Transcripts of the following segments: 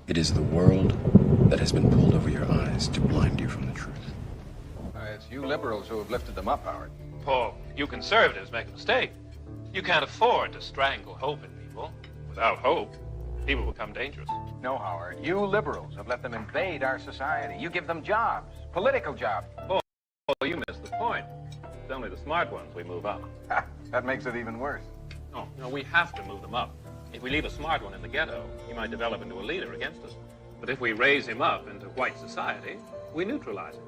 It is the world that has been pulled over your eyes to blind you from the truth. It's you liberals who have lifted them up, Howard. Paul, you conservatives make a mistake. You can't afford to strangle hope in people. Without hope, people become dangerous. No, Howard. You liberals have let them invade our society. You give them jobs, political jobs. Paul, you missed the point. It's only the smart ones we move up. That makes it even worse. No, we have to move them up. If we leave a smart one in the ghetto, he might develop into a leader against us. But if we raise him up into white society, we neutralize him.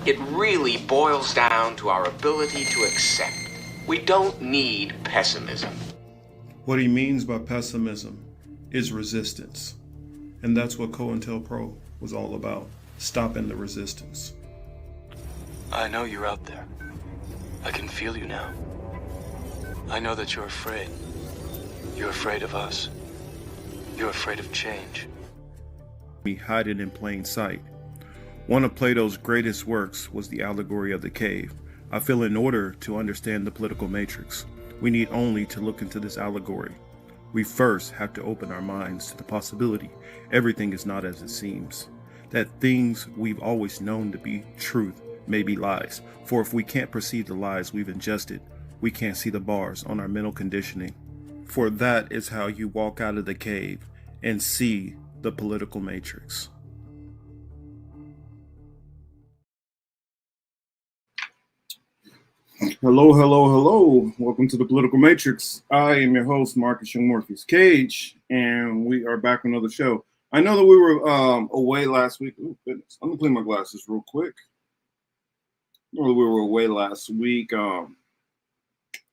It really boils down to our ability to accept. We don't need pessimism. What he means by pessimism is resistance. And that's what COINTELPRO was all about, stopping the resistance. I know you're out there. I can feel you now. I know that you're afraid. You're afraid of us. You're afraid of change. We hide it in plain sight. One of Plato's greatest works was the allegory of the cave. I feel in order to understand the political matrix, we need only to look into this allegory. We first have to open our minds to the possibility everything is not as it seems, that things we've always known to be truth may be lies. For if we can't perceive the lies we've ingested, we can't see the bars on our mental conditioning. For that is how you walk out of the cave and see the political matrix. Hello, hello, hello. Welcome to the Political Matrix. I am your host, Marcus Young Morpheus Cage, and we are back on another show. I know that we were away last week. Oh, goodness. I'm going to clean my glasses real quick. I know that we were away last week.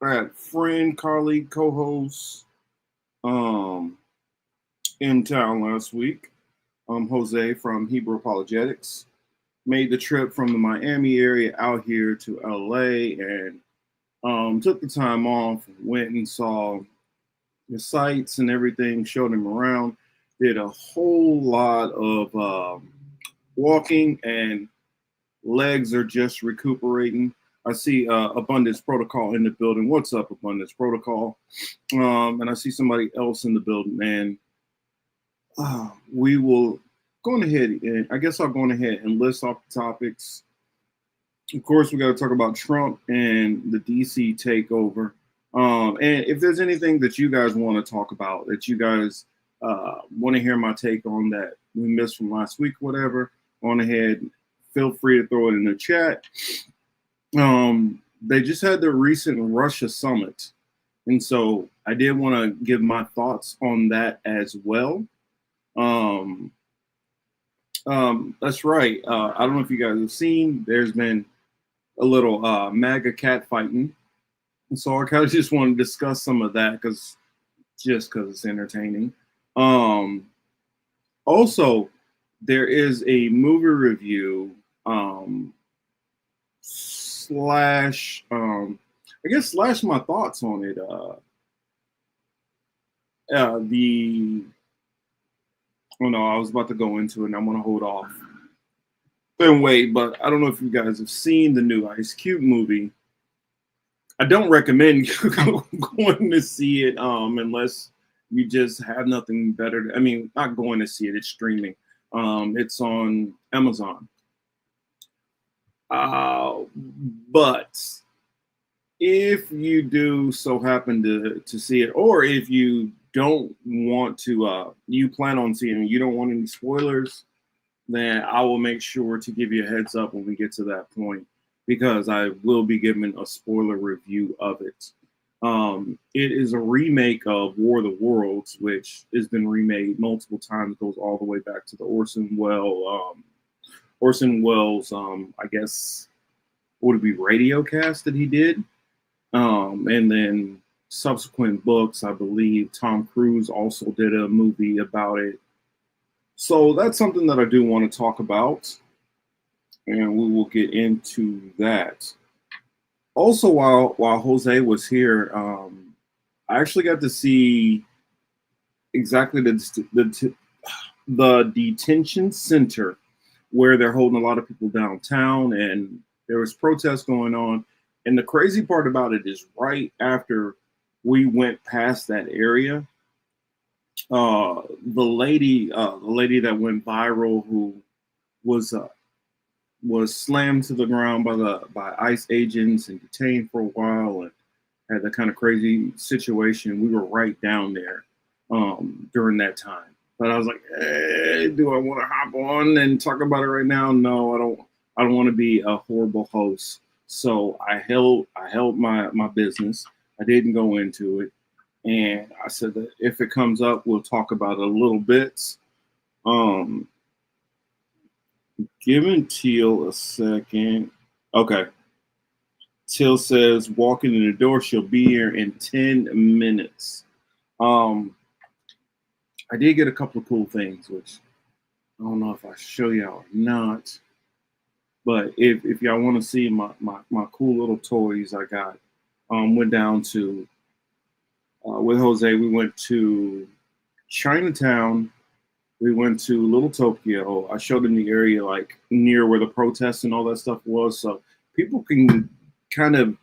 I had friend, colleague, co-host in town last week. Jose from Hebrew Apologetics. Made the trip from the Miami area out here to LA and took the time off, went and saw the sights and everything, showed him around, did a whole lot of walking, and legs are just recuperating. I see Abundance Protocol in the building. What's up, Abundance Protocol? And I see somebody else in the building, and we will going ahead, and I guess I'll go ahead and list off the topics. Of course, we got to talk about Trump and the DC takeover. And if there's anything that you guys want to talk about, that you guys want to hear my take on that we missed from last week, whatever, go on ahead, feel free to throw it in the chat. They just had the recent Russia summit. And so I did want to give my thoughts on that as well. That's right. I don't know if you guys have seen, there's been a little MAGA cat fighting. And so I kind of just want to discuss some of that because it's entertaining. Also, there is a movie review slash my thoughts on it. I was about to go into it and I want to hold off and wait, but I don't know if you guys have seen the new Ice Cube movie. I don't recommend you going to see it unless you just have nothing better. Not going to see it, it's streaming. It's on Amazon. But if you do so happen to see it, or if you don't want to, you plan on seeing it, you don't want any spoilers, then I will make sure to give you a heads up when we get to that point, because I will be giving a spoiler review of it. It is a remake of War of the Worlds, which has been remade multiple times, goes all the way back to the Orson Welles, I guess, would it be radio cast that he did? And then subsequent books, I believe Tom Cruise also did a movie about it. So that's something that I do want to talk about, and we will get into that. Also, while Jose was here, I actually got to see exactly the detention center where they're holding a lot of people downtown, and there was protests going on. And the crazy part about it is right after we went past that area, the lady that went viral who was slammed to the ground by ICE agents and detained for a while and had that kind of crazy situation. We were right down there during that time. But I was like, do I want to hop on and talk about it right now? No, I don't. I don't want to be a horrible host. So I held my business. I didn't go into it, and I said that if it comes up, we'll talk about it a little bit. Giving Teal a second. Okay. Teal says, walking in the door, she'll be here in 10 minutes. I did get a couple of cool things, which I don't know if I show y'all or not. But if y'all want to see my cool little toys I got, went down to, with Jose, we went to Chinatown. We went to Little Tokyo. I showed them the area like near where the protests and all that stuff was. So people can kind of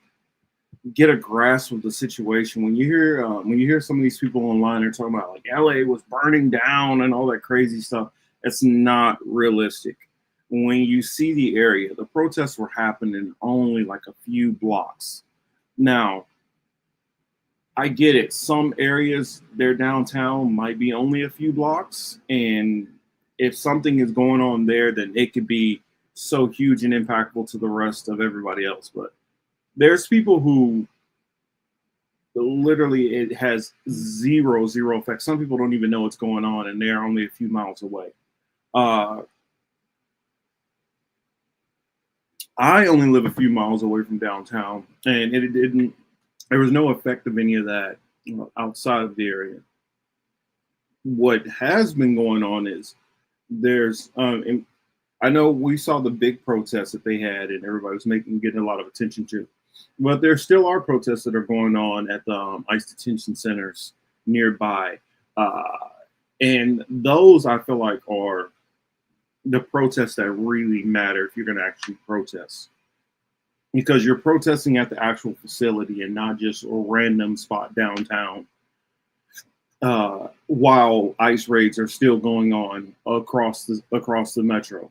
get a grasp of the situation. When you hear some of these people online, they're talking about like LA was burning down and all that crazy stuff. It's not realistic. When you see the area, the protests were happening only like a few blocks. Now, I get it. Some areas, their downtown might be only a few blocks. And if something is going on there, then it could be so huge and impactful to the rest of everybody else. But there's people who literally it has zero effect. Some people don't even know what's going on, and they're only a few miles away. I only live a few miles away from downtown, and it didn't. There was no effect of any of that outside of the area. What has been going on is there's. I know we saw the big protests that they had, and everybody was getting a lot of attention to. But there still are protests that are going on at the ICE detention centers nearby. And those I feel like are the protests that really matter if you're going to actually protest. Because you're protesting at the actual facility and not just a random spot downtown while ICE raids are still going on across the metro.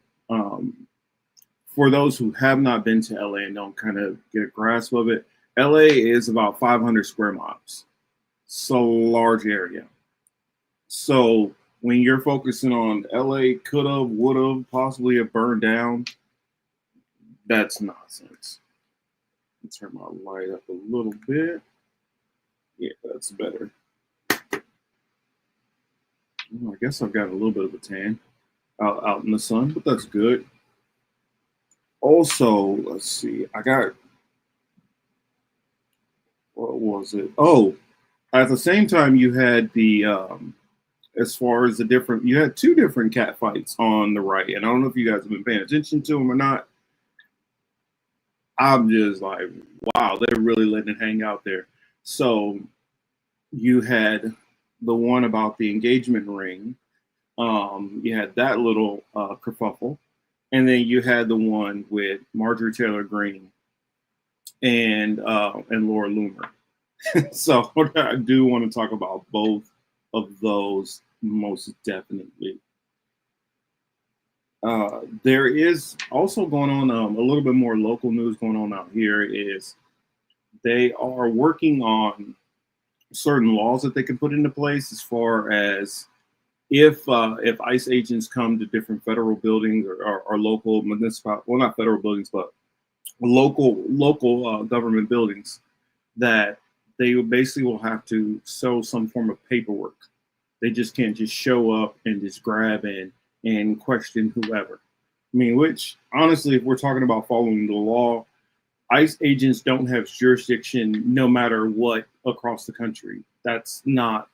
For those who have not been to LA and don't kind of get a grasp of it, LA is about 500 square miles. So large area. So when you're focusing on LA could have, would have, possibly have burned down, that's nonsense. Let's turn my light up a little bit. Yeah, that's better. Well, I guess I've got a little bit of a tan out in the sun, but that's good. Also, let's see, I got, what was it? Oh, at the same time, you had the, as far as you had two different cat fights on the right. And I don't know if you guys have been paying attention to them or not. I'm just like, wow, they're really letting it hang out there. So you had the one about the engagement ring. You had that little kerfuffle. And then you had the one with Marjorie Taylor Greene and Laura Loomer. So I do want to talk about both of those most definitely. There is also going on a little bit more local news going on out here is they are working on certain laws that they can put into place as far as if ICE agents come to different federal buildings or local municipal, well, not federal buildings, but local government buildings, that they basically will have to show some form of paperwork. They just can't just show up and just grab in and question whoever. I mean, which honestly, if we're talking about following the law, ICE agents don't have jurisdiction no matter what across the country. That's not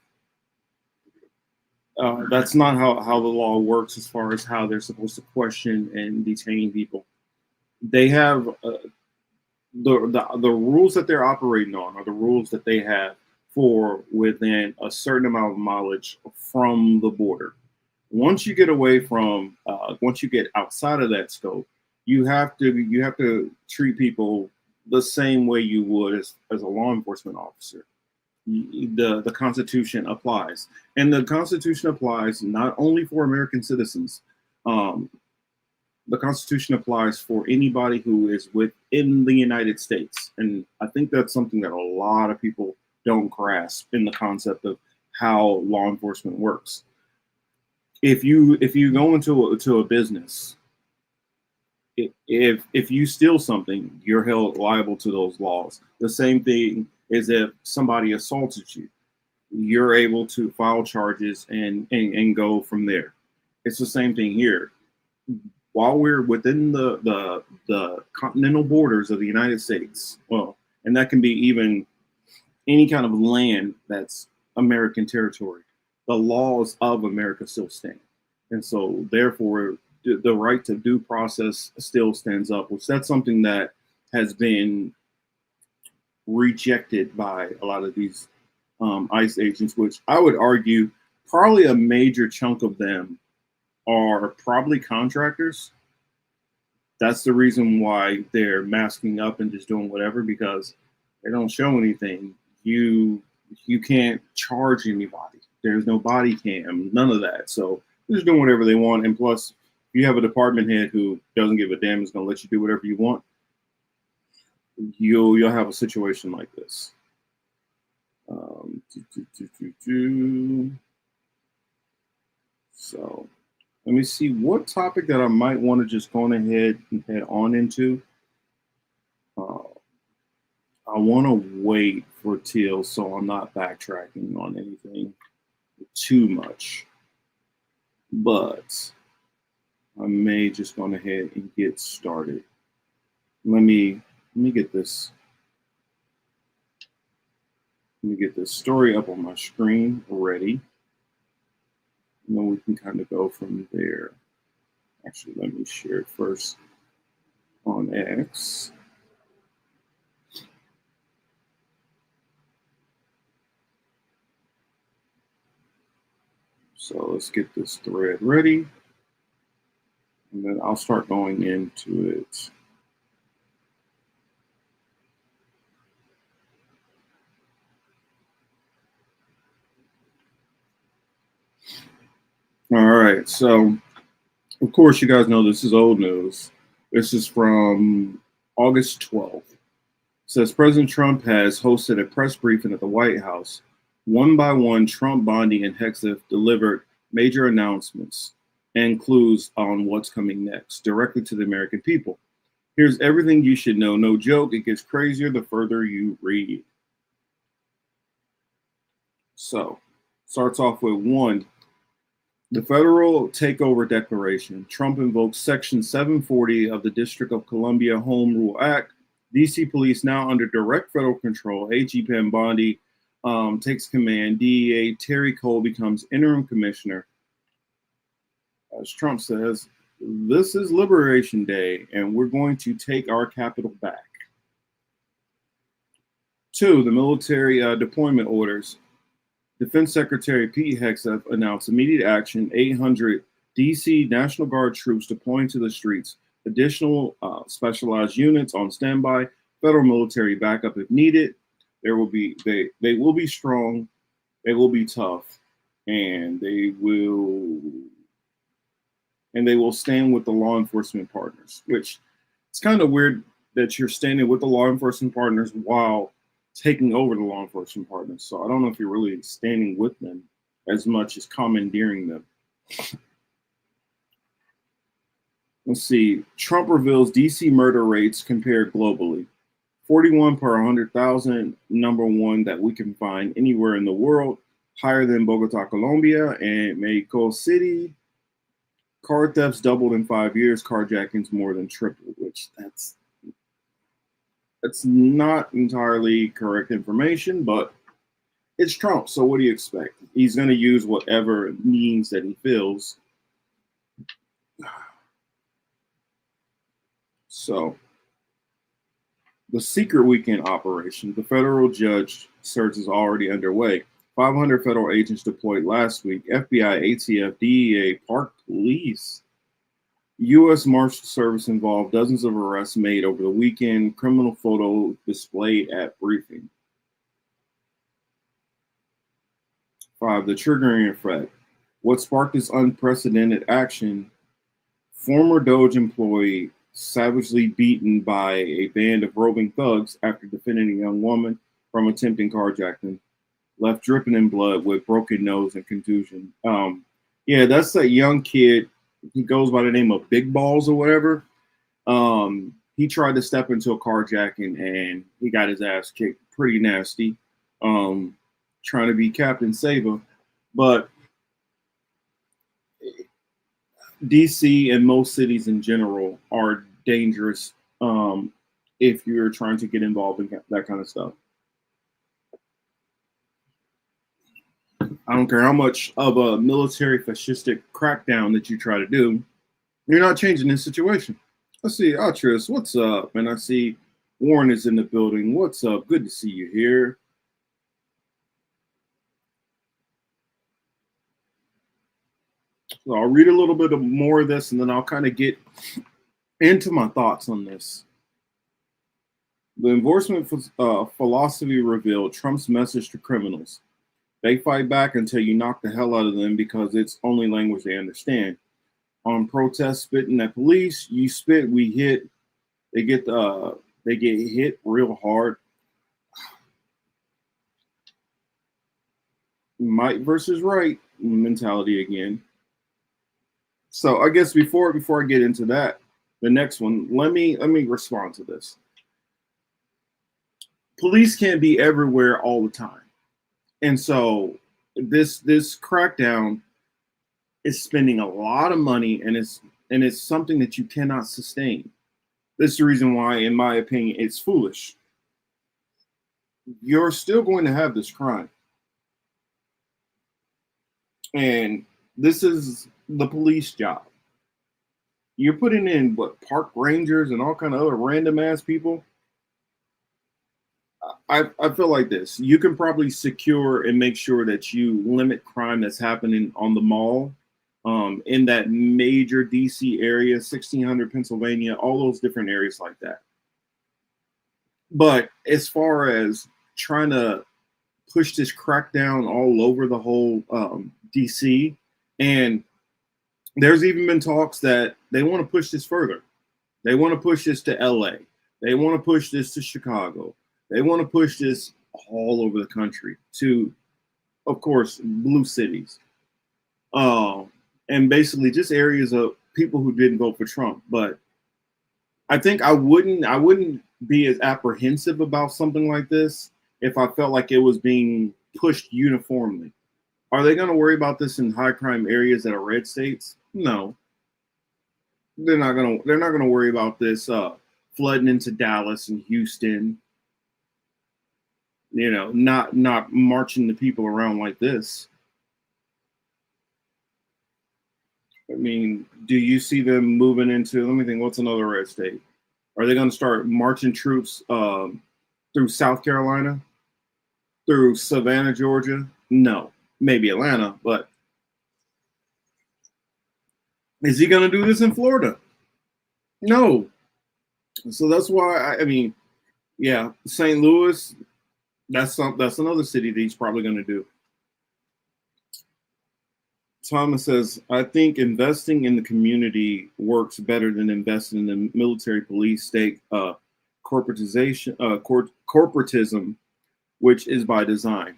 how the law works as far as how they're supposed to question and detain people. They have the rules that they're operating on are the rules that they have for within a certain amount of mileage from the border. Once you get away from, once you get outside of that scope, you have to treat people the same way you would as a law enforcement officer. the Constitution applies, and the Constitution applies not only for American citizens. The Constitution applies for anybody who is within the United States, and I think that's something that a lot of people don't grasp in the concept of how law enforcement works. If you go into a business, if you steal something, you're held liable to those laws. The same thing is if somebody assaulted you, you're able to file charges and go from there. It's the same thing here. While we're within the continental borders of the United States, well, and that can be even any kind of land that's American territory, the laws of America still stand. And so therefore the right to due process still stands up, which that's something that has been rejected by a lot of these ICE agents, which I would argue probably a major chunk of them are probably contractors. That's the reason why they're masking up and just doing whatever, because they don't show anything. You can't charge anybody. There's no body cam, none of that. So they're just doing whatever they want. And plus, if you have a department head who doesn't give a damn, is going to let you do whatever you want, you'll have a situation like this. So let me see what topic that I might want to just go ahead and head on into. I want to wait for Teal so I'm not backtracking on anything too much, but I may just go ahead and get started. Let me get this. Let me get this story up on my screen already. And then we can kind of go from there. Actually, let me share it first on X. So let's get this thread ready. And then I'll start going into it. All right, so of course you guys know this is old news. This is from August 12th. It says President Trump has hosted a press briefing at the White House. One by one, Trump, Bondi, and Hegseth delivered major announcements and clues on what's coming next, directly to the American people. Here's everything you should know. No joke, it gets crazier the further you read. So, starts off with one. The Federal Takeover Declaration. Trump invokes Section 740 of the District of Columbia Home Rule Act. D.C. police now under direct federal control. AG Pam Bondi takes command. DEA Terry Cole becomes interim commissioner. As Trump says, this is Liberation Day, and we're going to take our capital back. 2, the military deployment orders. Defense Secretary Pete Hegseth announced immediate action, 800 D.C. National Guard troops deploying to the streets, additional specialized units on standby, federal military backup if needed. They will be strong, they will be tough, and they will stand with the law enforcement partners, which it's kind of weird that you're standing with the law enforcement partners while taking over the law enforcement partners. So I don't know if you're really standing with them as much as commandeering them. Let's see. Trump reveals DC murder rates compared globally. 41 per 100,000, number one that we can find anywhere in the world, higher than Bogota, Colombia, and Mexico City. Car thefts doubled in 5 years, carjackings more than tripled, which that's not entirely correct information, but it's Trump, so what do you expect? He's going to use whatever means that he feels. So, the secret weekend operation, the federal judge search is already underway. 500 federal agents deployed last week. FBI, ATF, DEA, Park Police. U.S. Marshal Service involved. Dozens of arrests made over the weekend. Criminal photo displayed at briefing. 5. The triggering effect. What sparked this unprecedented action? Former Doge employee savagely beaten by a band of roving thugs after defending a young woman from attempting carjacking, left dripping in blood with broken nose and contusion. Yeah, that's that young kid. He goes by the name of Big Balls or whatever. He tried to step into a carjacking and he got his ass kicked pretty nasty. Trying to be Captain Saber, but DC and most cities in general are dangerous if you're trying to get involved in that kind of stuff. I don't care how much of a military fascistic crackdown that you try to do, you're not changing this situation. I see Atris, what's up? And I see Warren is in the building. What's up? Good to see you here. So I'll read a little bit more of this and then I'll kind of get into my thoughts on this. The enforcement philosophy revealed Trump's message to criminals. They fight back until you knock the hell out of them because it's only language they understand. On protest spitting at police, you spit, we hit. They get hit real hard. Might versus right mentality again. So I guess before I get into that, the next one, let me respond to this. Police can't be everywhere all the time. And so this crackdown is spending a lot of money and it's something that you cannot sustain. This is the reason why, in my opinion, it's foolish. You're still going to have this crime. And this is the police job. You're putting in park rangers and all kind of other random ass people. I feel like this. You can probably secure and make sure that you limit crime that's happening on the mall, in that major DC area, 1600 Pennsylvania, all those different areas like that. But as far as trying to push this crackdown all over the whole DC, and there's even been talks that they want to push this further. They want to push this to LA. They want to push this to Chicago. They want to push this all over the country to, of course, blue cities. And basically just areas of people who didn't vote for Trump. But I think I wouldn't be as apprehensive about something like this if I felt like it was being pushed uniformly. Are they going to worry about this in high crime areas that are red states? No. They're not going to worry about this flooding into Dallas and Houston. You know, not marching the people around like this. I mean, do you see them moving into, let me think, what's another red state? Are they going to start marching troops through South Carolina? Through Savannah, Georgia? No. Maybe Atlanta, but is he going to do this in Florida? No. So that's why, I mean, yeah, St. Louis, that's another city that he's probably going to do. Thomas says, I think investing in the community works better than investing in the military, police, state, corporatism, which is by design.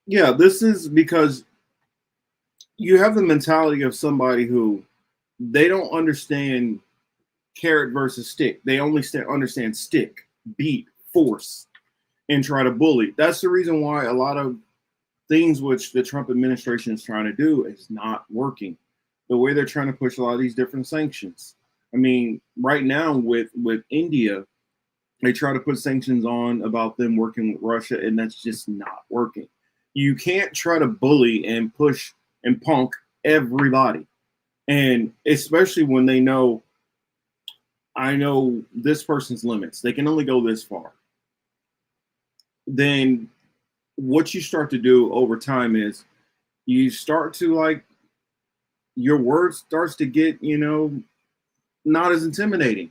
Yeah, this is because you have the mentality of somebody who they don't understand carrot versus stick. They only understand stick, beat, force, and try to bully. That's the reason why a lot of things which the Trump administration is trying to do is not working. The way they're trying to push a lot of these different sanctions. I mean, right now with India, they try to put sanctions on about them working with Russia, and that's just not working. You can't try to bully and push and punk everybody. And especially when they know, I know this person's limits. They can only go this far. Then what you start to do over time is you start to, like, your word starts to get, you know, not as intimidating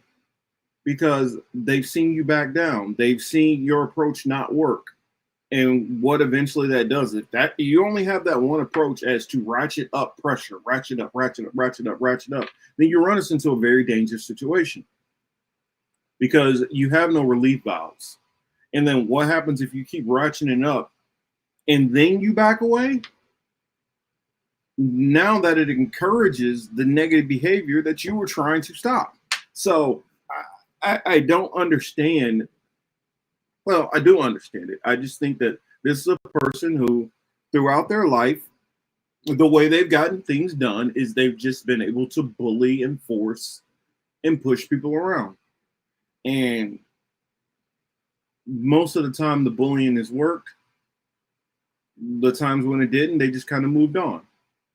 because they've seen you back down. They've seen your approach not work. And what eventually that does, if that you only have that one approach as to ratchet up pressure, ratchet up, ratchet up, ratchet up, ratchet up, then you run us into a very dangerous situation because you have no relief valves. And then what happens if you keep ratcheting up and then you back away? Now that it encourages the negative behavior that you were trying to stop. So I don't understand. Well, I do understand it. I just think that this is a person who, throughout their life, the way they've gotten things done is they've just been able to bully and force and push people around. And most of the time, the bullying has worked. The times when it didn't, they just kind of moved on.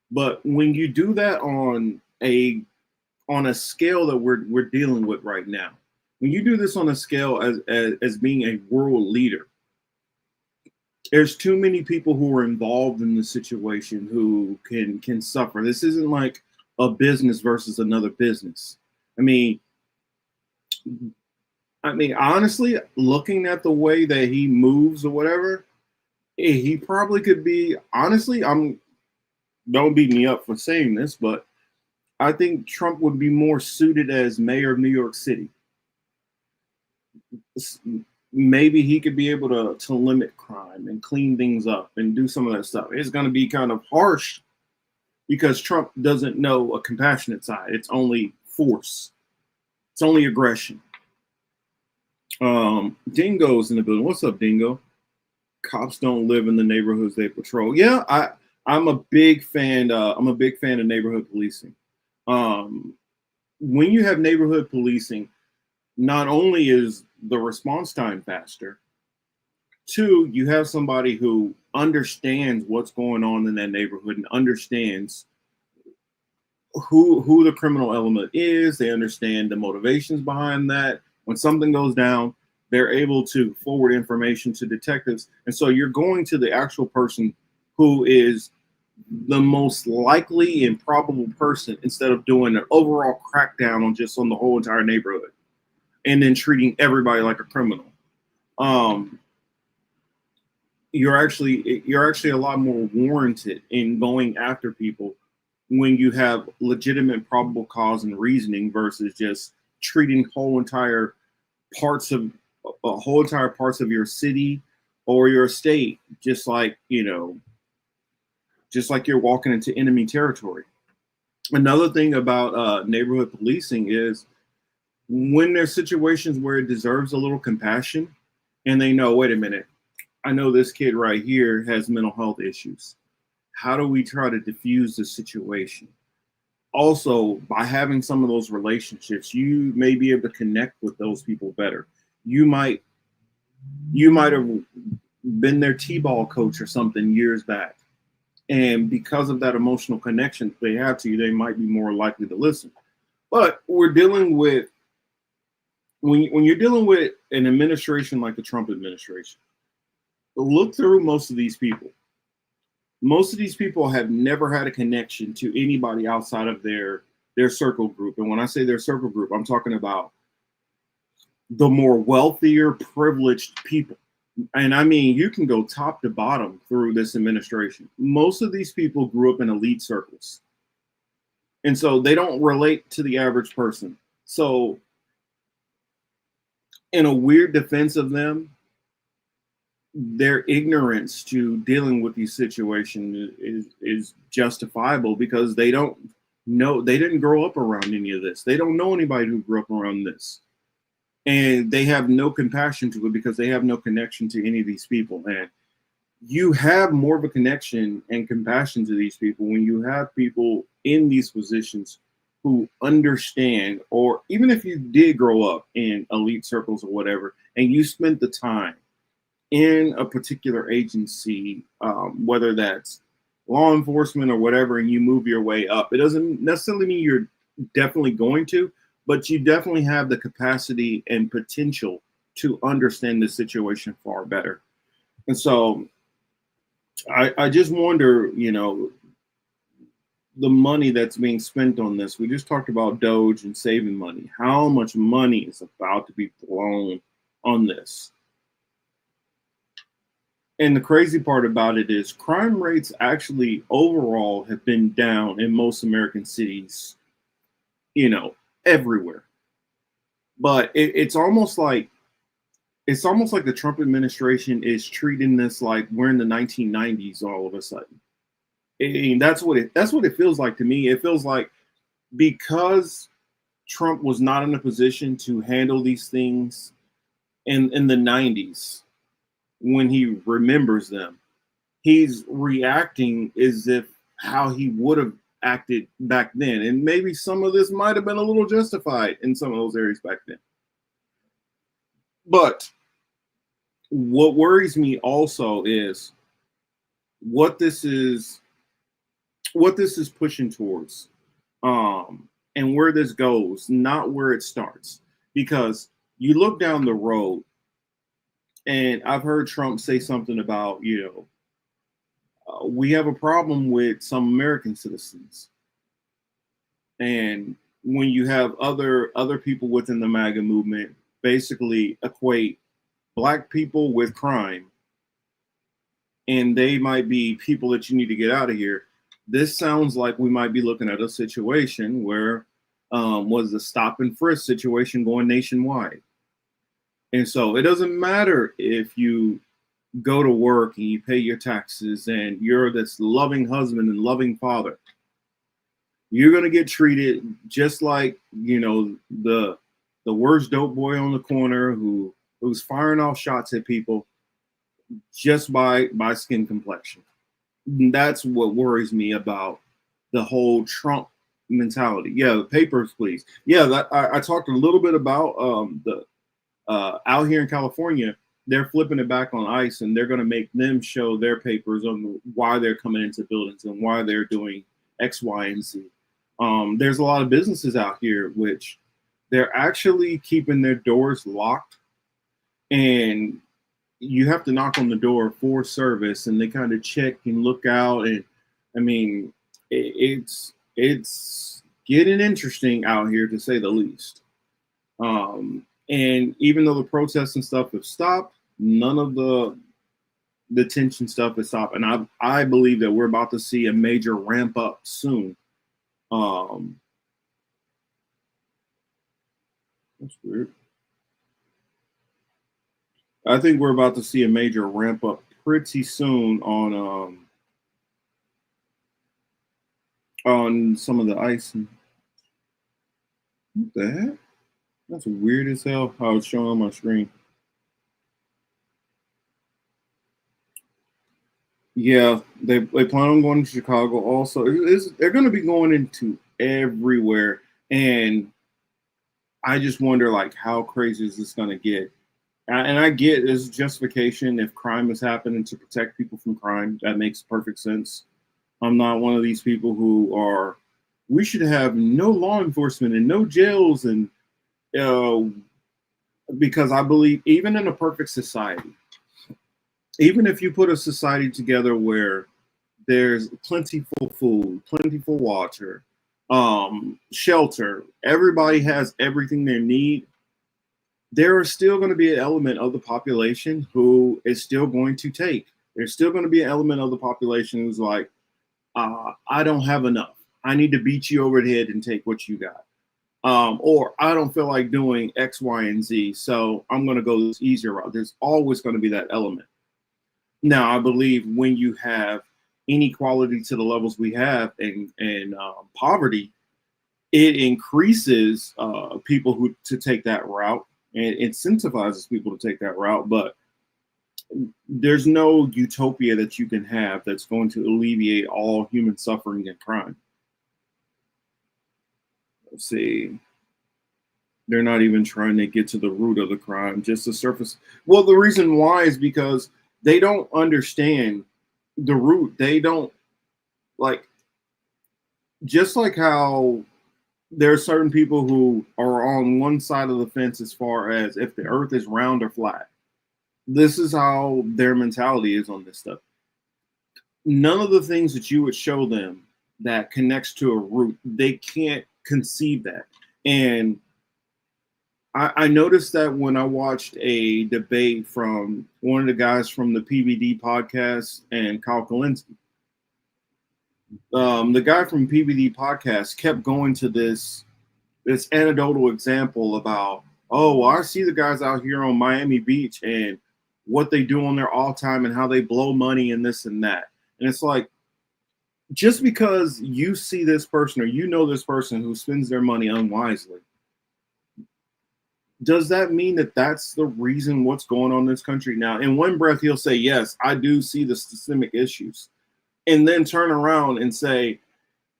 But when you do that on a scale that we're dealing with right now, when you do this on a scale as being a world leader, there's too many people who are involved in the situation who can suffer. This isn't like a business versus another business. I mean, honestly, looking at the way that he moves or whatever, he probably could be. Honestly, don't beat me up for saying this, but I think Trump would be more suited as mayor of New York City. Maybe he could be able to limit crime and clean things up and do some of that stuff. It's going to be kind of harsh because Trump doesn't know a compassionate side. It's only force. It's only aggression. Dingo's in the building. What's up, Dingo? Cops don't live in the neighborhoods they patrol. Yeah, I'm a big fan. I'm a big fan of neighborhood policing. When you have neighborhood policing, not only is the response time faster, two, you have somebody who understands what's going on in that neighborhood and understands who the criminal element is. They understand the motivations behind that. When something goes down, they're able to forward information to detectives. And so you're going to the actual person who is the most likely and probable person instead of doing an overall crackdown on the whole entire neighborhood and then treating everybody like a criminal. You're actually a lot more warranted in going after people when you have legitimate probable cause and reasoning versus just treating whole entire parts of your city or your state just like you're walking into enemy territory. Another thing about neighborhood policing is when there's situations where it deserves a little compassion and they know, wait a minute, I know this kid right here has mental health issues. How do we try to diffuse the situation? Also, by having some of those relationships, you may be able to connect with those people better. You might have been their T-ball coach or something years back. And because of that emotional connection they have to you, they might be more likely to listen. But we're dealing with, when you're dealing with an administration like the Trump administration, look through most of these people. Most of these people have never had a connection to anybody outside of their circle group. And when I say their circle group, I'm talking about the more wealthier, privileged people. And I mean, you can go top to bottom through this administration. Most of these people grew up in elite circles. And so they don't relate to the average person. So in a weird defense of them, their ignorance to dealing with these situations is justifiable because they don't know, they didn't grow up around any of this. They don't know anybody who grew up around this. And they have no compassion to it because they have no connection to any of these people. And you have more of a connection and compassion to these people when you have people in these positions who understand, or even if you did grow up in elite circles or whatever, and you spent the time in a particular agency, whether that's law enforcement or whatever, and you move your way up, it doesn't necessarily mean you're definitely going to, but you definitely have the capacity and potential to understand the situation far better. And so I just wonder, the money that's being spent on this. We just talked about Doge and saving money. How much money is about to be blown on this? And the crazy part about it is crime rates actually overall have been down in most American cities, you know, everywhere. But it's almost like the Trump administration is treating this like we're in the 1990s all of a sudden. And that's what it feels like to me. It feels like because Trump was not in a position to handle these things in the 90s when he remembers them, he's reacting as if how he would have acted back then. And maybe some of this might have been a little justified in some of those areas back then. But what worries me also is what this is pushing towards, and where this goes, not where it starts. Because you look down the road, and I've heard Trump say something about, we have a problem with some American citizens. And when you have other people within the MAGA movement basically equate Black people with crime, and they might be people that you need to get out of here. This sounds like we might be looking at a situation where was the stop and frisk situation going nationwide. And so it doesn't matter if you go to work and you pay your taxes and you're this loving husband and loving father. You're going to get treated just like, the worst dope boy on the corner who's firing off shots at people just by skin complexion. And that's what worries me about the whole Trump mentality. Yeah, the papers, please. Yeah, I talked a little bit about the out here in California. They're flipping it back on ICE, and they're going to make them show their papers on why they're coming into buildings and why they're doing X, Y, and Z. There's a lot of businesses out here which they're actually keeping their doors locked, and you have to knock on the door for service, and they kind of check and look out. And I mean, it's getting interesting out here, to say the least. And even though the protests and stuff have stopped, none of the tension stuff has stopped. And I believe that we're about to see a major ramp up soon. That's weird. I think we're about to see a major ramp up pretty soon on some of the ice. What the heck? That's weird as hell how it's showing on my screen. Yeah, they plan on going to Chicago also. They're going to be going into everywhere. And I just wonder, like, how crazy is this going to get? And I get this justification if crime is happening to protect people from crime. That makes perfect sense. I'm not one of these people who we should have no law enforcement and no jails, and because I believe even in a perfect society, even if you put a society together where there's plentiful food, plentiful water, shelter, everybody has everything they need, there is still going to be an element of the population who is still going to take. There's still going to be an element of the population who's like, I don't have enough. I need to beat you over the head and take what you got. Or I don't feel like doing X, Y, and Z, so I'm going to go this easier route. There's always going to be that element. Now, I believe when you have inequality to the levels we have and poverty, it increases people to take that route, and incentivizes people to take that route. But there's no utopia that you can have that's going to alleviate all human suffering and crime. Let's see. They're not even trying to get to the root of the crime, just the surface. Well, the reason why is because they don't understand the root. They don't, like, just like how there are certain people who are on one side of the fence as far as if the earth is round or flat. This is how their mentality is on this stuff. None of the things that you would show them that connects to a root, they can't conceive that. And I noticed that when I watched a debate from one of the guys from the PBD podcast and Kyle Kalinske, the guy from PBD podcast kept going to this anecdotal example about, oh, well, I see the guys out here on Miami Beach and what they do on their off time and how they blow money and this and that. And it's like, just because you see this person or you know this person who spends their money unwisely, does that mean that that's the reason what's going on in this country now? In one breath, he'll say, yes, I do see the systemic issues. And then turn around and say,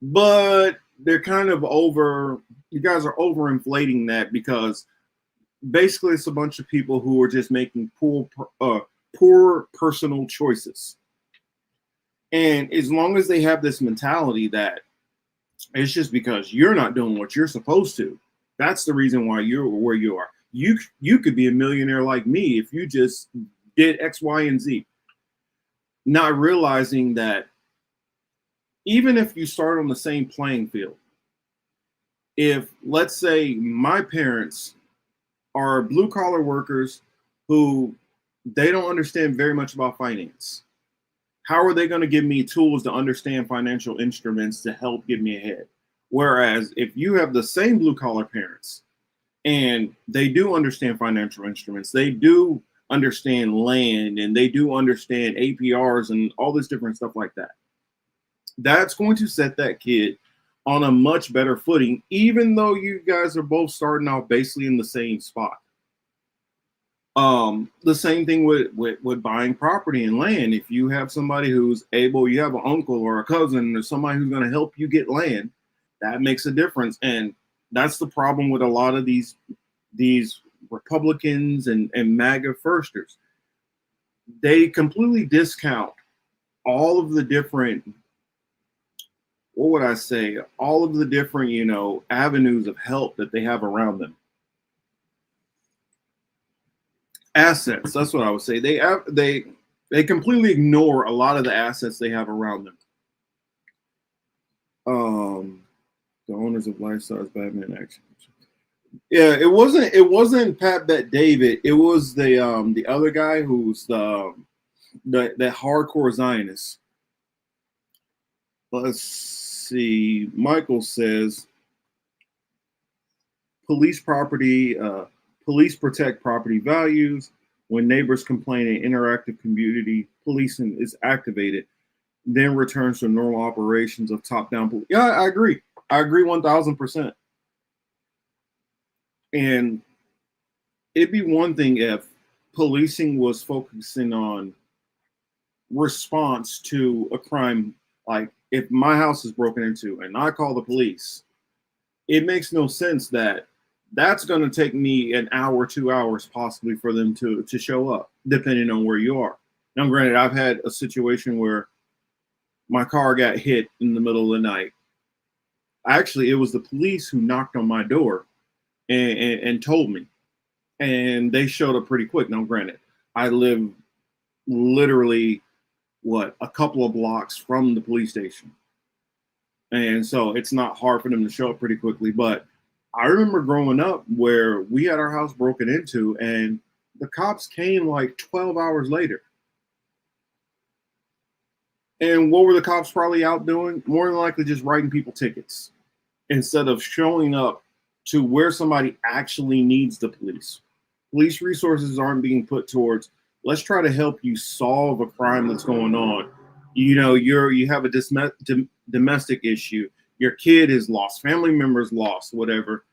but they're kind of you guys are overinflating that because basically it's a bunch of people who are just making poor personal choices. And as long as they have this mentality that it's just because you're not doing what you're supposed to, that's the reason why you're where you are. You could be a millionaire like me if you just did X, Y, and Z. Not realizing that even if you start on the same playing field, if let's say my parents are blue collar workers who they don't understand very much about finance, how are they going to give me tools to understand financial instruments to help get me ahead? Whereas if you have the same blue collar parents and they do understand financial instruments, they do understand land, and they do understand APRs and all this different stuff like that, that's going to set that kid on a much better footing, even though you guys are both starting off basically in the same spot. The same thing with buying property and land. If you have somebody who's able, you have an uncle or a cousin or somebody who's going to help you get land, that makes a difference. And that's the problem with a lot of these Republicans and MAGA firsters. They completely discount all of the different, what would I say, all of the different, avenues of help that they have around them. Assets, that's what I would say. They completely ignore a lot of the assets they have around them. The owners of life-size Batman action. Yeah, it wasn't Pat Bet David. It was the other guy who's the hardcore Zionist. Let's see. Michael says police protect property values. When neighbors complain, an interactive community policing is activated, then returns to normal operations of top-down police. Yeah, I agree. I agree 1,000%. And it'd be one thing if policing was focusing on response to a crime. Like if my house is broken into and I call the police, it makes no sense that's going to take me an hour, 2 hours possibly for them to show up, depending on where you are. Now, granted, I've had a situation where my car got hit in the middle of the night. Actually, it was the police who knocked on my door and told me. And they showed up pretty quick. Now, granted, I live literally, a couple of blocks from the police station. And so it's not hard for them to show up pretty quickly. But I remember growing up where we had our house broken into and the cops came like 12 hours later. And what were the cops probably out doing? More than likely just writing people tickets instead of showing up to where somebody actually needs the police. Police resources aren't being put towards, let's try to help you solve a crime that's going on. You have a domestic issue. Your kid is lost, family members lost, whatever.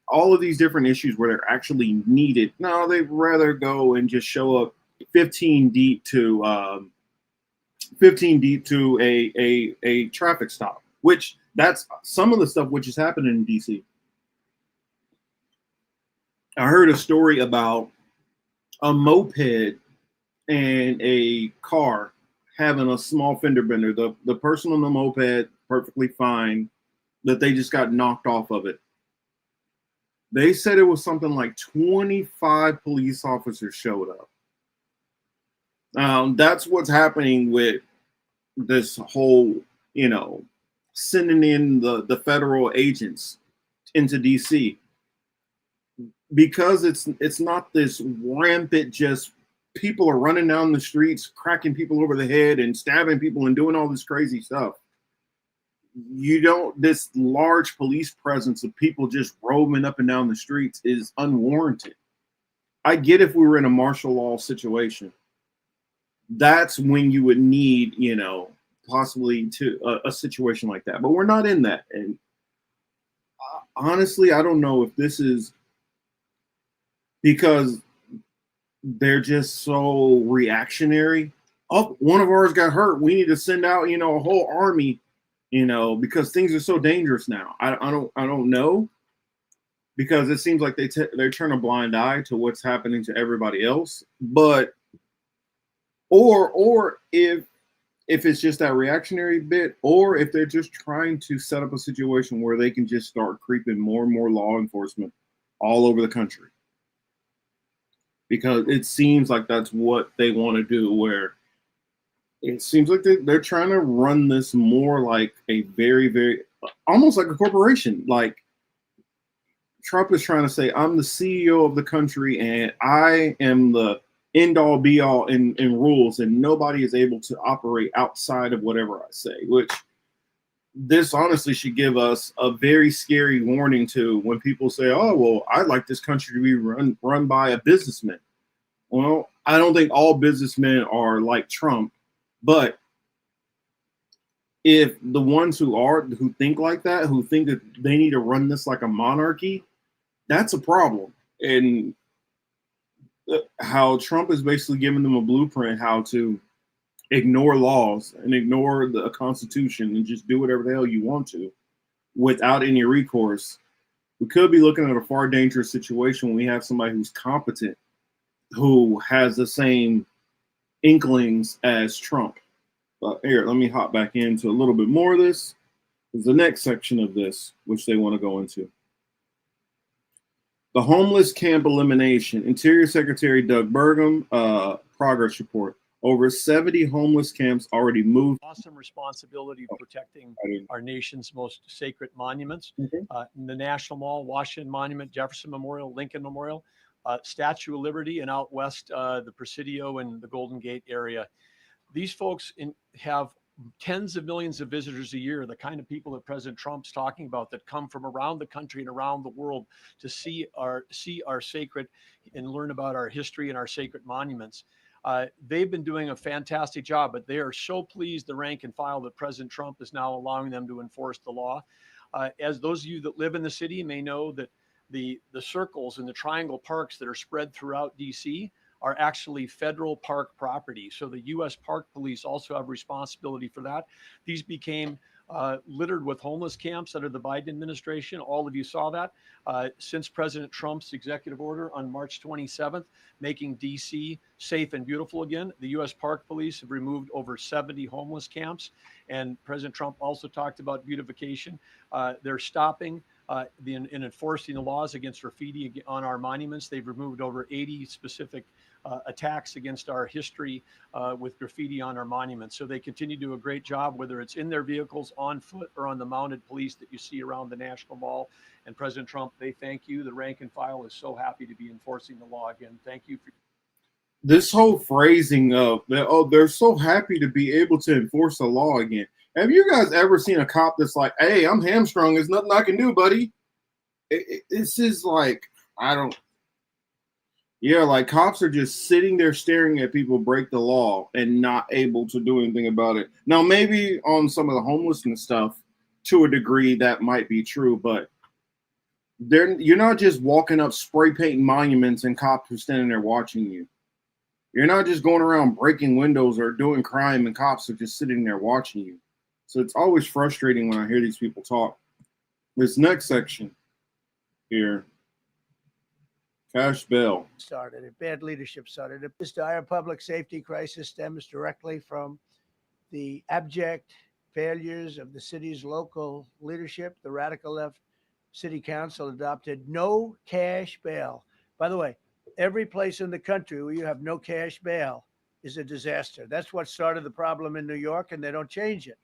All of these different issues where they're actually needed. No, they'd rather go and just show up 15 deep to a traffic stop, which that's some of the stuff which is happening in DC. I heard a story about a moped and a car having a small fender bender. The person on the moped perfectly fine, that they just got knocked off of it. They said it was something like 25 police officers showed up. That's what's happening with this whole, sending in the federal agents into DC. because it's not this rampant, just people are running down the streets, cracking people over the head and stabbing people and doing all this crazy stuff. You don't, this large police presence of people just roaming up and down the streets is unwarranted. I get if we were in a martial law situation, that's when you would need, possibly to a situation like that. But we're not in that. And honestly, I don't know if this is because they're just so reactionary. Oh, one of ours got hurt. We need to send out, a whole army, because things are so dangerous now. I don't know, because it seems like they turn a blind eye to what's happening to everybody else. But or if it's just that reactionary bit, or if they're just trying to set up a situation where they can just start creeping more and more law enforcement all over the country. Because it seems like that's what they want to do, where it seems like they're trying to run this more like a very, very, almost like a corporation. Like Trump is trying to say, I'm the CEO of the country and I am the end all be all in rules, and nobody is able to operate outside of whatever I say, which this honestly should give us a very scary warning to when people say, oh, well, I'd like this country to be run by a businessman. Well, I don't think all businessmen are like Trump, but if the ones who think like that, who think that they need to run this like a monarchy, that's a problem. And how Trump is basically giving them a blueprint how to ignore laws and ignore the Constitution and just do whatever the hell you want to without any recourse. We could be looking at a far dangerous situation when we have somebody who's competent, who has the same inklings as Trump. But here, let me hop back into a little bit more of this. There's the next section of this, which they want to go into. The homeless camp elimination. Interior Secretary Doug Burgum, progress report. Over 70 homeless camps already moved. Awesome responsibility of protecting our nation's most sacred monuments. The National Mall, Washington Monument, Jefferson Memorial, Lincoln Memorial, Statue of Liberty, and out west, the Presidio and the Golden Gate area. These folks have tens of millions of visitors a year, the kind of people that President Trump's talking about, that come from around the country and around the world to see our sacred and learn about our history and our sacred monuments. They've been doing a fantastic job, but they are so pleased, the rank and file, that President Trump is now allowing them to enforce the law. As those of you that live in the city may know, that the circles and the triangle parks that are spread throughout DC are actually federal park property. So the U.S. Park Police also have responsibility for that. These became littered with homeless camps under the Biden administration. All of you saw that. Since President Trump's executive order on March 27th, making DC safe and beautiful again, the U.S. Park Police have removed over 70 homeless camps. And President Trump also talked about beautification. They're stopping in enforcing the laws against graffiti on our monuments. They've removed over 80 specific attacks against our history with graffiti on our monuments. So they continue to do a great job, whether it's in their vehicles, on foot, or on the mounted police that you see around the National Mall. And President Trump, they thank you. The rank and file is so happy to be enforcing the law again. Thank you for this whole phrasing of, they're so happy to be able to enforce the law again. Have you guys ever seen a cop that's like, hey, I'm hamstrung, there's nothing I can do, buddy? This is like, like cops are just sitting there staring at people break the law and not able to do anything about it. Now, maybe on some of the homelessness stuff, to a degree, that might be true, but you're not just walking up spray painting monuments and cops are standing there watching you. You're not just going around breaking windows or doing crime and cops are just sitting there watching you. So it's always frustrating when I hear these people talk. This next section here, cash bail. Bad leadership started. This dire public safety crisis stems directly from the abject failures of the city's local leadership. The radical left city council adopted no cash bail. By the way, every place in the country where you have no cash bail is a disaster. That's what started the problem in New York, and they don't change it.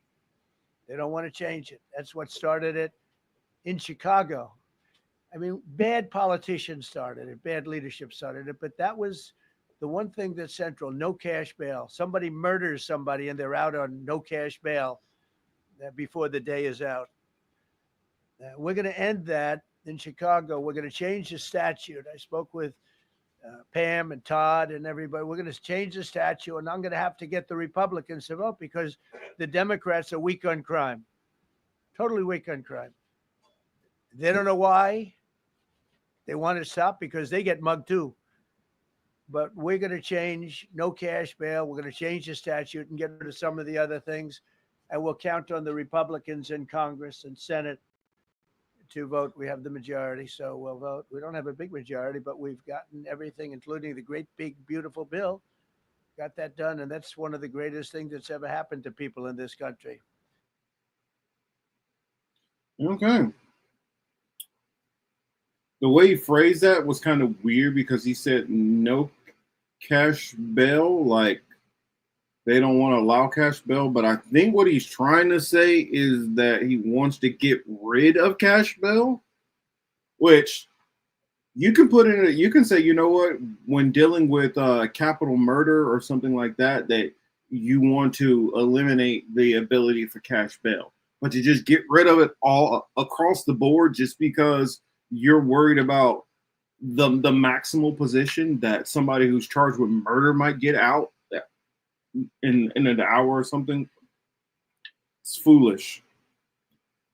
They don't want to change it. That's what started it in Chicago. I mean, bad politicians started it, bad leadership started it, but that was the one thing that's central: no cash bail. Somebody murders somebody and they're out on no cash bail before the day is out. We're going to end that in Chicago. We're going to change the statute. I spoke with Pam and Todd and everybody. We're going to change the statute, and I'm going to have to get the Republicans to vote because the Democrats are weak on crime, totally weak on crime. They don't know why. They want to stop because they get mugged too. But we're going to change no cash bail. We're going to change the statute and get rid of some of the other things. And we'll count on the Republicans in Congress and Senate to vote. We have the majority, so we'll vote. We don't have a big majority, but we've gotten everything, including the great, big, beautiful bill. Got that done, and that's one of the greatest things that's ever happened to people in this country. Okay. The way he phrased that was kind of weird because he said no cash bail, like they don't want to allow cash bail. But I think what he's trying to say is that he wants to get rid of cash bail, which you can put in it. You can say, you know what, when dealing with capital murder or something like that, that you want to eliminate the ability for cash bail, but to just get rid of it all across the board just because you're worried about the maximal position that somebody who's charged with murder might get out in an hour or something. It's foolish.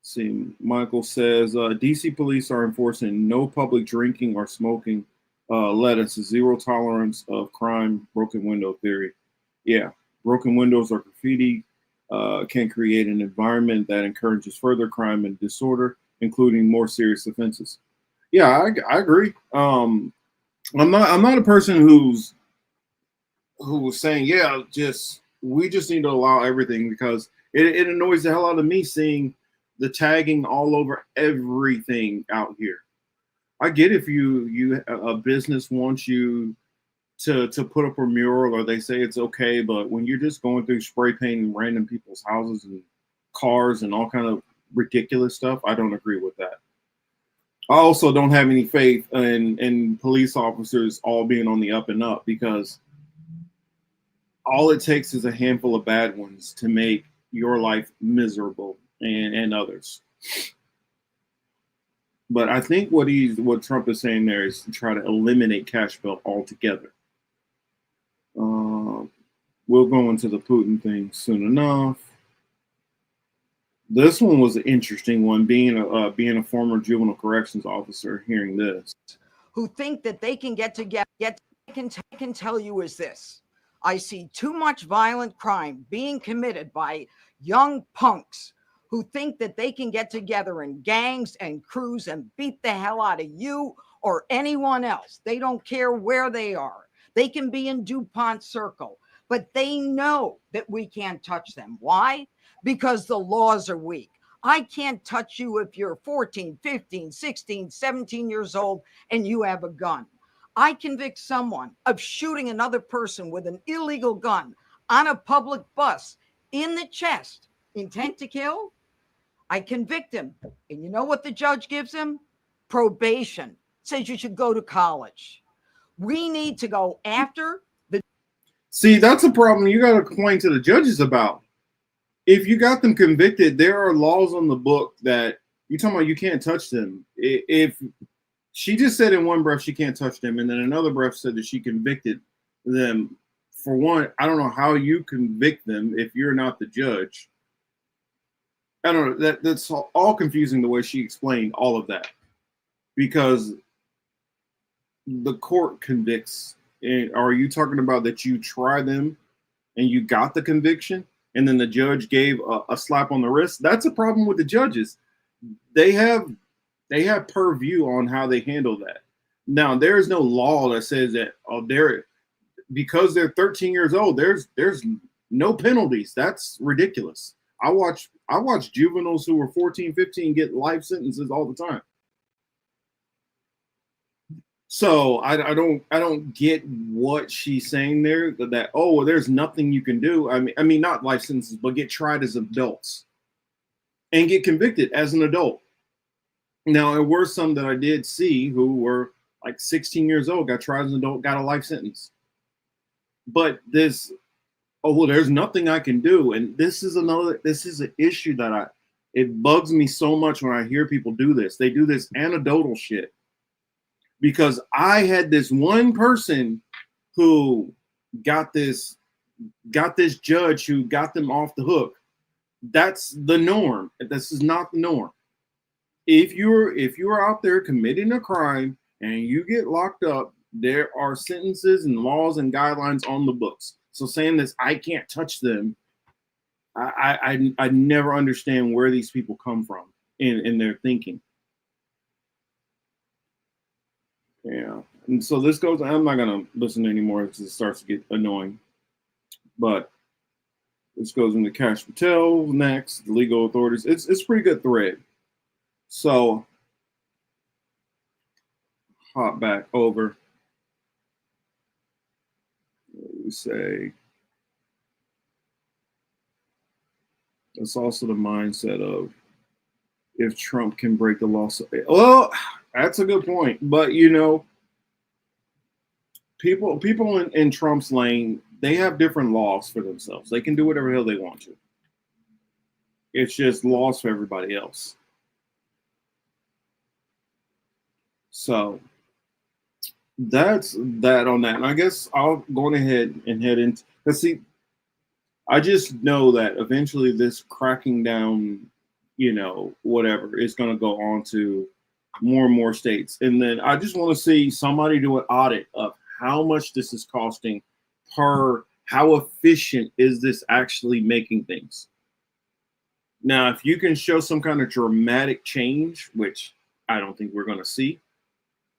See, Michael says DC police are enforcing no public drinking or smoking lettuce, zero tolerance of crime, broken window theory. Yeah, broken windows or graffiti can create an environment that encourages further crime and disorder, including more serious offenses. Yeah, I agree. I'm not a person who's saying, yeah, we just need to allow everything, because it annoys the hell out of me seeing the tagging all over everything out here. I get if a business wants you to put up a mural, or they say it's okay, but when you're just going through spray painting random people's houses and cars and all kind of ridiculous stuff, I don't agree with that. I also don't have any faith in police officers all being on the up and up, because all it takes is a handful of bad ones to make your life miserable and others. But I think what Trump is saying there is to try to eliminate cash bail altogether. We'll go into the Putin thing soon enough. This one was an interesting one, being a former juvenile corrections officer, hearing this. Who think that they can get together, I can tell you is this. I see too much violent crime being committed by young punks who think that they can get together in gangs and crews and beat the hell out of you or anyone else. They don't care where they are. They can be in DuPont Circle, but they know that we can't touch them. Why? Because the laws are weak. I can't touch you if you're 14, 15, 16, 17 years old and you have a gun. I convict someone of shooting another person with an illegal gun on a public bus in the chest, intent to kill. I convict him. And you know what the judge gives him? Probation. Says you should go to college. We need to go after the. See, that's a problem you got to complain to the judges about. If you got them convicted, there are laws on the book that you're talking about you can't touch them. If she just said in one breath she can't touch them, and then another breath said that she convicted them. For one, I don't know how you convict them if you're not the judge. I don't know. That's all confusing the way she explained all of that, because the court convicts. And are you talking about that you try them and you got the conviction, and then the judge gave a slap on the wrist? That's a problem with the judges. They have purview on how they handle that. Now, there is no law that says that because they're 13 years old, there's no penalties. That's ridiculous. I watch juveniles who were 14, 15 get life sentences all the time. So I don't get what she's saying there, that well, there's nothing you can do. I mean not life sentences, but get tried as adults and get convicted as an adult. Now, there were some that I did see who were like 16 years old, got tried as an adult, got a life sentence. But this, oh, well, there's nothing I can do. And this is an issue that it bugs me so much when I hear people do this. They do this anecdotal shit. Because I had this one person who got this judge who got them off the hook. That's the norm. This is not the norm. If you're out there committing a crime and you get locked up, there are sentences and laws and guidelines on the books. So saying this, I can't touch them. I never understand where these people come from in their thinking. Yeah, and so this goes. I'm not gonna listen anymore because it starts to get annoying. But this goes into Cash Patel next. The legal authorities. It's a pretty good thread. So hop back over. We say it's also the mindset of if Trump can break the law. Well, that's a good point. But you know, people in Trump's lane, they have different laws for themselves. They can do whatever the hell they want to. It's just laws for everybody else. So that's that on that. And I guess I'll go ahead and head into, let's see. I just know that eventually this cracking down, you know, whatever, is going to go on to more and more states. And then I just want to see somebody do an audit of how much this is costing per, how efficient is this actually making things. Now, if you can show some kind of dramatic change, which I don't think we're going to see,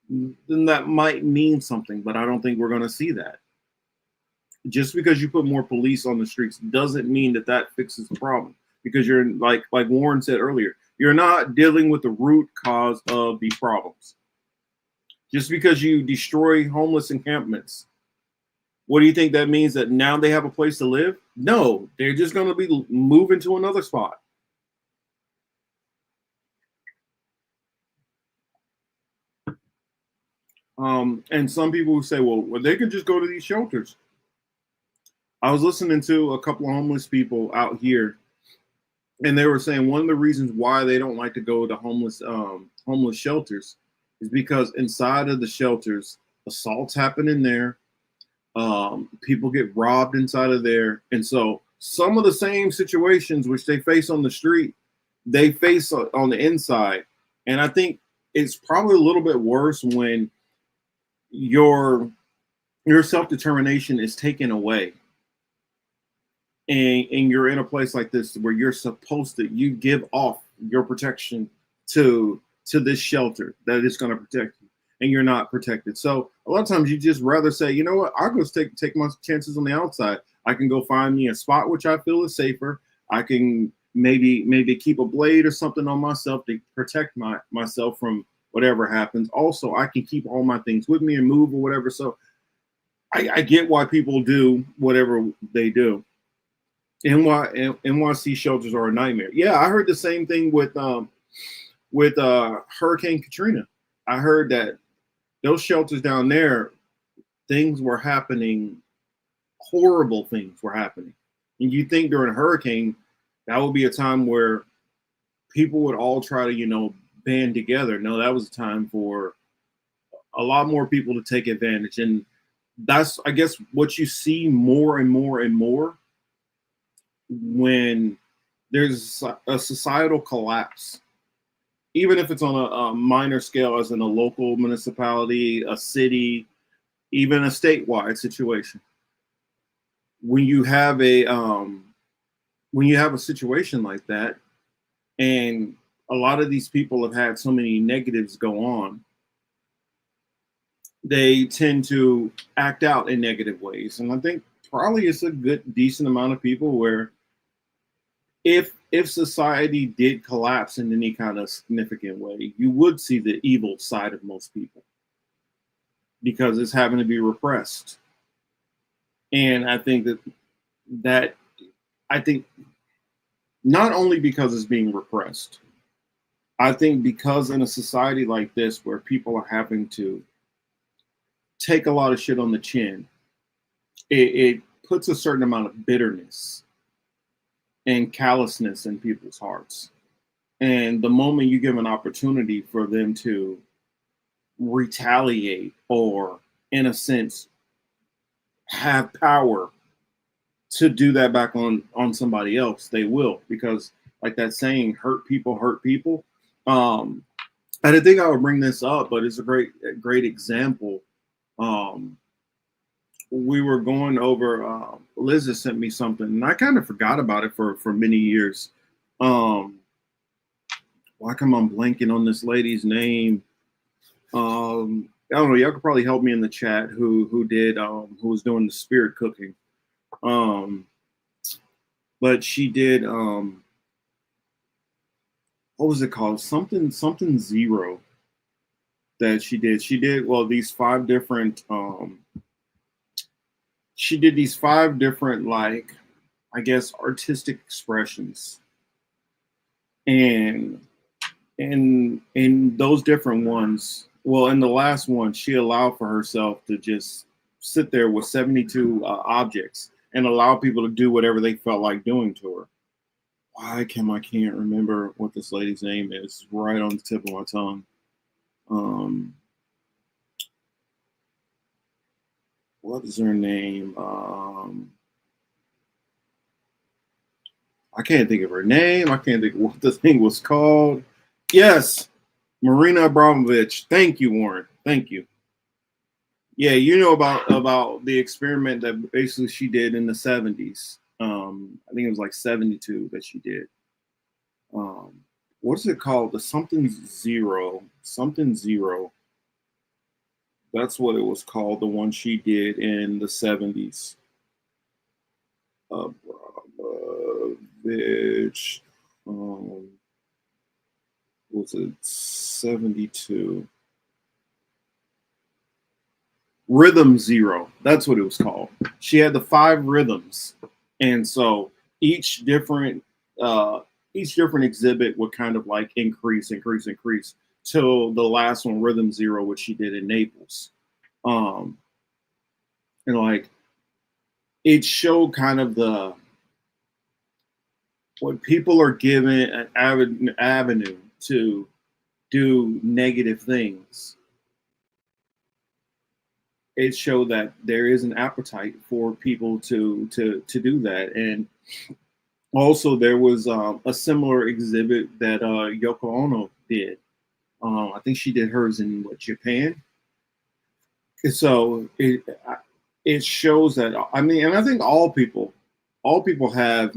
then that might mean something, but I don't think we're going to see that. Just because you put more police on the streets doesn't mean that that fixes the problem, because you're like Warren said earlier, you're not dealing with the root cause of these problems. Just because you destroy homeless encampments, what do you think that means? That now they have a place to live? No, they're just going to be moving to another spot. And some people who say, well, they could just go to these shelters. I was listening to a couple of homeless people out here, and they were saying one of the reasons why they don't like to go to homeless shelters is because inside of the shelters, assaults happen in there. People get robbed inside of there. And so some of the same situations which they face on the street, they face on the inside. And I think it's probably a little bit worse when your self-determination is taken away. And you're in a place like this where you're supposed to, you give off your protection to this shelter that is going to protect you, and you're not protected. So a lot of times you just rather say, you know what, I'll go take my chances on the outside. I can go find me a spot which I feel is safer. I can maybe keep a blade or something on myself to protect myself from whatever happens. Also, I can keep all my things with me and move or whatever. So I get why people do whatever they do. NYC shelters are a nightmare. Yeah, I heard the same thing with Hurricane Katrina. I heard that those shelters down there, things were happening, horrible things were happening. And you think during a hurricane, that would be a time where people would all try to, you know, band together. No, that was a time for a lot more people to take advantage. And that's, I guess, what you see more and more and more when there's a societal collapse, even if it's on a minor scale, as in a local municipality, a city, even a statewide situation. When you have a situation like that, and a lot of these people have had so many negatives go on, they tend to act out in negative ways. And I think probably it's a decent amount of people where if society did collapse in any kind of significant way, you would see the evil side of most people because it's having to be repressed. And I think I think not only because it's being repressed, I think because in a society like this where people are having to take a lot of shit on the chin, it puts a certain amount of bitterness and callousness in people's hearts. And the moment you give an opportunity for them to retaliate or, in a sense, have power to do that back on somebody else, they will. Because, like that saying, hurt people hurt people. I didn't think I would bring this up, but it's a great example. We were going over, Liz has sent me something, and I kind of forgot about it for many years. Why come I'm blanking on this lady's name? I don't know. Y'all could probably help me in the chat. Who was doing the spirit cooking? But she did. What was it called? Something zero. That she did. She did these 5 different. She did these 5 different, like, I guess, artistic expressions, and in those different ones. Well, in the last one, she allowed for herself to just sit there with 72 objects and allow people to do whatever they felt like doing to her. I can't remember what this lady's name is. It's right on the tip of my tongue. What is her name? I can't think of her name. I can't think of what the thing was called. Yes, Marina Abramovich. Thank you, Warren. Thank you. Yeah, you know about the experiment that basically she did in the 70s. I think it was like 72 that she did. What is it called? The something zero. That's what it was called, the one she did in the 70s. Abramovich. Was it 72? Rhythm Zero. That's what it was called. She had the 5 rhythms. And so each different exhibit would kind of like increase till the last one, Rhythm Zero, which she did in Naples. And like it showed kind of when people are given an avenue to do negative things, it showed that there is an appetite for people to do that. And also there was a similar exhibit that Yoko Ono did. I think she did hers in Japan. So it shows that, I mean, and I think all people have,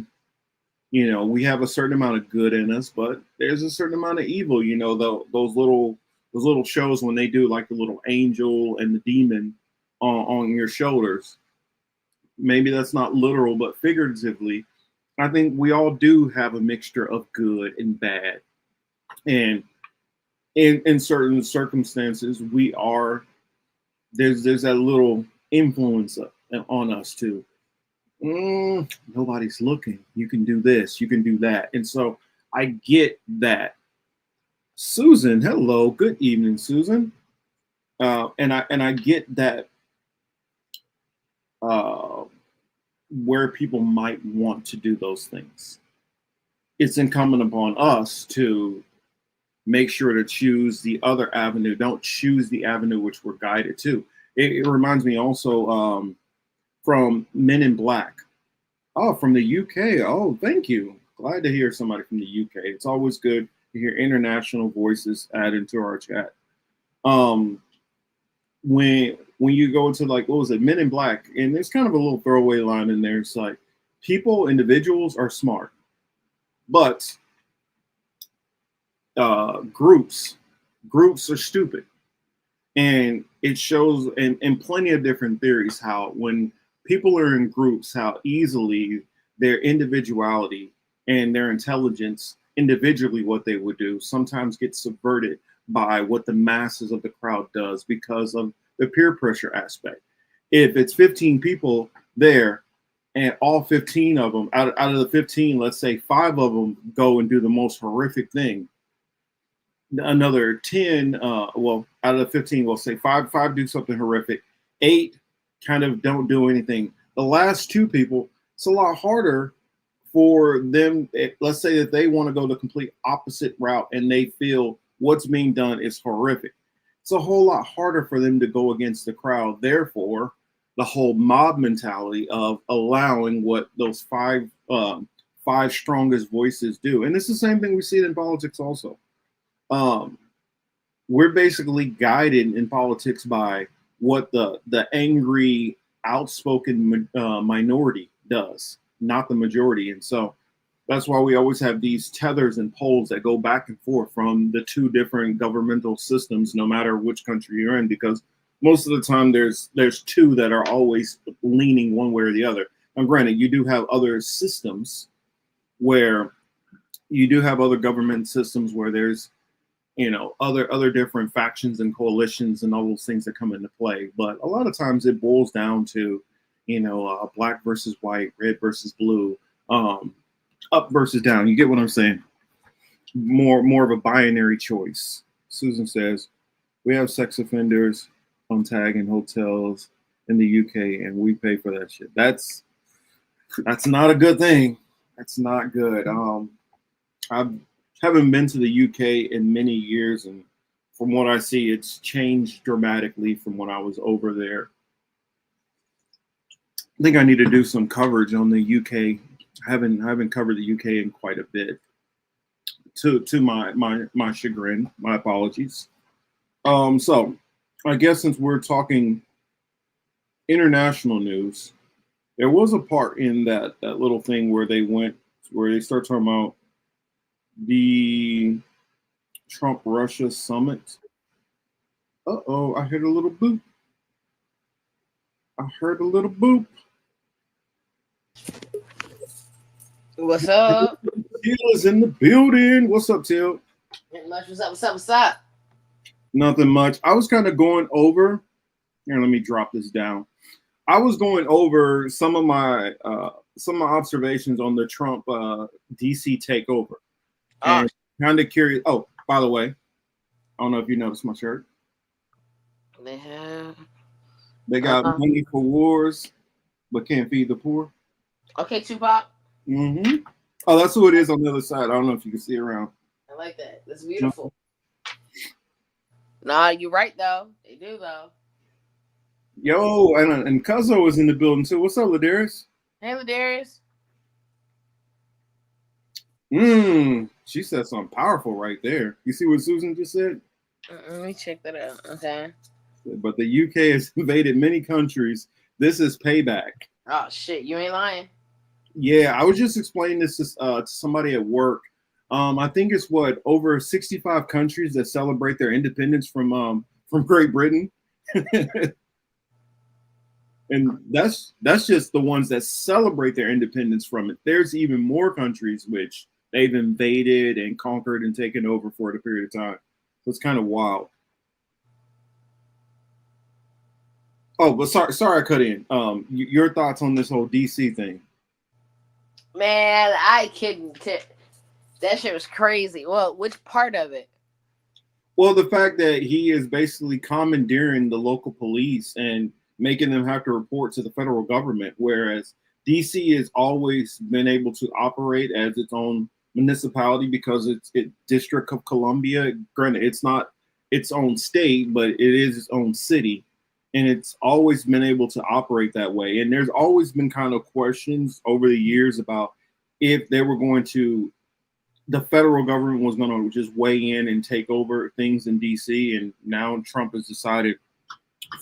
you know, we have a certain amount of good in us, but there's a certain amount of evil. You know, those little shows when they do like the little angel and the demon on your shoulders. Maybe that's not literal, but figuratively, I think we all do have a mixture of good and bad. And in certain circumstances, there's that little influence on us too. Nobody's looking. You can do this, you can do that. And so I get that. Susan, hello, good evening, Susan. And I get that where people might want to do those things. It's incumbent upon us to make sure to choose the other avenue. Don't choose the avenue which we're guided to. It reminds me also from Men in Black. Oh, from the UK. Oh, thank you. Glad to hear somebody from the UK. It's always good to hear international voices added to our chat. When you go into like, what was it, Men in Black, and there's kind of a little throwaway line in there. It's like, individuals are smart, but groups are stupid. And it shows in plenty of different theories how when people are in groups, how easily their individuality and their intelligence individually, what they would do, sometimes gets subverted by what the masses of the crowd does because of the peer pressure aspect. If it's 15 people there and all 15 of them, out of the 15, let's say 5 of them go and do the most horrific thing, another 10, well, out of the 15, we'll say five do something horrific. 8 kind of don't do anything. The last 2 people, it's a lot harder for them. Let's say that they want to go the complete opposite route and they feel what's being done is horrific. It's a whole lot harder for them to go against the crowd. Therefore, the whole mob mentality of allowing what those five strongest voices do. And it's the same thing we see in politics also. We're basically guided in politics by what the angry, outspoken minority does, not the majority. And so that's why we always have these tethers and poles that go back and forth from the 2 different governmental systems, no matter which country you're in, because most of the time there's 2 that are always leaning one way or the other. And granted, you do have other systems where you do have other government systems where there's, other different factions and coalitions and all those things that come into play. But a lot of times it boils down to, black versus white, red versus blue, up versus down. You get what I'm saying? More of a binary choice. Susan says, we have sex offenders on tag in hotels in the UK and we pay for that shit. That's not a good thing. That's not good. I haven't been to the UK in many years, and from what I see, it's changed dramatically from when I was over there. I think I need to do some coverage on the UK. I haven't covered the UK in quite a bit. To my chagrin, my apologies. So I guess since we're talking international news, there was a part in that little thing where they start talking about the Trump-Russia summit. Uh-oh, I heard a little boop. What's up? Till is in the building. What's up, Till? Not much. What's up? Nothing much. I was kind of going over. Here, let me drop this down. I was going over some of my observations on the Trump DC takeover. And kind of curious. Oh, by the way, I don't know if you noticed my shirt. They got money for wars, but can't feed the poor. Okay, Tupac. Mm-hmm. Oh, that's who it is on the other side. I don't know if you can see around. I like that. That's beautiful. Nah, you're right though. They do though. Yo, and Cuzzo was in the building too. What's up, Ladarius? Hey, Ladarius. She said something powerful right there. You see what Susan just said? Let me check that out. Okay. But the UK has invaded many countries. This is payback. Oh shit, you ain't lying. Yeah, I was just explaining this to somebody at work. I think it's over 65 countries that celebrate their independence from Great Britain. And that's just the ones that celebrate their independence from it. There's even more countries which they've invaded and conquered and taken over for a period of time. So it's kind of wild. Oh, but sorry I cut in. Your thoughts on this whole DC thing? Man, I couldn't. That shit was crazy. Well, which part of it? Well, the fact that he is basically commandeering the local police and making them have to report to the federal government, whereas DC has always been able to operate as its own municipality because it's District of Columbia. Granted, it's not its own state, but it is its own city. And it's always been able to operate that way. And there's always been kind of questions over the years about if they were going to, the federal government was going to just weigh in and take over things in DC. And now Trump has decided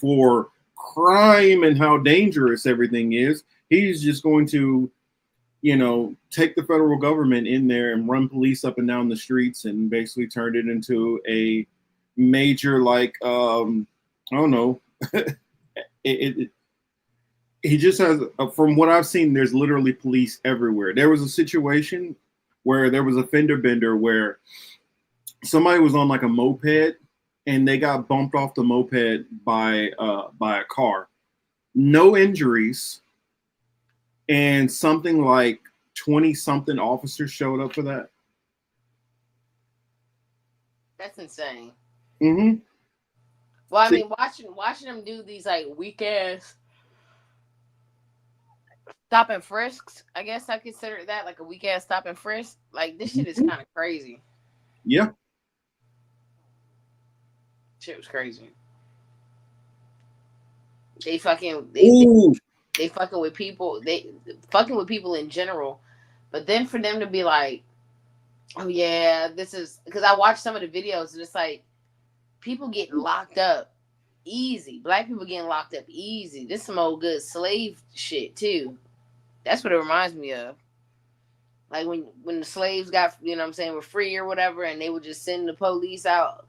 for crime and how dangerous everything is, he's just going to, take the federal government in there and run police up and down the streets and basically turn it into a major, I don't know. He just has, from what I've seen, there's literally police everywhere. There was a situation where there was a fender bender where somebody was on a moped and they got bumped off the moped by a car. No injuries, and something like 20-something officers showed up for that. That's insane. Mm-hmm. Well, I mean, watching them do these like weak ass stop and frisks. I guess I consider that like a weak ass stop and frisk. Like this shit is kind of crazy. Yeah. Shit was crazy. They fucking they fucking with people. They fucking with people in general. But then for them to be like, oh yeah, this is because I watched some of the videos and it's like people getting locked up easy. Black people getting locked up easy. This some old good slave shit too. That's what it reminds me of. Like when the slaves got, you know what I'm saying, were free or whatever, and they would just send the police out,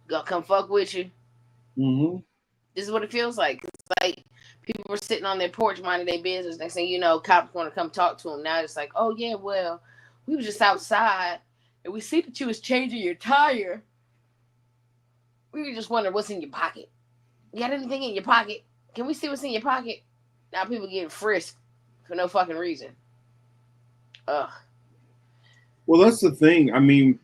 go come fuck with you. Mm-hmm. This is what it feels like. It's like people were sitting on their porch minding their business. Next thing you know, cops want to come talk to them. Now it's like, oh yeah, well, we were just outside and we see that you was changing your tire. We were just wondering what's in your pocket. You got anything in your pocket? Can we see what's in your pocket? Now people getting frisked for no fucking reason. Ugh. Well, that's the thing. I mean,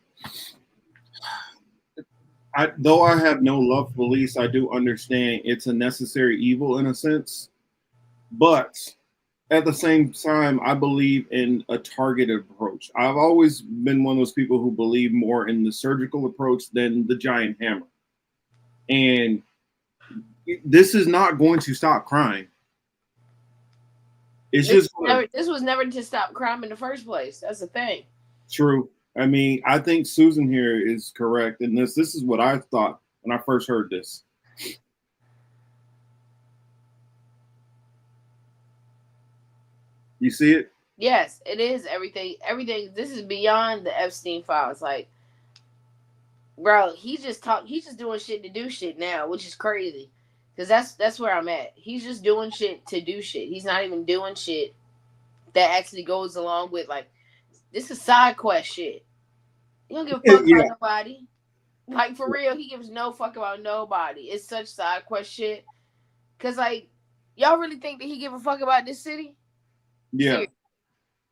though I have no love for police, I do understand it's a necessary evil in a sense. But at the same time, I believe in a targeted approach. I've always been one of those people who believe more in the surgical approach than the giant hammer. And this is not going to stop crime. It's this was never to stop crime in the first place. That's the thing. True. I mean, I think Susan here is correct in this. This is what I thought when I first heard this. You see it? Yes, it is everything. Everything. This is beyond the Epstein files. Like, bro, he's just doing shit to do shit now, which is crazy. Because that's where I'm at. He's just doing shit to do shit. He's not even doing shit that actually goes along with, like, this is side quest shit. He don't give a fuck about nobody. Like, for real, he gives no fuck about nobody. It's such side quest shit. Because, like, y'all really think that he give a fuck about this city? Yeah. Seriously.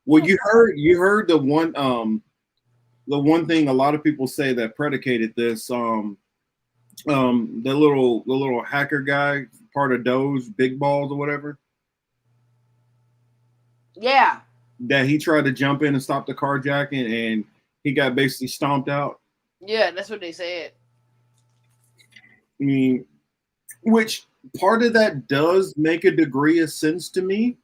Well, you heard the one thing a lot of people say that predicated this, the little hacker guy, part of Doge, Big Balls or whatever. Yeah. That he tried to jump in and stop the carjacking and he got basically stomped out. Yeah, that's what they said. I mean, which part of that does make a degree of sense to me.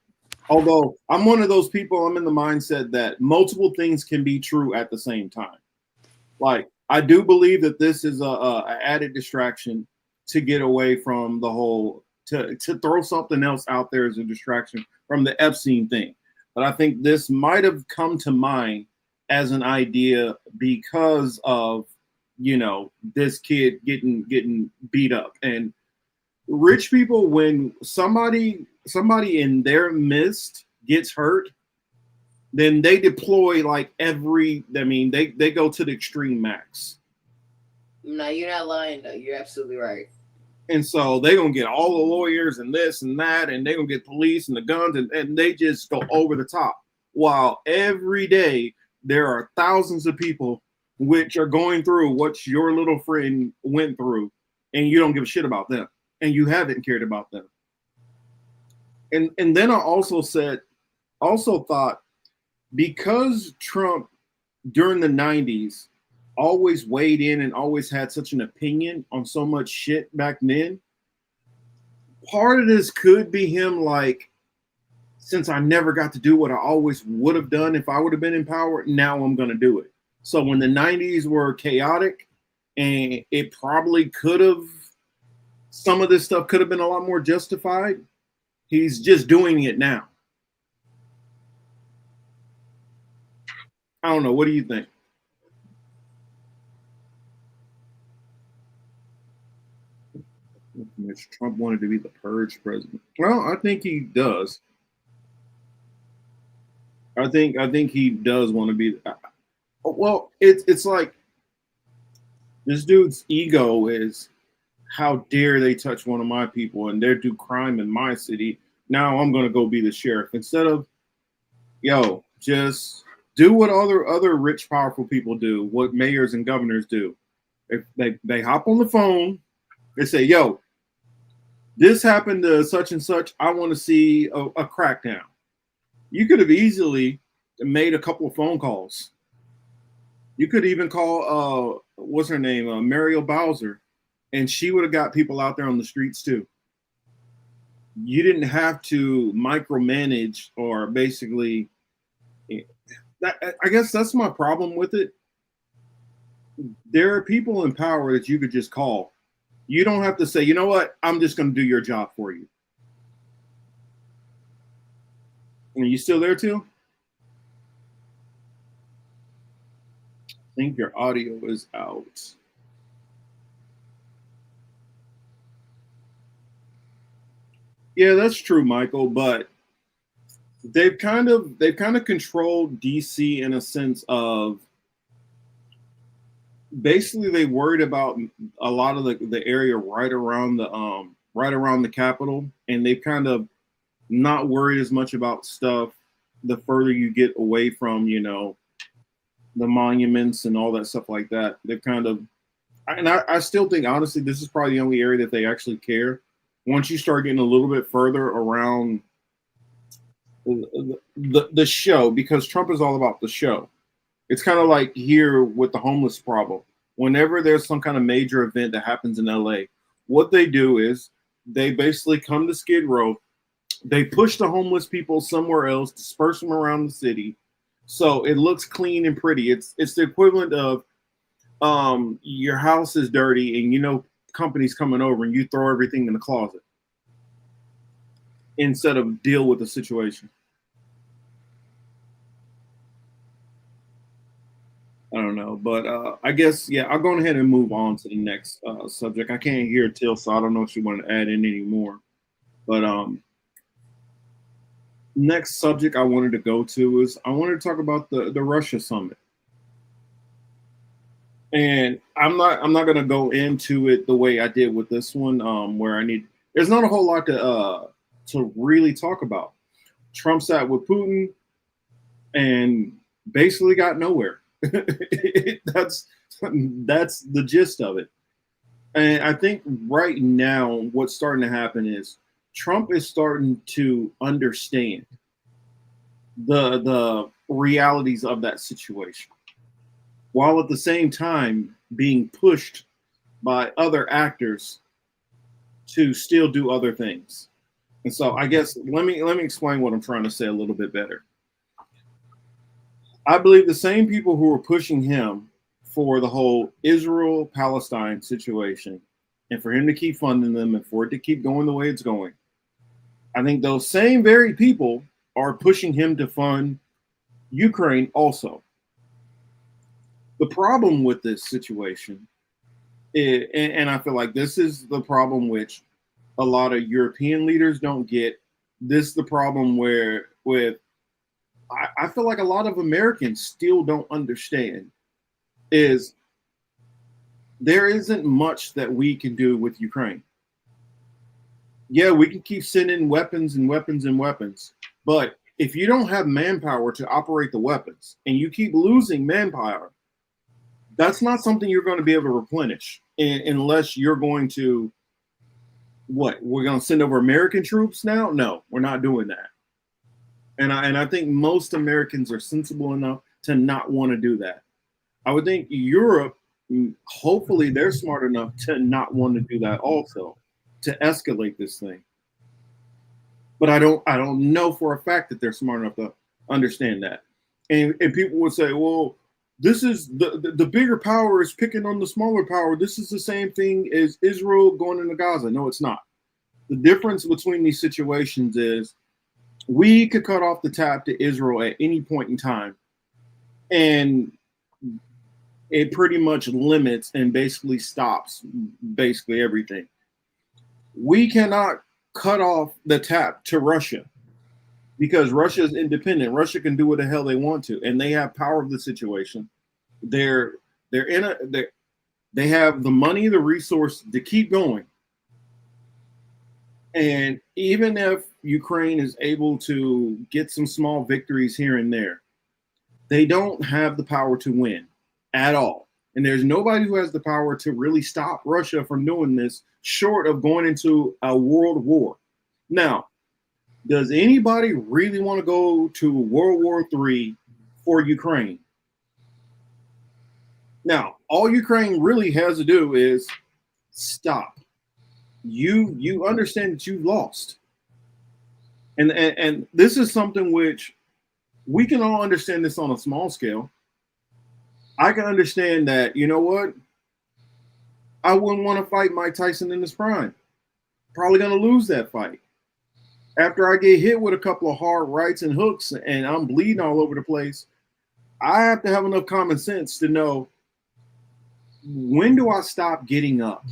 Although I'm one of those people, I'm in the mindset that multiple things can be true at the same time. Like, I do believe that this is a added distraction to get away from the whole, to throw something else out there as a distraction from the Epstein thing. But I think this might have come to mind as an idea because of, you know, this kid getting beat up. And rich people, when somebody in their midst gets hurt, then they deploy they go to the extreme max. No, you're not lying though. You're absolutely right. And so they're gonna get all the lawyers and this and that, and they're gonna get police and the guns, and they just go over the top. While every day there are thousands of people which are going through what your little friend went through, and you don't give a shit about them, and you haven't cared about them. And then I also thought, because Trump during the 90s always weighed in and always had such an opinion on so much shit back then, part of this could be him like, since I never got to do what I always would have done if I would have been in power, now I'm going to do it. So when the 90s were chaotic and it probably could have, some of this stuff could have been a lot more justified, he's just doing it now. I don't know. What do you think? If Trump wanted to be the purge president. Well, I think he does. I think he does want to be. Well, it's like this dude's ego is, how dare they touch one of my people and they do crime in my city. Now I'm going to go be the sheriff instead of, just do what other rich, powerful people do, what mayors and governors do. If they hop on the phone, they say, yo, this happened to such and such. I want to see a crackdown. You could have easily made a couple of phone calls. You could even call, what's her name? Muriel Bowser. And she would have got people out there on the streets too. You didn't have to micromanage or basically, I guess that's my problem with it. There are people in power that you could just call. You don't have to say, you know what, I'm just going to do your job for you. Are you still there too? I think your audio is out. Yeah, that's true, Michael, but they've kind of controlled DC in a sense of basically they worried about a lot of the area right around the Capitol, and they've kind of not worried as much about stuff the further you get away from, you know, the monuments and all that stuff like that. They've kind of, and I still think honestly this is probably the only area that they actually care. Once you start getting a little bit further around the show, because Trump is all about the show. It's kind of like here with the homeless problem. Whenever there's some kind of major event that happens in LA, what they do is they basically come to Skid Row, they push the homeless people somewhere else, disperse them around the city, so it looks clean and pretty. It's the equivalent of your house is dirty and you know company's coming over and you throw everything in the closet instead of deal with the situation. I don't know, but I guess, yeah, I'll go ahead and move on to the next subject. I can't hear Till, so I don't know if she wanted to add in any more. But next subject I wanted to go to is I wanted to talk about the Russia summit. And I'm not going to go into it the way I did with this one, where there's not a whole lot to really talk about. Trump sat with Putin and basically got nowhere. That's the gist of it. And I think right now what's starting to happen is Trump is starting to understand the realities of that situation, while at the same time being pushed by other actors to still do other things. And so I guess let me explain what I'm trying to say a little bit better. I believe the same people who are pushing him for the whole Israel-Palestine situation and for him to keep funding them and for it to keep going the way it's going, I think those same very people are pushing him to fund Ukraine also. The problem with this situation is, and I feel like this is the problem which a lot of European leaders don't get. This is the problem with I feel like a lot of Americans still don't understand is there isn't much that we can do with Ukraine. Yeah, we can keep sending weapons and weapons and weapons, but if you don't have manpower to operate the weapons and you keep losing manpower, that's not something you're going to be able to replenish unless you're going to, what, we're going to send over American troops now? No, we're not doing that. And I think most Americans are sensible enough to not want to do that. I would think Europe, hopefully they're smart enough to not want to do that also, to escalate this thing. But I don't know for a fact that they're smart enough to understand that. And people would say, well, this is the bigger power is picking on the smaller power. This is the same thing as Israel going into Gaza. No, it's not. The difference between these situations is we could cut off the tap to Israel at any point in time, and it pretty much limits and basically stops basically everything. We cannot cut off the tap to Russia because Russia is independent. Russia can do what the hell they want to, and they have power of the situation. They have the money, the resource to keep going. And even if Ukraine is able to get some small victories here and there, they don't have the power to win at all. And there's nobody who has the power to really stop Russia from doing this, short of going into a world war. Now, does anybody really want to go to World War III for Ukraine? Now, all Ukraine really has to do is stop. You understand that you've lost. And this is something which we can all understand this on a small scale. I can understand that, you know what? I wouldn't want to fight Mike Tyson in his prime. Probably going to lose that fight. After I get hit with a couple of hard rights and hooks and I'm bleeding all over the place, I have to have enough common sense to know, when do I stop getting up?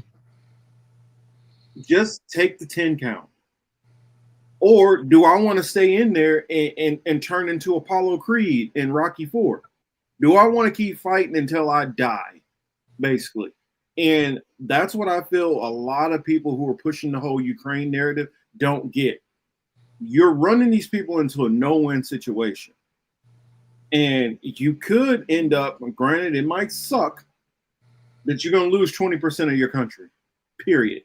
Just take the 10 count. Or do I want to stay in there and turn into Apollo Creed in Rocky IV? Do I want to keep fighting until I die, basically? And that's what I feel a lot of people who are pushing the whole Ukraine narrative don't get. You're running these people into a no-win situation. And you could end up, granted, it might suck, that you're going to lose 20% of your country, period.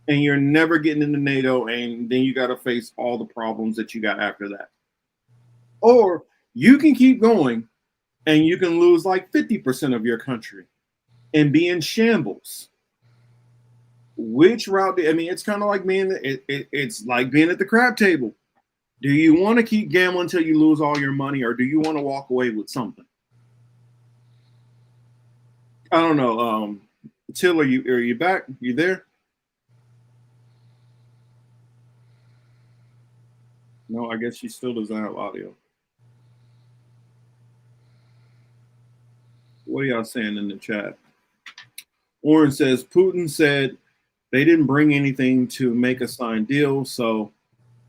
And you're never getting into NATO, and then you got to face all the problems that you got after that. Or you can keep going, and you can lose like 50% of your country and be in shambles. Which route? I mean, it's kind of like being, it's like being at the crap table. Do you want to keep gambling until you lose all your money, or do you want to walk away with something? I don't know. Till, are you back? You there? No, I guess she still doesn't have audio. What are y'all saying in the chat? Oren says Putin said they didn't bring anything to make a signed deal, so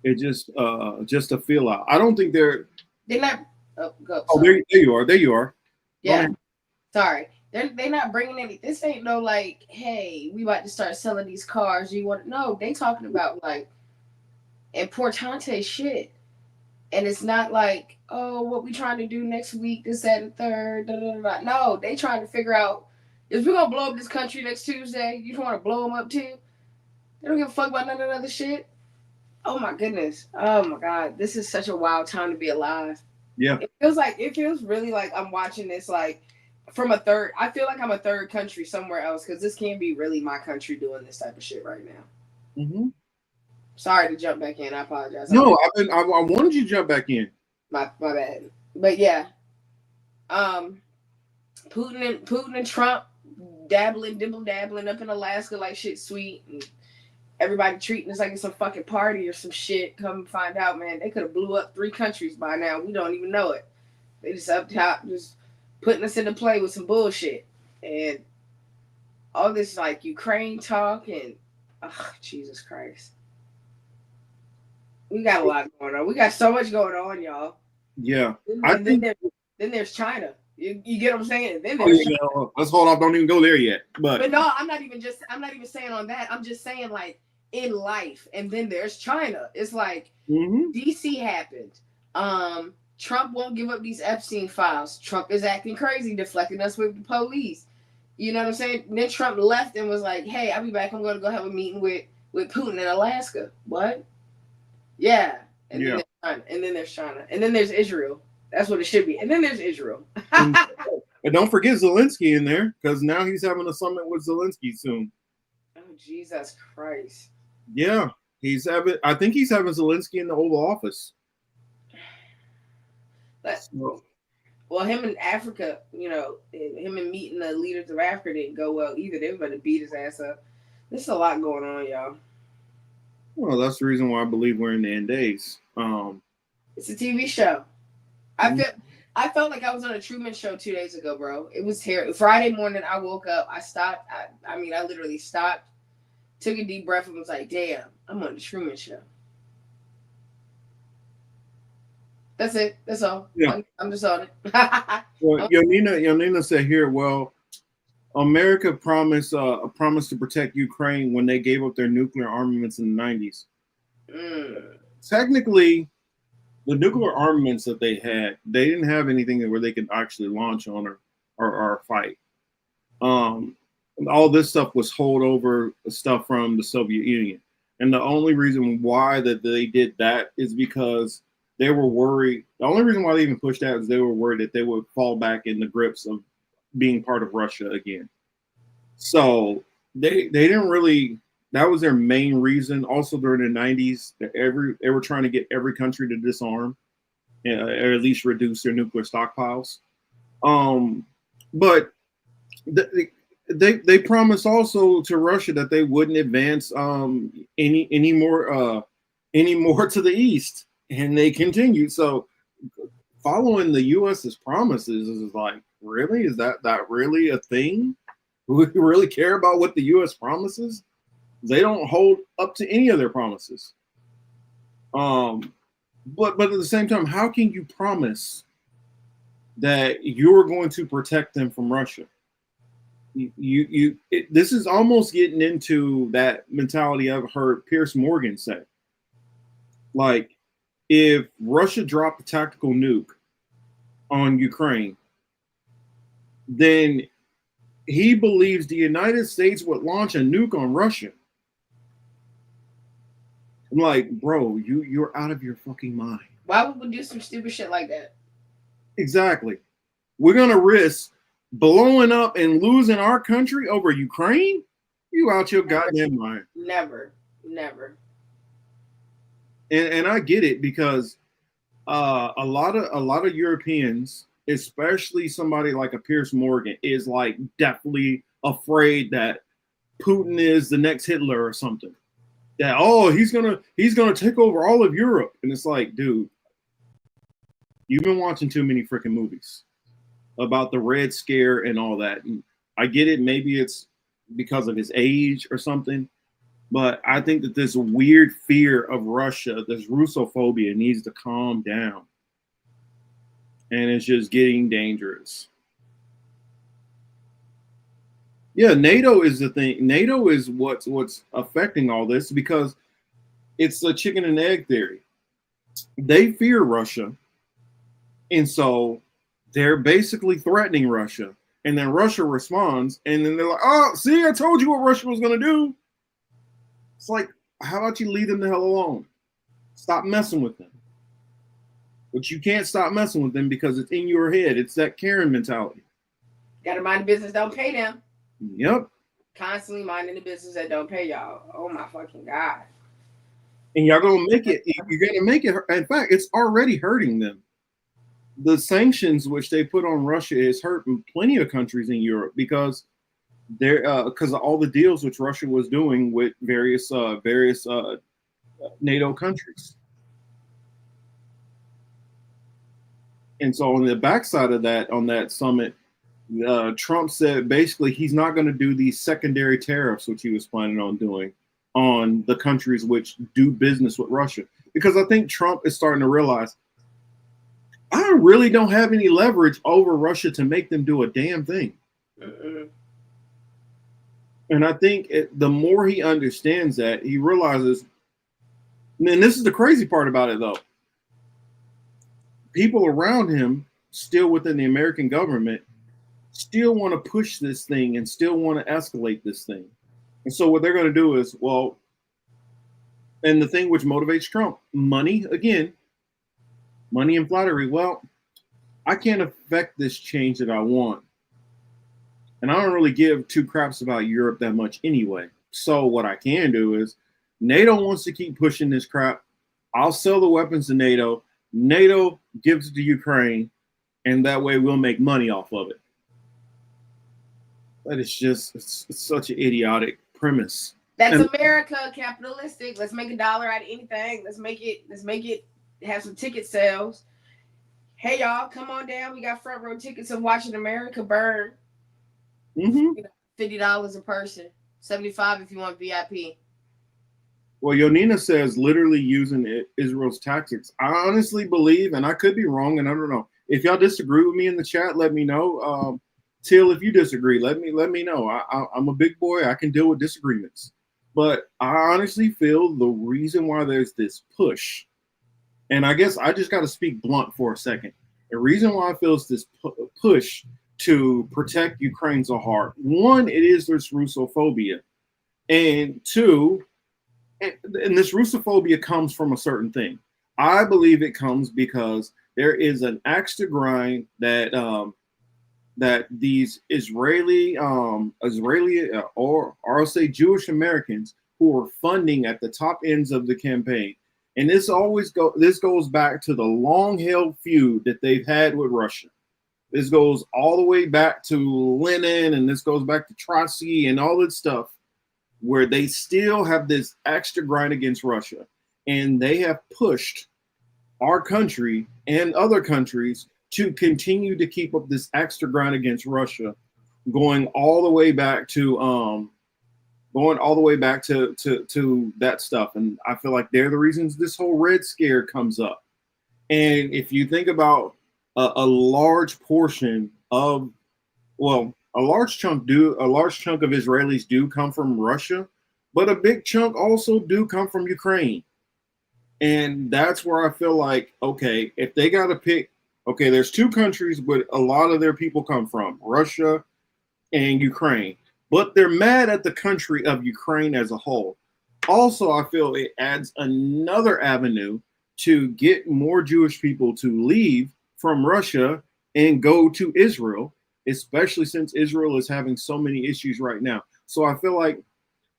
it just a feel out. I don't think they're not. Oh, go. Oh, there you are. There you are. Yeah. Sorry. They're not bringing any. This ain't no like, hey, we about to start selling these cars. You want? No, they talking about like importante shit. And it's not like, oh, what we trying to do next week, this, that, and third. Da, da, da, da. No, they trying to figure out, if we're going to blow up this country next Tuesday, you want to blow them up too? They don't give a fuck about none of that other shit. Oh, my goodness. Oh, my God. This is such a wild time to be alive. Yeah. It feels really like I'm watching this like from I feel like I'm a third country somewhere else, because this can't be really my country doing this type of shit right now. Mm-hmm. Sorry to jump back in. I apologize. No, I wanted you to jump back in. My bad. But yeah, Putin and Trump dabbling up in Alaska like shit sweet, and everybody treating us like it's some fucking party or some shit. Come find out, man, they could have blew up 3 countries by now. We don't even know it. They just up top, just putting us into play with some bullshit, and all this like Ukraine talk and Jesus Christ. We got a lot going on. We got so much going on, y'all. Yeah. Then there's China. You get what I'm saying? Then there's China. Let's hold off. Don't even go there yet. But no, I'm not even saying on that. I'm just saying like in life. And then there's China. It's like DC happened. Trump won't give up these Epstein files. Trump is acting crazy, deflecting us with the police. You know what I'm saying? And then Trump left and was like, hey, I'll be back. I'm going to go have a meeting with Putin in Alaska. What? Yeah. And then there's China. And then there's Israel. That's what it should be. And then there's Israel. And don't forget Zelensky in there, because now he's having a summit with Zelensky soon. Oh, Jesus Christ. Yeah. I think he's having Zelensky in the Oval Office. Well, him in Africa, him and meeting the leaders of Africa didn't go well either. They were going to beat his ass up. There's a lot going on, y'all. Well, that's the reason why I believe we're in the end days. It's a TV show. I felt like I was on a Truman Show 2 days ago, bro. It was terrible. Friday morning, I woke up. I stopped. I literally stopped, took a deep breath, and was like, damn, I'm on the Truman Show. That's it. That's all. Yeah. I'm just on it. Well, Yonina said here, well, America promised to protect Ukraine when they gave up their nuclear armaments in the 90s. Technically, the nuclear armaments that they had, they didn't have anything where they could actually launch on or fight. All this stuff was holdover stuff from the Soviet Union. And the only reason why that they did that is because they were worried. The only reason why they even pushed that is they were worried that they would fall back in the grips of being part of Russia again. So they didn't really, that was their main reason. Also during the 90s, they were trying to get every country to disarm, or at least reduce their nuclear stockpiles. But they promised also to Russia that they wouldn't advance any more to the east, and they continued. So following the U.S.'s promises is like, really? Is that really a thing? We really care about what the U.S. promises? They don't hold up to any of their promises. But at the same time, how can you promise that you're going to protect them from Russia? This is almost getting into that mentality I've heard Piers Morgan say. Like, if Russia dropped a tactical nuke on Ukraine, then he believes the United States would launch a nuke on Russia. I'm like, bro, you're out of your fucking mind. Why would we do some stupid shit like that? Exactly. We're gonna risk blowing up and losing our country over Ukraine? You out your goddamn mind. Never. And I get it, because a lot of Europeans, especially somebody like a Piers Morgan, is like definitely afraid that Putin is the next Hitler or something. That, oh, he's gonna take over all of Europe. And it's like, dude, you've been watching too many freaking movies about the Red Scare and all that. And I get it, maybe it's because of his age or something, but I think that this weird fear of Russia, this Russophobia, needs to calm down. And it's just getting dangerous. Yeah, NATO is the thing. NATO is what's affecting all this, because it's a chicken and egg theory. They fear Russia, and so they're basically threatening Russia. And then Russia responds, and then they're like, oh, see, I told you what Russia was going to do. It's like, how about you leave them the hell alone? Stop messing with them. But you can't stop messing with them because it's in your head. It's that Karen mentality. Got to mind the business, don't pay them. Yep. Constantly minding the business that don't pay y'all. Oh my fucking God. And y'all gonna make it. You're gonna make it. In fact, it's already hurting them. The sanctions which they put on Russia is hurting plenty of countries in Europe, because they're because of all the deals which Russia was doing with various NATO countries. And so on the backside of that, on that summit, Trump said basically he's not going to do these secondary tariffs, which he was planning on doing on the countries which do business with Russia. Because I think Trump is starting to realize, I really don't have any leverage over Russia to make them do a damn thing. And I think the more he understands that, he realizes, and this is the crazy part about it though, people around him, still within the American government, still want to push this thing and still want to escalate this thing. And so what they're going to do is, well, and the thing which motivates Trump, money, again, money and flattery. Well, I can't affect this change that I want. And I don't really give two craps about Europe that much anyway. So what I can do is, NATO wants to keep pushing this crap. I'll sell the weapons to NATO. NATO gives it to Ukraine, and that way we'll make money off of it. That is just, it's such an idiotic premise. That's America, capitalistic. Let's make $1 out of anything. Let's make it have some ticket sales. Hey y'all, come on down. We got front row tickets of watching America burn. $50 a person, $75 if you want VIP. Well, Yonina says literally using Israel's tactics. I honestly believe, and I could be wrong, and I don't know. If y'all disagree with me in the chat, let me know. Till, if you disagree, let me know. I'm a big boy. I can deal with disagreements. But I honestly feel the reason why there's this push, and I guess I just got to speak blunt for a second. The reason why I feel it's this push to protect Ukraine so hard. One, it is this Russophobia. And two, and this Russophobia comes from a certain thing. I believe it comes because there is an axe to grind that that these Israeli or I'll say Jewish Americans who are funding at the top ends of the campaign. And this goes back to the long-held feud that they've had with Russia. This goes all the way back to Lenin, and this goes back to Trotsky and all that stuff, where they still have this extra grind against Russia. And they have pushed our country and other countries to continue to keep up this extra grind against Russia, going all the way back to that stuff. And I feel like they're the reasons this whole Red Scare comes up. And if you think about a large portion of, well, a large chunk of Israelis do come from Russia, but a big chunk also do come from Ukraine. And that's where I feel like, okay, if they got to pick, okay, there's two countries where a lot of their people come from, Russia and Ukraine, but they're mad at the country of Ukraine as a whole. Also, I feel it adds another avenue to get more Jewish people to leave from Russia and go to Israel, especially since Israel is having so many issues right now. So I feel like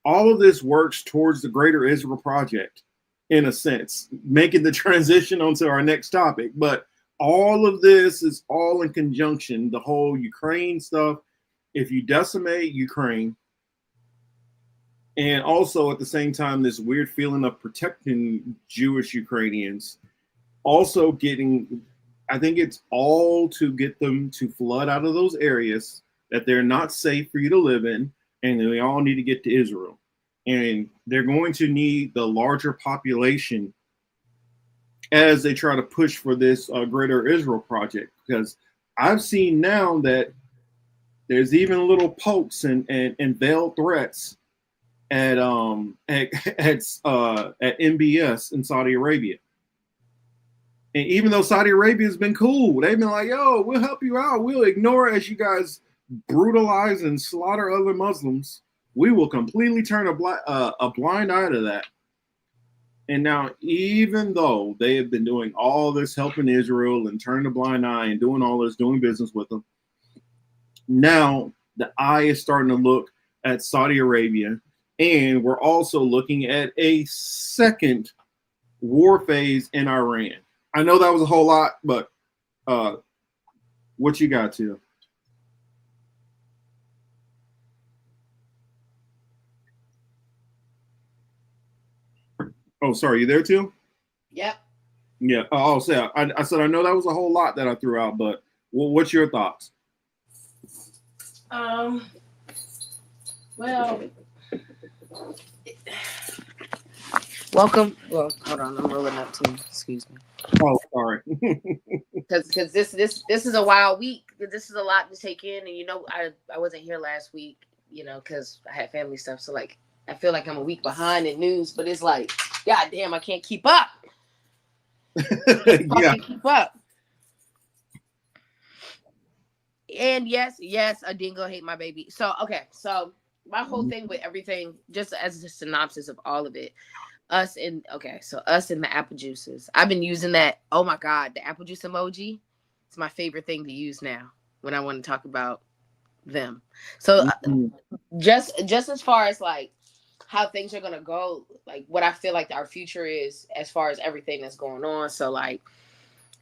all of this works towards the greater Israel project, in a sense, making the transition onto our next topic. But all of this is all in conjunction, the whole Ukraine stuff. If you decimate Ukraine, and also at the same time, this weird feeling of protecting Jewish Ukrainians, also getting, I think it's all to get them to flood out of those areas that they're not safe for you to live in, and they all need to get to Israel. And they're going to need the larger population as they try to push for this greater Israel project. Because I've seen now that there's even little pokes and veiled threats at MBS in Saudi Arabia. And even though Saudi Arabia has been cool, they've been like, yo, we'll help you out. We'll ignore it as you guys brutalize and slaughter other Muslims. We will completely turn a blind eye to that. And now, even though they have been doing all this helping Israel and turning a blind eye and doing all this, doing business with them, now the eye is starting to look at Saudi Arabia. And we're also looking at a second war phase in Iran. I know that was a whole lot, but what you got, Till? Oh, sorry, you there, Till? Yep. Yeah. I said I know that was a whole lot that I threw out, but what's your thoughts? Well, welcome. Well, hold on, I'm rolling up too. Excuse me. Oh, sorry. Because this is a wild week. This is a lot to take in, and I wasn't here last week, because I had family stuff. So like, I feel like I'm a week behind in news, but it's like, God damn, I can't keep up. Yeah. Keep up. And yes, I didn't go hate my baby. So okay, so my whole thing with everything, just as a synopsis of all of it, us and the apple juices. I've been using that. Oh my God, the apple juice emoji. It's my favorite thing to use now when I want to talk about them. So just as far as like how things are gonna go, like what I feel like our future is as far as everything that's going on. So like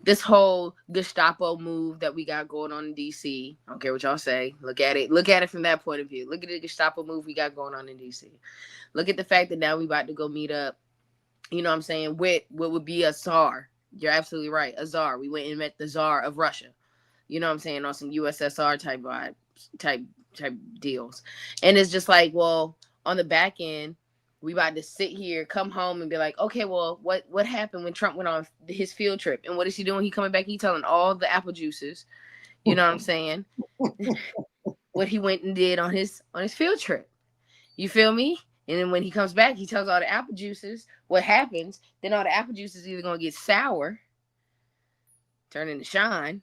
this whole Gestapo move that we got going on in DC. I don't care what y'all say. Look at it from that point of view. Look at the Gestapo move we got going on in DC. Look at the fact that now we about to go meet up, you know what I'm saying, with what would be a czar. You're absolutely right, a czar. We went and met the czar of Russia. You know what I'm saying, on some USSR type vibes, type deals. And it's just like, well, on the back end, we about to sit here, come home, and be like, okay, well, what happened when Trump went on his field trip? And what is he doing? He coming back, he telling all the apple juices, you know what I'm saying, what he went and did on his field trip. You feel me? And then when he comes back, he tells all the apple juices what happens. Then all the apple juices either going to get sour, turn into shine,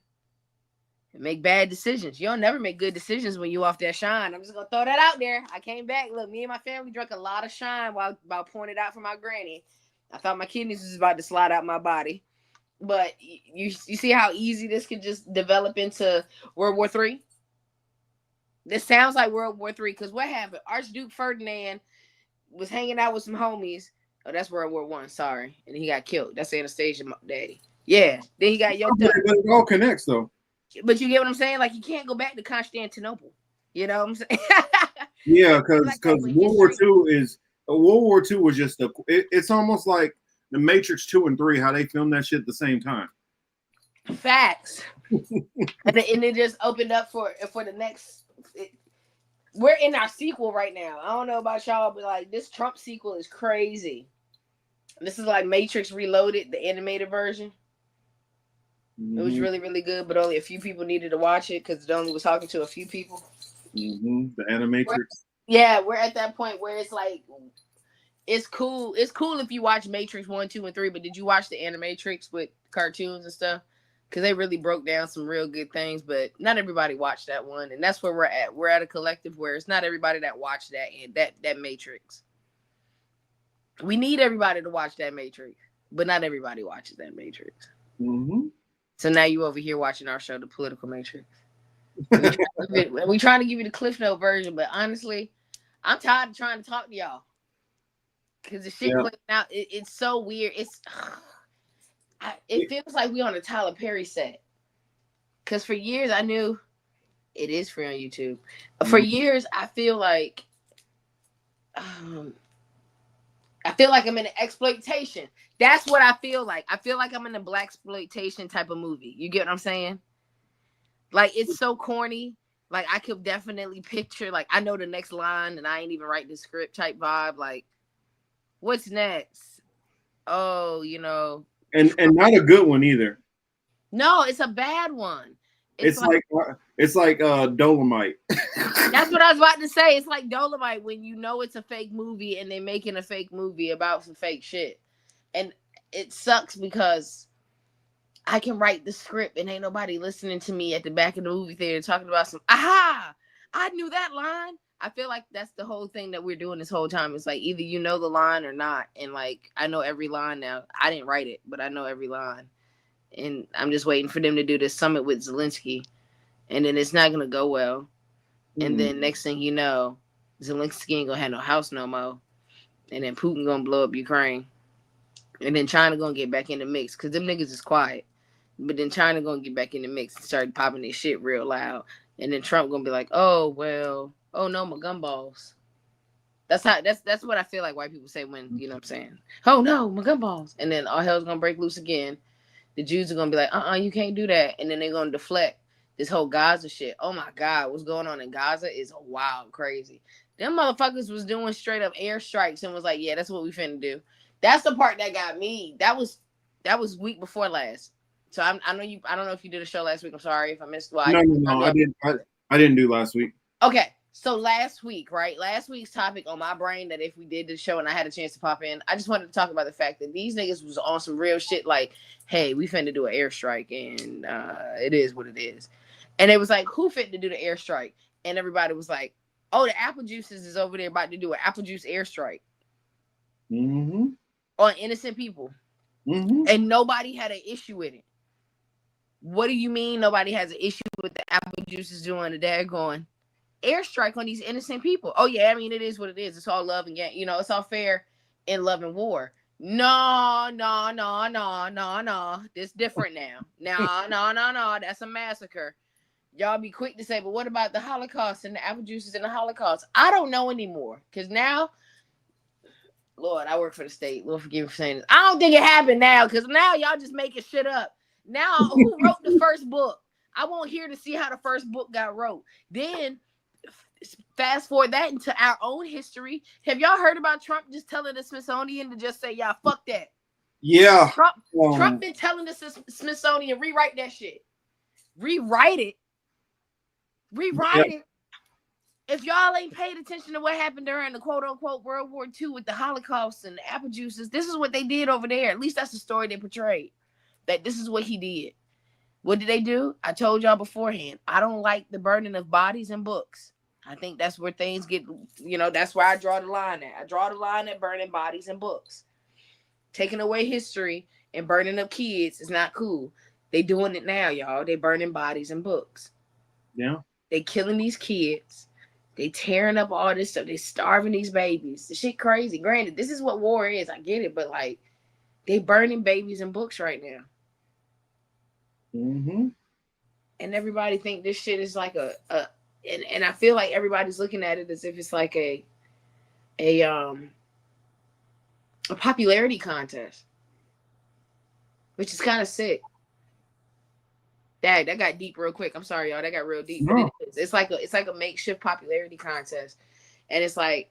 and make bad decisions. You don't never make good decisions when you off that shine. I'm just gonna throw that out there. I came back. Look, me and my family drank a lot of shine while pouring it out for my granny. I thought my kidneys was about to slide out my body. But you see how easy this could just develop into World War III? This sounds like World War III, because what happened? Archduke Ferdinand was hanging out with some homies. Oh, that's World War I, sorry. And he got killed. That's Anastasia daddy. Yeah. Then he got yoked up. But it all connects, though. But you get what I'm saying? Like, you can't go back to Constantinople. You know what I'm saying? Yeah, because World War II was just it's almost like the Matrix 2 and 3, how they filmed that shit at the same time. Facts. and it just opened up for the next. We're in our sequel right now. I don't know about y'all, but like this Trump sequel is crazy. This is like Matrix Reloaded, the animated version. It was really, really good, but only a few people needed to watch it because it only was talking to a few people. The Animatrix. We're at that point where it's like, it's cool. It's cool if you watch Matrix 1, 2, and 3, but did you watch the Animatrix with cartoons and stuff? Because they really broke down some real good things, but not everybody watched that one, and that's where we're at. We're at a collective where it's not everybody that watched that Matrix. We need everybody to watch that Matrix, but not everybody watches that Matrix. So now you over here watching our show, The Political Matrix. We trying to give you the Cliff Note version, but honestly, I'm tired of trying to talk to y'all because the shit playing out. It's so weird. It feels like we on a Tyler Perry set. Because for years I knew it is free on YouTube. For years I feel like I'm in an exploitation. That's what I feel like. I feel like I'm in a blaxploitation type of movie. You get what I'm saying? Like, it's so corny. Like, I could definitely picture, like, I know the next line and I ain't even write the script type vibe. Like, what's next? Oh, you know. And not a good one either. No, it's a bad one. It's like Dolomite. That's what I was about to say. It's like Dolomite when you know it's a fake movie and they're making a fake movie about some fake shit. And it sucks because I can write the script and ain't nobody listening to me at the back of the movie theater talking about some, aha, I knew that line. I feel like that's the whole thing that we're doing this whole time. It's like either you know the line or not. And like, I know every line now. I didn't write it, but I know every line. And I'm just waiting for them to do this summit with Zelensky. And then it's not going to go well. And then next thing you know, Zelensky ain't going to have no house no more. And then Putin going to blow up Ukraine. And then China going to get back in the mix because them niggas is quiet. But then China going to get back in the mix and start popping their shit real loud. And then Trump going to be like, oh, well, oh no, my gumballs. That's what I feel like white people say when, you know what I'm saying? Oh no, my gumballs. And then all hell's going to break loose again. The Jews are going to be like, you can't do that. And then they're going to deflect this whole Gaza shit. Oh my God, what's going on in Gaza is wild, crazy. Them motherfuckers was doing straight up airstrikes and was like, yeah, that's what we finna do. That's the part that got me. That was week before last. So I don't know if you did a show last week. I'm sorry if I missed. Well, No, I didn't do last week. Okay, so last week, right? Last week's topic on my brain that if we did the show and I had a chance to pop in, I just wanted to talk about the fact that these niggas was on some real shit like, hey, we finna do an airstrike and it is what it is. And it was like, who fit to do the airstrike? And everybody was like, oh, the apple juices is over there about to do an apple juice airstrike. On innocent people. And nobody had an issue with it. What do you mean nobody has an issue with the apple juices doing the daggone airstrike on these innocent people? Oh yeah, I mean it is what it is. It's all love and it's all fair in love and war. No. This different now. No. That's a massacre. Y'all be quick to say, but what about the Holocaust and the apple juices in the Holocaust? I don't know anymore. Because now, Lord, I work for the state. Lord, forgive me for saying this. I don't think it happened now because now y'all just making shit up. Now, who wrote the first book? I won't hear to see how the first book got wrote. Then, fast forward that into our own history. Have y'all heard about Trump just telling the Smithsonian to just say, y'all, fuck that? Yeah. Trump been telling the Smithsonian, rewrite that shit. Rewrite it. If y'all ain't paid attention to what happened during the quote-unquote World War II with the Holocaust and the apple juices, this is what they did over there. At least that's the story they portrayed. That this is what he did. What did they do? I told y'all beforehand. I don't like the burning of bodies and books. I think that's where things get, that's where I draw the line at. I draw the line at burning bodies and books. Taking away history and burning up kids is not cool. They doing it now, y'all. They burning bodies and books. Yeah. They killing these kids. They tearing up all this stuff. They starving these babies. The shit crazy. Granted, this is what war is. I get it, but like, they burning babies and books right now. Mm-hmm. And everybody think this shit is like and I feel like everybody's looking at it as if it's like a popularity contest, which is kind of sick. That got deep real quick. I'm sorry, y'all. That got real deep. No. But it's like a makeshift popularity contest, and it's like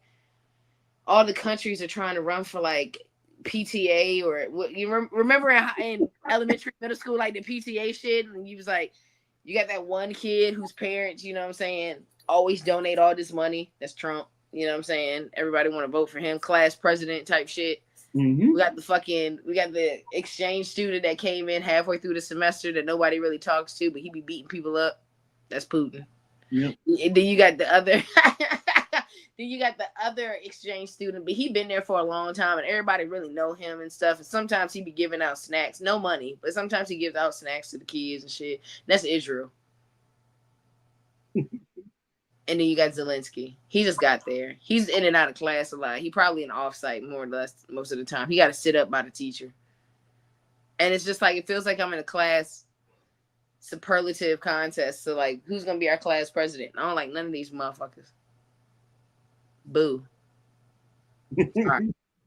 all the countries are trying to run for like PTA or what you remember in elementary, middle school, like the PTA shit, and you was like, you got that one kid whose parents, you know what I'm saying, always donate all this money. That's Trump. You know what I'm saying? Everybody want to vote for him, class president type shit. Mm-hmm. We got the exchange student that came in halfway through the semester that nobody really talks to, but he be beating people up. That's Putin. Yeah. And then you got the other exchange student, but he been there for a long time and everybody really know him and stuff. And sometimes he be giving out snacks, no money, but sometimes he gives out snacks to the kids and shit. That's Israel. And then you got Zelensky. He just got there. He's in and out of class a lot. He probably an offsite more or less most of the time. He got to sit up by the teacher. And it's just like, it feels like I'm in a class superlative contest. So like, who's going to be our class president? I don't like none of these motherfuckers. Boo.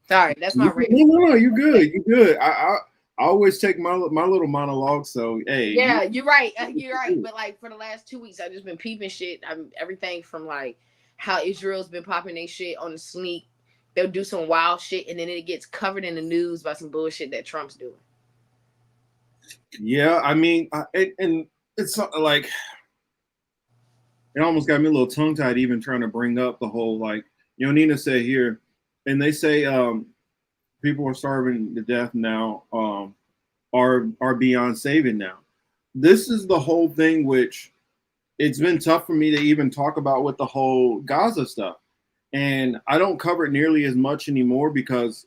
Sorry. That's my rating. No, you're good. You're good. I always take my little monologue. So hey, yeah, you're right. You're right. But like for the last 2 weeks, I've just been peeping shit. Everything from like how Israel's been popping their shit on the sneak. They'll do some wild shit, and then it gets covered in the news by some bullshit that Trump's doing. Yeah, I mean, and it's like it almost got me a little tongue tied even trying to bring up the whole like Nina said here, and they say people are starving to death now, are beyond saving now. This is the whole thing, which it's been tough for me to even talk about with the whole Gaza stuff. And I don't cover it nearly as much anymore because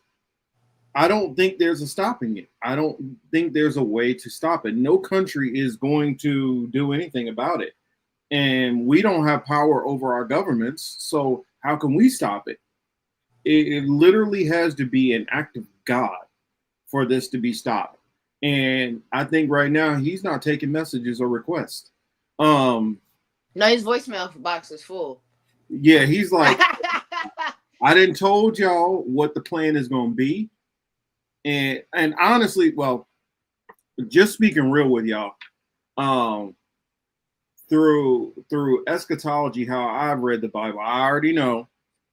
I don't think there's a stopping it. I don't think there's a way to stop it. No country is going to do anything about it. And we don't have power over our governments. So how can we stop it? It literally has to be an act of God for this to be stopped. And I think right now he's not taking messages or requests. No, his voicemail box is full. Yeah, he's like, I didn't told y'all what the plan is going to be. And honestly, well, just speaking real with y'all, through eschatology, how I've read the Bible, I already know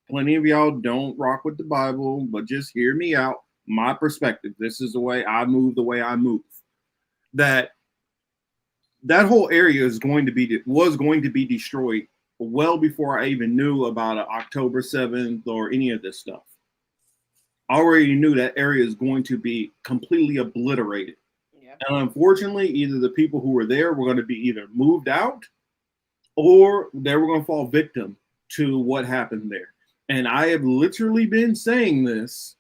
plenty of y'all don't rock with the Bible, but just hear me out. My perspective. This is the way I move, That whole area was going to be destroyed well before I even knew about October 7th or any of this stuff. I already knew that area is going to be completely obliterated. Yeah. And unfortunately, either the people who were there were going to be either moved out or they were going to fall victim to what happened there. And I have literally been saying this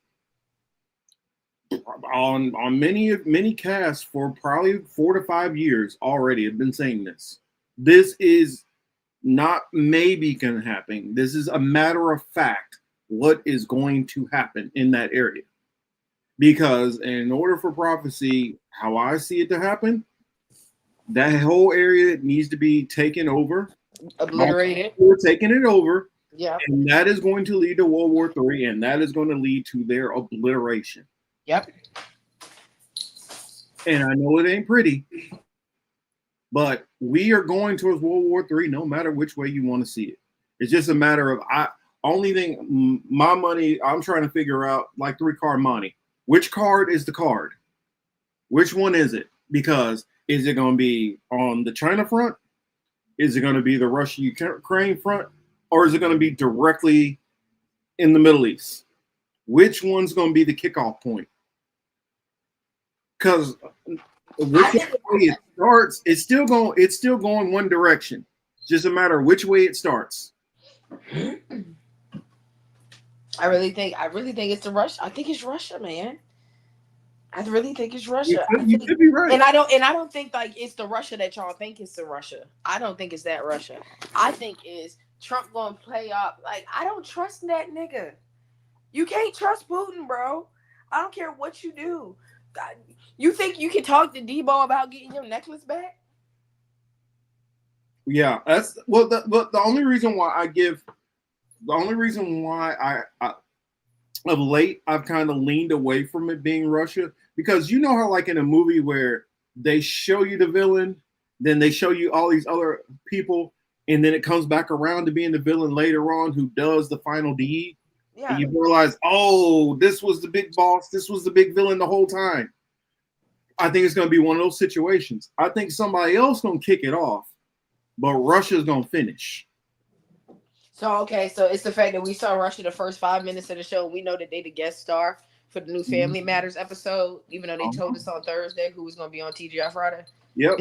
on many casts for probably 4 to 5 years already. I've been saying this. This is not maybe going to happen. This is a matter of fact what is going to happen in that area. Because in order for prophecy, how I see it to happen, that whole area needs to be taken over. Obliterated. We're taking it over. Yeah. And that is going to lead to World War III, and that is going to lead to their obliteration. Yep. And I know it ain't pretty, but we are going towards World War III no matter which way you want to see it. It's just a matter of my money, I'm trying to figure out like 3-card money. Which card is the card? Which one is it? Because is it going to be on the China front? Is it going to be the Russia-Ukraine front? Or is it going to be directly in the Middle East? Which one's going to be the kickoff point? Because whichever way it starts, it's still going one direction. Just a matter of which way it starts. I really think it's the Russia. I think it's Russia, man. I really think it's Russia. You could be right. And I don't think like it's the Russia that y'all think it's the Russia. I don't think it's that Russia. I think it's Trump gonna play up. Like, I don't trust that nigga. You can't trust Putin, bro. I don't care what you do. God, you think you can talk to Debo about getting your necklace back? Yeah, that's the only reason why I of late I've kind of leaned away from it being Russia, because you know how like in a movie where they show you the villain, then they show you all these other people, and then it comes back around to being the villain later on who does the final deed. Yeah. And you realize, oh, this was the big boss, this was the big villain the whole time. I think it's going to be one of those situations. I think somebody else going to kick it off, but Russia's going to finish. So, okay, so it's the fact that we saw Russia the first 5 minutes of the show. We know that they the guest star for the new Family Matters episode, even though they told us on Thursday who was going to be on TGI Friday. Yep.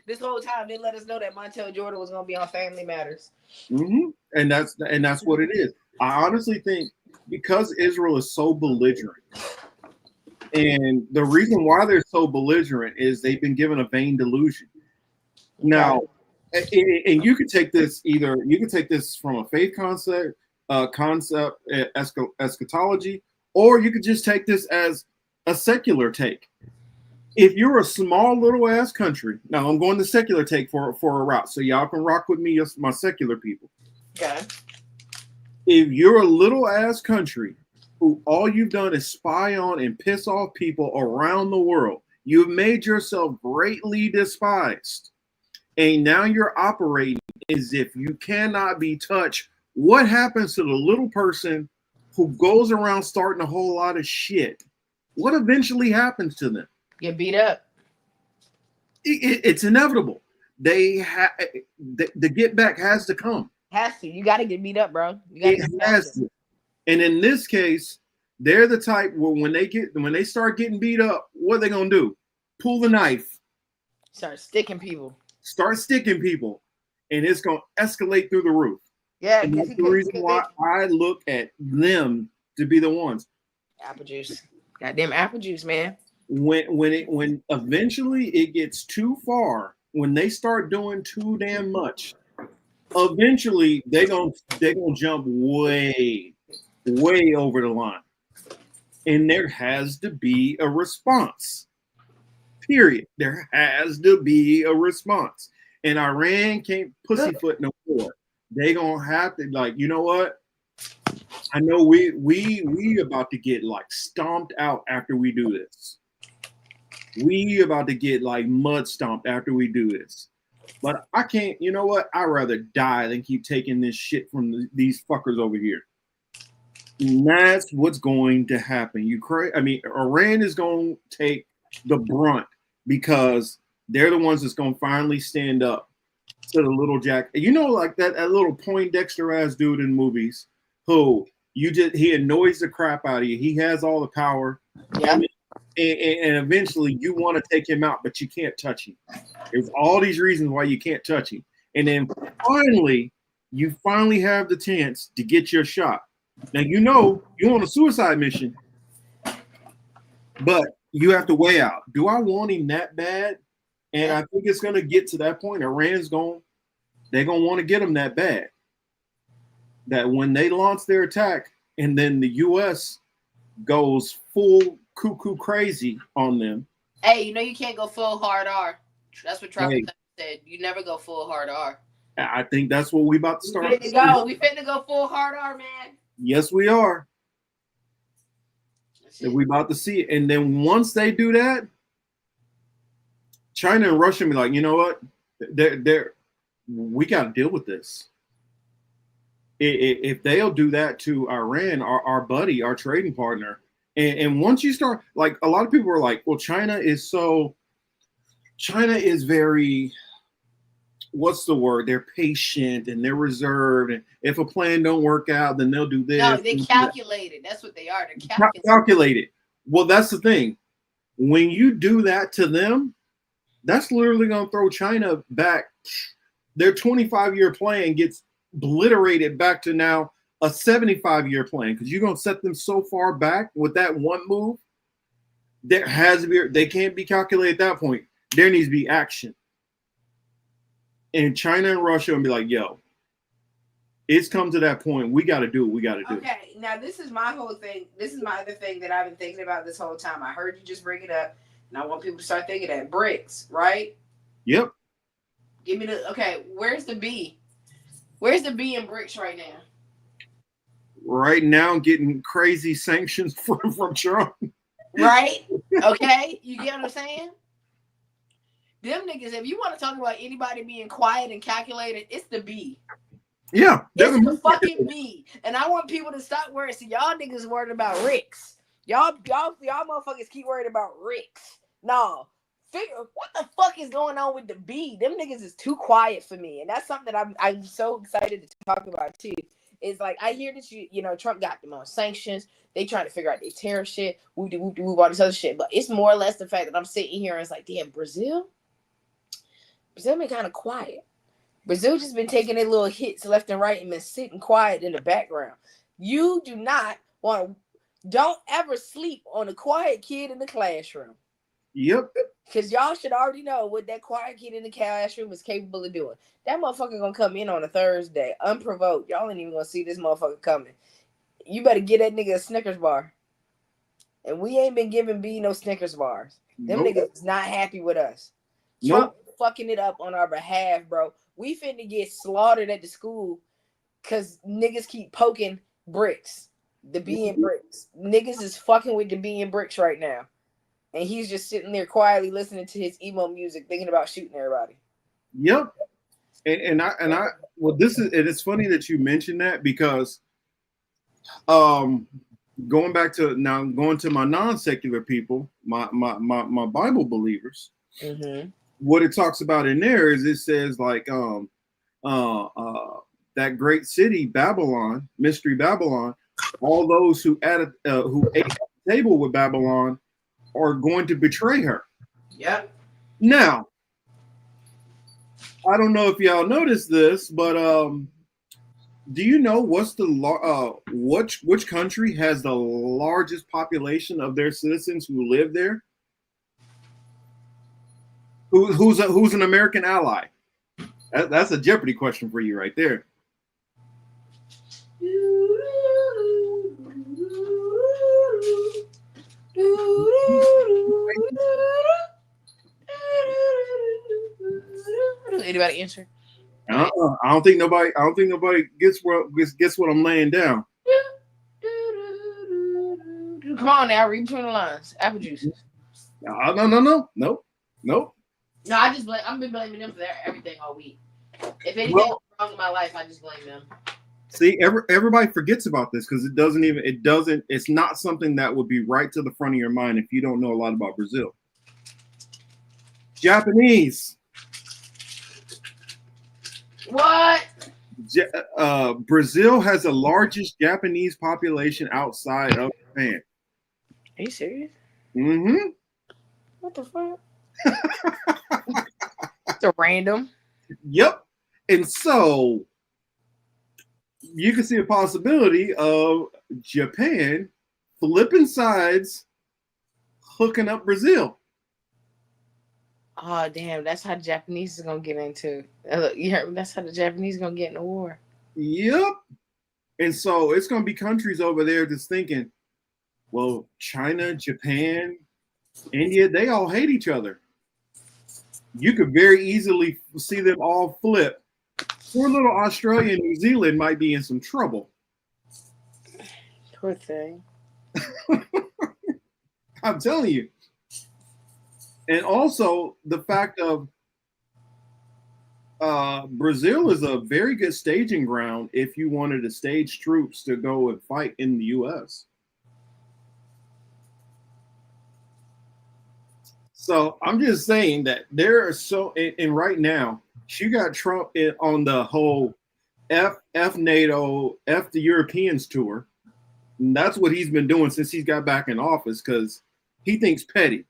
This whole time, they let us know that Montel Jordan was going to be on Family Matters. Mm-hmm. And that's what it is. I honestly think because Israel is so belligerent, and the reason why they're so belligerent is they've been given a vain delusion. Now, and you could take this from a faith concept, eschatology, or you could just take this as a secular take. If you're a small little ass country, now I'm going to secular take for a route, so y'all can rock with me, my secular people. Okay. If you're a little ass country who all you've done is spy on and piss off people around the world, you've made yourself greatly despised. And now you're operating as if you cannot be touched. What happens to the little person who goes around starting a whole lot of shit? What eventually happens to them? Get beat up. It's inevitable. The get back has to come. Has to. You got to get beat up, bro. It has to. And in this case, they're the type where when they start getting beat up, what are they gonna do? Pull the knife. Start sticking people, and it's gonna escalate through the roof. Yeah, and that's the reason why I look at them to be the ones. Apple juice, goddamn apple juice, man. When eventually it gets too far, when they start doing too damn much, eventually they're gonna jump way over the line, and there has to be a response. Period. There has to be a response. And Iran can't pussyfoot no more. They gonna have to, like, you know what? I know we about to get like stomped out after we do this. We about to get like mud stomped after we do this. But I can't, you know what? I'd rather die than keep taking this shit from these fuckers over here. And that's what's going to happen. Iran is going to take the brunt, because they're the ones that's going to finally stand up to the little Jack. You know, like that little Poindexter ass dude in movies who he annoys the crap out of you. He has all the power. Yeah. And eventually you want to take him out, but you can't touch him. There's all these reasons why you can't touch him. And then you finally have the chance to get your shot. Now, you know, you're on a suicide mission, but you have to weigh out. Do I want him that bad? And I think it's going to get to that point. They're going to want to get him that bad. That when they launch their attack and then the U.S. goes full cuckoo crazy on them. Hey, you know you can't go full hard R. That's what Trump said. You never go full hard R. I think that's what we about to start. We finna go full hard R, man. Yes, we are. We about to see it. And then once they do that, China and Russia be like, you know what? We got to deal with this. If they'll do that to Iran, our buddy, our trading partner, and once you start, like, a lot of people are like, well, China is very, what's the word? They're patient and they're reserved. And if a plan don't work out, then they'll do this. No, they calculated. That's what they are. They're calculated. Well, that's the thing. when you do that to them, that's literally going to throw China back. Their 25-year plan gets obliterated back to now a 75-year plan because you're going to set them so far back with that one move. There has to be, they can't be calculated at that point. There needs to be action. And China and Russia will be like, yo, it's come to that point. We got to do what we got to do. Okay, now this is my whole thing. This is my other thing that I've been thinking about this whole time. I heard you just bring it up, and I want people to start thinking that BRICS, right? Yep. Give me the, okay, where's the B? Where's the B in BRICS right now? Right now, getting crazy sanctions from Trump. Right? Okay, you get what I'm saying? Them niggas, if you want to talk about anybody being quiet and calculated, it's the B. Yeah. It's the fucking B. And I want people to stop worrying. See, y'all niggas worried about RICS. Y'all motherfuckers keep worried about RICS. No. Figure what the fuck is going on with the B? Them niggas is too quiet for me. And that's something that I'm so excited to talk about too. It's like I hear that you know Trump got them on sanctions. They trying to figure out their tariff shit. We all this other shit. But it's more or less the fact that I'm sitting here and it's like, damn, Brazil been kind of quiet. Brazil just been taking their little hits left and right and been sitting quiet in the background. You do not want to, don't ever sleep on a quiet kid in the classroom. Yep. Because y'all should already know what that quiet kid in the classroom is capable of doing. That motherfucker gonna come in on a Thursday, unprovoked. Y'all ain't even gonna see this motherfucker coming. You better get that nigga a Snickers bar. And we ain't been giving B no Snickers bars. Them niggas is not happy with us. Trump fucking it up on our behalf, bro. We finna get slaughtered at the school because niggas keep poking BRICS. The B in BRICS. Niggas is fucking with the B in BRICS right now. And he's just sitting there quietly listening to his emo music, thinking about shooting everybody. Yep. And I well, it's funny that you mentioned that because going to my non-secular people, my Bible believers, what it talks about in there is it says like that great city Babylon, mystery Babylon, all those who ate at the table with Babylon are going to betray her. Yep. Now, I don't know if y'all noticed this, but do you know what's the which country has the largest population of their citizens who live there? Who's an American ally? That's a Jeopardy question for you right there. Anybody answer? I don't think nobody gets what I'm laying down. Come on now, read between the lines. Apple juices. No. No, I've been blaming them for everything all week. If anything wrong in my life, I just blame them. See, everybody forgets about this because it's not something that would be right to the front of your mind if you don't know a lot about Brazil. Japanese. What? Brazil has the largest Japanese population outside of Japan. Are you serious? Mm-hmm. What the fuck? It's a random. Yep. And so you can see a possibility of Japan flipping sides, hooking up Brazil. Oh damn! That's how the Japanese is gonna get into. You heard me? That's how the Japanese is gonna get in the war. Yep. And so it's gonna be countries over there just thinking, well, China, Japan, India, they all hate each other. You could very easily see them all flip. Poor little Australia and New Zealand might be in some trouble. Poor thing. I'm telling you. And also the fact of Brazil is a very good staging ground if you wanted to stage troops to go and fight in the U.S. So I'm just saying that there are and right now, you got Trump on the whole F NATO, F the Europeans tour. And that's what he's been doing since he's got back in office because he thinks petty.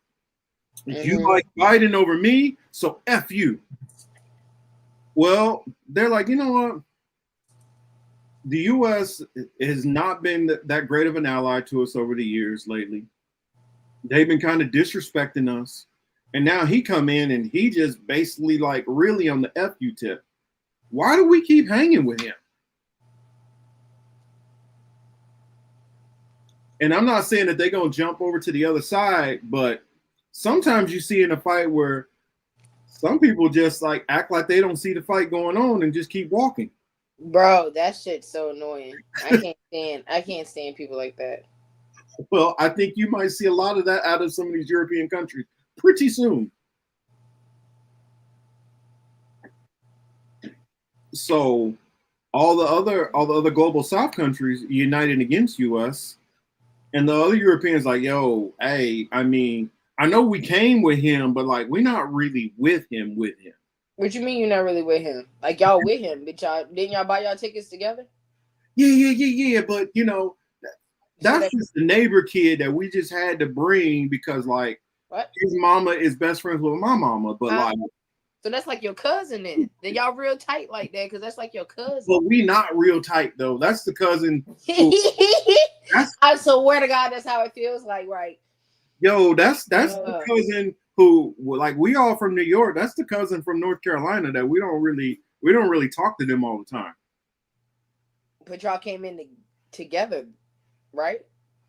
You like Biden over me, so F you. Well, they're like, you know what? The U.S. has not been that great of an ally to us over the years lately. They've been kind of disrespecting us. And now he come in and he just basically like really on the F you tip. Why do we keep hanging with him? And I'm not saying that they're going to jump over to the other side, but sometimes you see in a fight where some people just like act like they don't see the fight going on and just keep walking. Bro, that shit's so annoying. I can't stand people like that. Well, I think you might see a lot of that out of some of these European countries pretty soon. So all the other global South countries united against US, and the other Europeans like, yo, hey, I mean, I know we came with him, but like we're not really with him. What you mean you're not really with him? Like y'all with him, but didn't y'all buy y'all tickets together? Yeah. But you know, that's just the neighbor kid that we just had to bring because like his mama is best friends with my mama. But like, so that's like your cousin then. Then y'all real tight like that because that's like your cousin. But we not real tight though. That's the cousin. I swear to God, that's how it feels like, right? Yo, that's the cousin who like we all from New York. That's the cousin from North Carolina that we don't really talk to them all the time. But y'all came in together, right?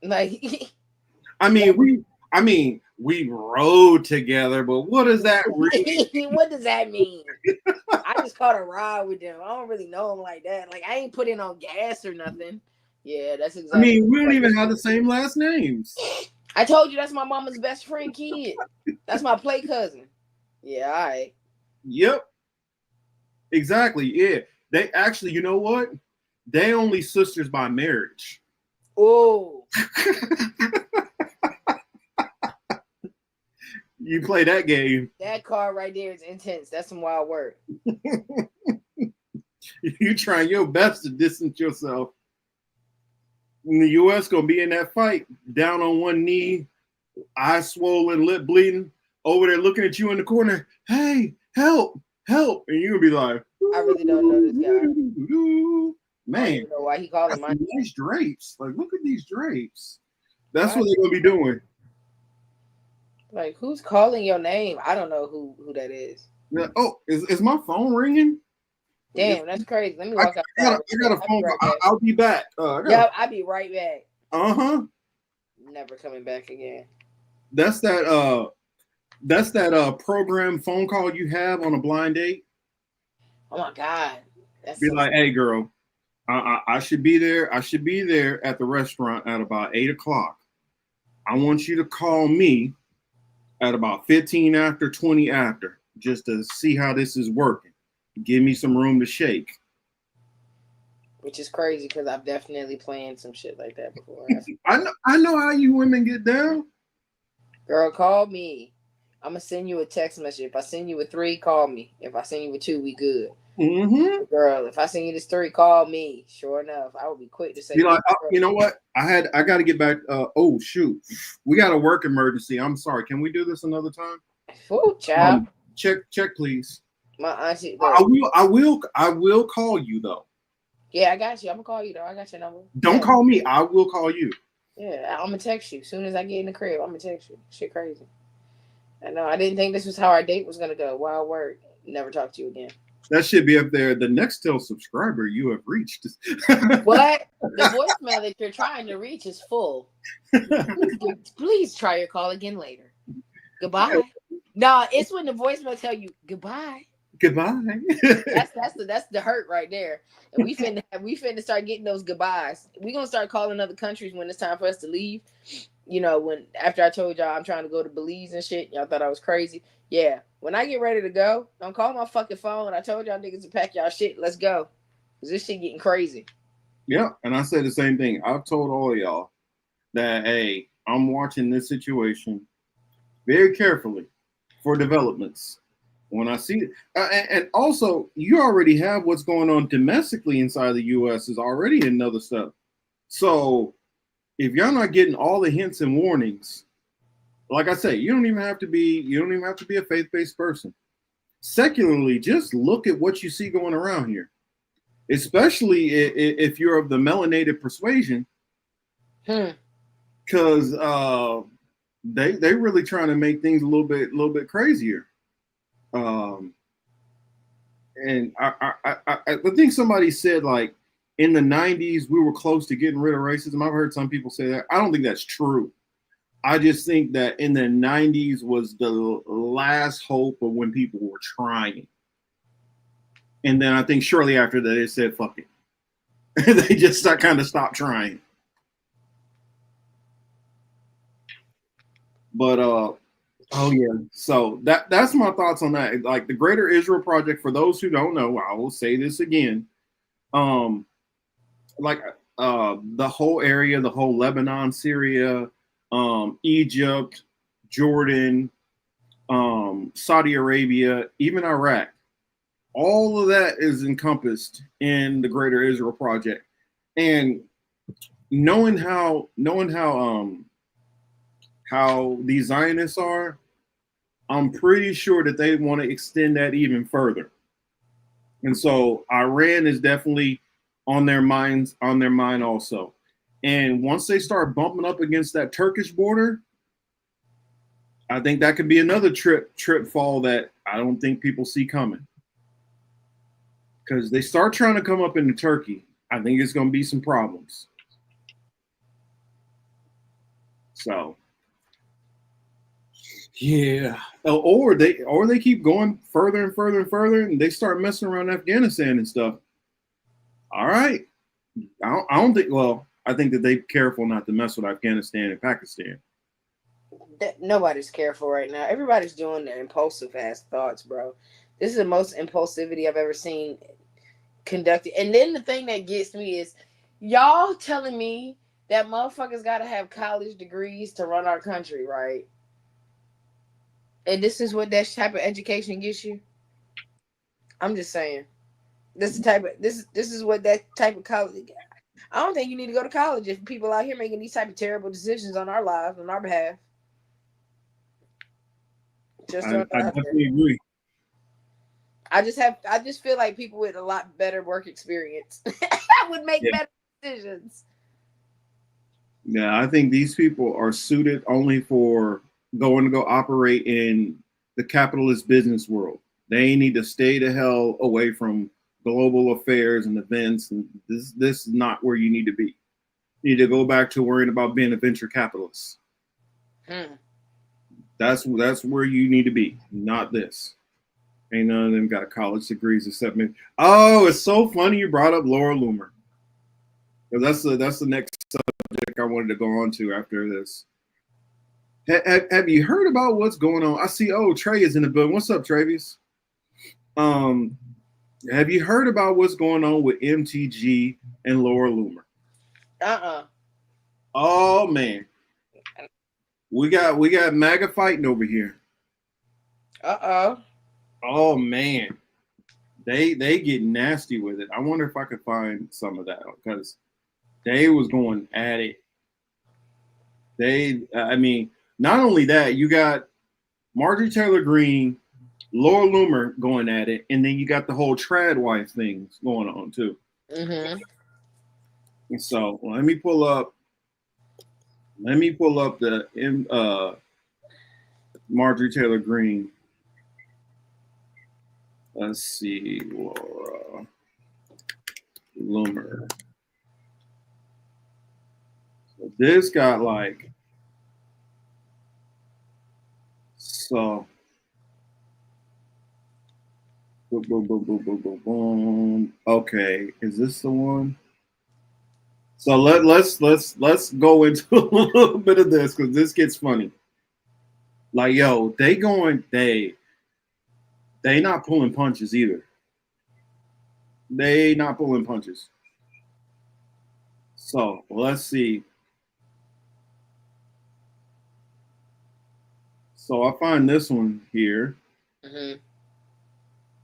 Like, I mean, we rode together, but what does that really? What does that mean? I just caught a ride with them. I don't really know them like that. Like I ain't put in on gas or nothing. Yeah, that's exactly. I mean, we don't even have the same last names. I told you that's my mama's best friend kid. That's my play cousin. Yeah, all right. Yep. Exactly. Yeah. They actually, you know what? They only sisters by marriage. Oh. You play that game. That card right there is intense. That's some wild work. You trying your best to distance yourself. And the U.S. gonna be in that fight, down on one knee, eyes swollen, lip bleeding, over there looking at you in the corner. Hey, help! And you gonna be like, I really don't know this guy. Man, I don't know why he called him my nice drapes. Like, look at these drapes. That's what they're gonna be doing. Like, who's calling your name? I don't know who that is. Yeah, oh, is my phone ringing? Damn, that's crazy. Let me walk out. I got a phone call. I'll be back. Yeah, I'll be right back. Uh-huh. Never coming back again. That's that program phone call you have on a blind date. Oh my God. That's be so like, hey girl, I should be there. I should be there at the restaurant at about 8:00. I want you to call me at about 15 after, 20 after, just to see how this is working. Give me some room to shake. Which is crazy because I've definitely planned some shit like that before. I know how you women get down. Girl, call me. I'm gonna send you a text message. If I send you a 3, call me. If I send you a 2, we good. Mm-hmm. Girl, if I send you this 3, call me. Sure enough, I will be quick to say. Be like, you know what? I got to get back. Oh shoot, we got a work emergency. I'm sorry. Can we do this another time? Ooh, child. Check, please. My auntie. I will call you though. Yeah, I got you. I'm gonna call you though. I got your number. Don't call me. I will call you. Yeah, I'm gonna text you as soon as I get in the crib. I'm gonna text you. Shit, crazy. I know. I didn't think this was how our date was gonna go. Wild word. Never talk to you again. That should be up there. The Nextel subscriber you have reached. What? The voicemail that you're trying to reach is full. Please try your call again later. Goodbye. No, it's when the voicemail tell you goodbye. Goodbye. That's the hurt right there. And we finna start getting those goodbyes. We're gonna start calling other countries when it's time for us to leave. You know, when after I told y'all I'm trying to go to Belize and shit, y'all thought I was crazy. Yeah. When I get ready to go, don't call my fucking phone. I told y'all niggas to pack y'all shit. Let's go. Cause this shit getting crazy. Yeah, and I said the same thing. I've told all of y'all that hey, I'm watching this situation very carefully for developments. When I see it, and also you already have what's going on domestically inside the U.S. is already another step. So if y'all not getting all the hints and warnings, like I say, you don't even have to be a faith-based person. Secularly, just look at what you see going around here, especially if you're of the melanated persuasion, because they really trying to make things a little bit crazier. And I think somebody said, like, in the 90s we were close to getting rid of racism. I've heard some people say that. I don't think that's true. I just think that in the 90s was the last hope of when people were trying. And then I think shortly after that, they said, fuck it. They just kind of stopped trying. But, oh yeah. So that's my thoughts on that. Like the Greater Israel Project, for those who don't know, I will say this again. Like the whole area, the whole Lebanon, Syria, Egypt, Jordan, Saudi Arabia, even Iraq, all of that is encompassed in the Greater Israel Project. And knowing how these Zionists are, I'm pretty sure that they want to extend that even further. And so Iran is definitely on their mind also. And once they start bumping up against that Turkish border, I think that could be another trip fall that I don't think people see coming. Because they start trying to come up into Turkey, I think it's going to be some problems. So, yeah. Or they keep going further and further and further, and they start messing around Afghanistan and stuff. All right. I don't think, well, I think that they're careful not to mess with Afghanistan and Pakistan. Nobody's careful right now. Everybody's doing their impulsive ass thoughts, bro. This is the most impulsivity I've ever seen conducted. And then the thing that gets me is y'all telling me that motherfuckers got to have college degrees to run our country, right? And this is what that type of education gets you? I'm just saying. This is what that type of college. I don't think you need to go to college if people out here making these type of terrible decisions on our lives, on our behalf. I definitely agree. I just feel like people with a lot better work experience would make better decisions. Yeah, I think these people are suited only for going to go operate in the capitalist business world. They need to stay the hell away from global affairs and events, and this is not where you need to be. You need to go back to worrying about being a venture capitalist. That's where you need to be, not this. Ain't none of them got college degrees except me. Oh, it's so funny you brought up Laura Loomer. That's the next subject I wanted to go on to after this. Have you heard about what's going on? I see. Oh, Trey is in the building. What's up, Travis? Have you heard about what's going on with MTG and Laura Loomer? Oh man, we got MAGA fighting over here. Oh man, they get nasty with it. I wonder if I could find some of that because they was going at it. I mean, not only that, you got Marjorie Taylor Greene, Laura Loomer going at it, and then you got the whole trad wife things going on too. And so let me pull up the Marjorie Taylor Greene. Let's see, Laura Loomer. So this got like so. Boom, boom, boom, boom, boom, boom, boom. Okay, is this the one? So let's go into a little bit of this because this gets funny. Like, yo, they not pulling punches either. They not pulling punches. So let's see. So I find this one here.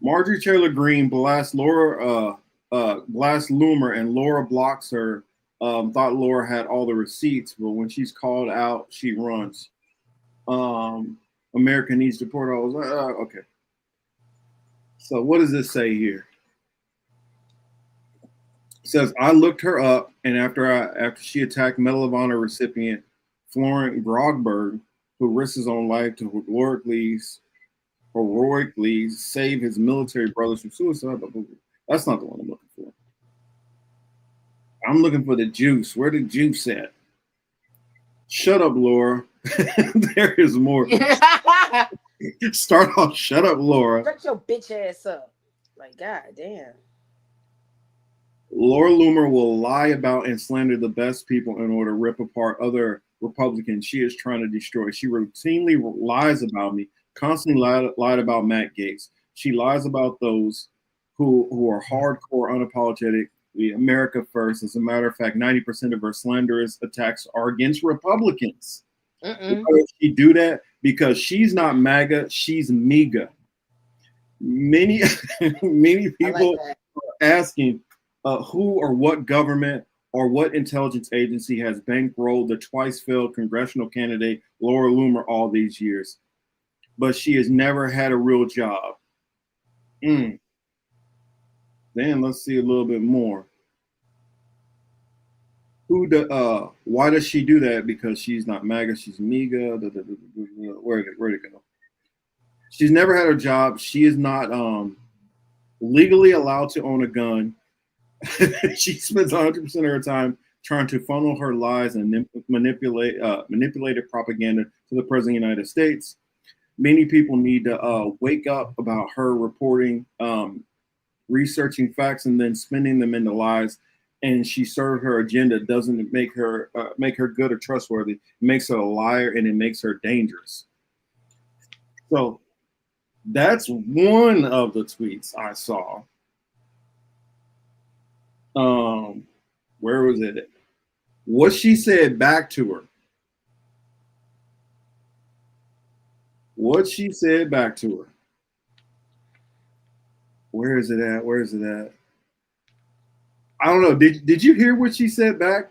Marjorie Taylor Greene blasts Loomer, and Laura blocks her. Thought Laura had all the receipts, but when she's called out, she runs. America needs to support. I was like, okay. So what does this say here? It says, I looked her up, and after she attacked Medal of Honor recipient Florent Grogberg, who risked his own life to heroically save his military brothers from suicide. That's not the one I'm looking for. I'm looking for the juice. Where the juice at? Shut up, Laura. There is more. Start off, shut up, Laura. Shut your bitch ass up. Like, god damn. Laura Loomer will lie about and slander the best people in order to rip apart other Republicans she is trying to destroy. She routinely lies about me, constantly lied about Matt Gaetz. She lies about those who are hardcore, unapologetic, America first. As a matter of fact, 90% of her slanderous attacks are against Republicans. Why does she do that? Because she's not MAGA, she's MEGA. Many people are asking who or what government or what intelligence agency has bankrolled the twice failed congressional candidate Laura Loomer all these years, but she has never had a real job. Then let's see a little bit more. Why does she do that? Because she's not MAGA, she's MEGA. Where'd it go? She's never had a job. She is not legally allowed to own a gun. She spends 100% of her time trying to funnel her lies and manipulated propaganda to the President of the United States. Many people need to wake up about her reporting, researching facts, and then spinning them into lies. And she served her agenda. Doesn't make her good or trustworthy. It makes her a liar, and it makes her dangerous. So that's one of the tweets I saw. Where was it? What she said back to her. What she said back to her. Where is it at? Where is it at? I don't know. Did you hear what she said back?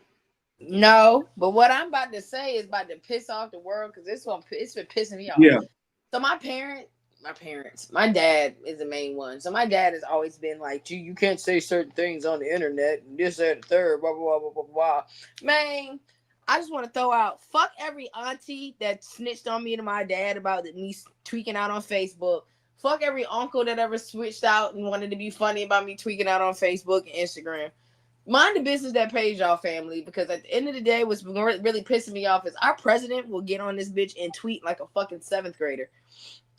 No, but what I'm about to say is about to piss off the world because it's been pissing me off. Yeah. So my dad is the main one. So my dad has always been like, gee, you can't say certain things on the internet and this, that, and third, blah, blah, blah, blah, blah, blah. Man, I just want to throw out, fuck every auntie that snitched on me and my dad about me tweaking out on Facebook. Fuck every uncle that ever switched out and wanted to be funny about me tweaking out on Facebook and Instagram. Mind the business that pays y'all, family, because at the end of the day, what's really pissing me off is our president will get on this bitch and tweet like a fucking 7th grader.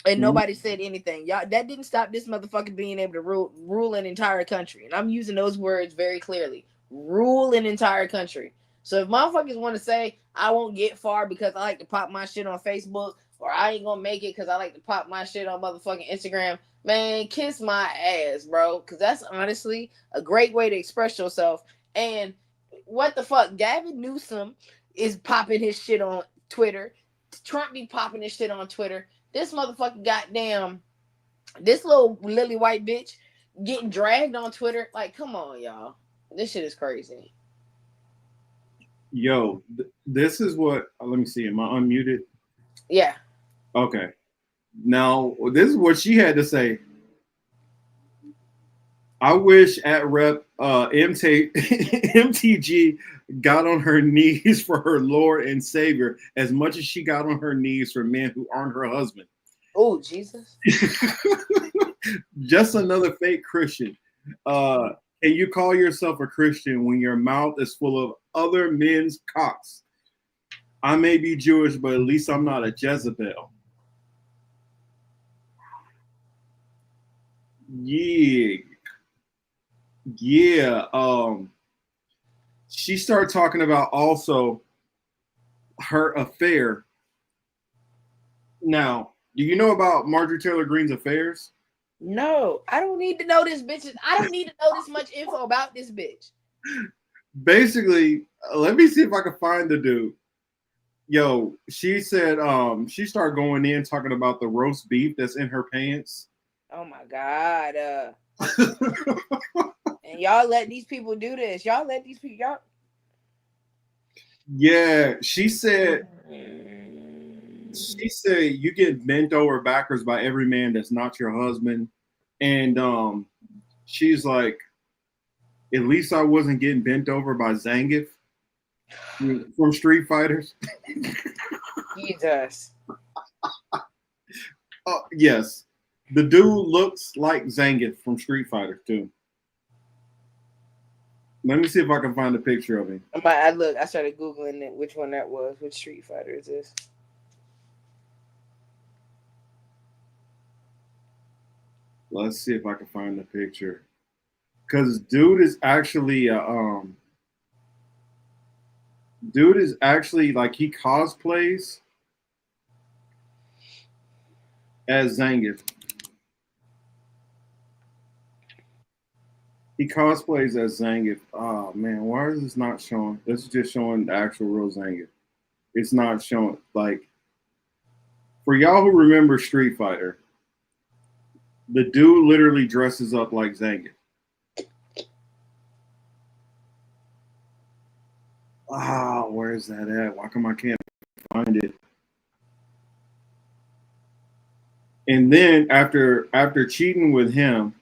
And nobody said anything. Y'all, that didn't stop this motherfucker being able to rule an entire country. And I'm using those words very clearly. Rule an entire country. So if motherfuckers want to say, I won't get far because I like to pop my shit on Facebook, or I ain't gonna make it because I like to pop my shit on motherfucking Instagram, man, kiss my ass, bro. Because that's honestly a great way to express yourself. And what the fuck? Gavin Newsom is popping his shit on Twitter. Trump be popping his shit on Twitter. This motherfucker goddamn, this little lily white bitch getting dragged on Twitter. Like, come on, y'all. This shit is crazy. Yo, this is what, let me see. Am I unmuted? Yeah. Okay. Now, this is what she had to say. I wish at Rep MTG got on her knees for her Lord and Savior as much as she got on her knees for men who aren't her husband. Oh, Jesus. Just another fake Christian. Can you call yourself a Christian when your mouth is full of other men's cocks? I may be Jewish, but at least I'm not a Jezebel. Yeah. She started talking about also her affair. Now, do you know about Marjorie Taylor Greene's affairs? No, I don't need to know this bitch. I don't need to know this much info about this bitch. Basically, let me see if I can find the dude. Yo, she said she started going in talking about the roast beef that's in her pants. Oh my God. And y'all let these people do this. Y'all let these people, y'all. Yeah, she said she said you get bent over backwards by every man that's not your husband. And she's like, at least I wasn't getting bent over by Zangief from Street Fighters. Jesus. Yes. The dude looks like Zangief from Street Fighter too. Let me see if I can find a picture of him. I started Googling it, which one that was. Which Street Fighter is this? Let's see if I can find the picture. Because dude is actually like, he cosplays as Zangief. He cosplays as Zangief. Oh man, why is this not showing? This is just showing the actual real Zangief. It's not showing, like, for y'all who remember Street Fighter, the dude literally dresses up like Zangief. Where's that at? Why come I can't find it? And then after cheating with him,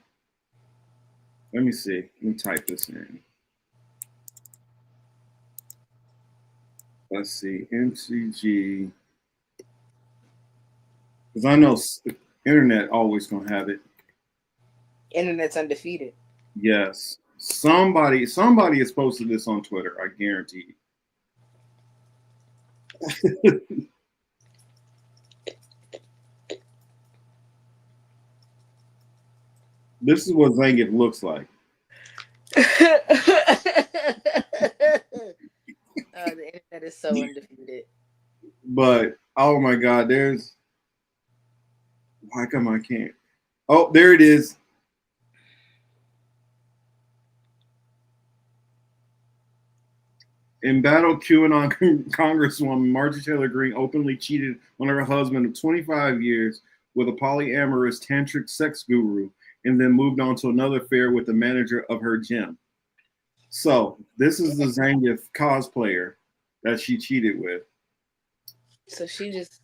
let me see. Let me type this in. Let's see, MCG. Because I know internet always gonna have it. Internet's undefeated. Yes. Somebody has posted this on Twitter, I guarantee. This is what Zangief looks like. The internet is so undefeated. But oh my God, why come I can't? Oh, there it is. In battle, QAnon Congresswoman Marjorie Taylor Greene openly cheated on her husband of 25 years with a polyamorous tantric sex guru, and then moved on to another affair with the manager of her gym. So this is the Zangief cosplayer that she cheated with. So she just.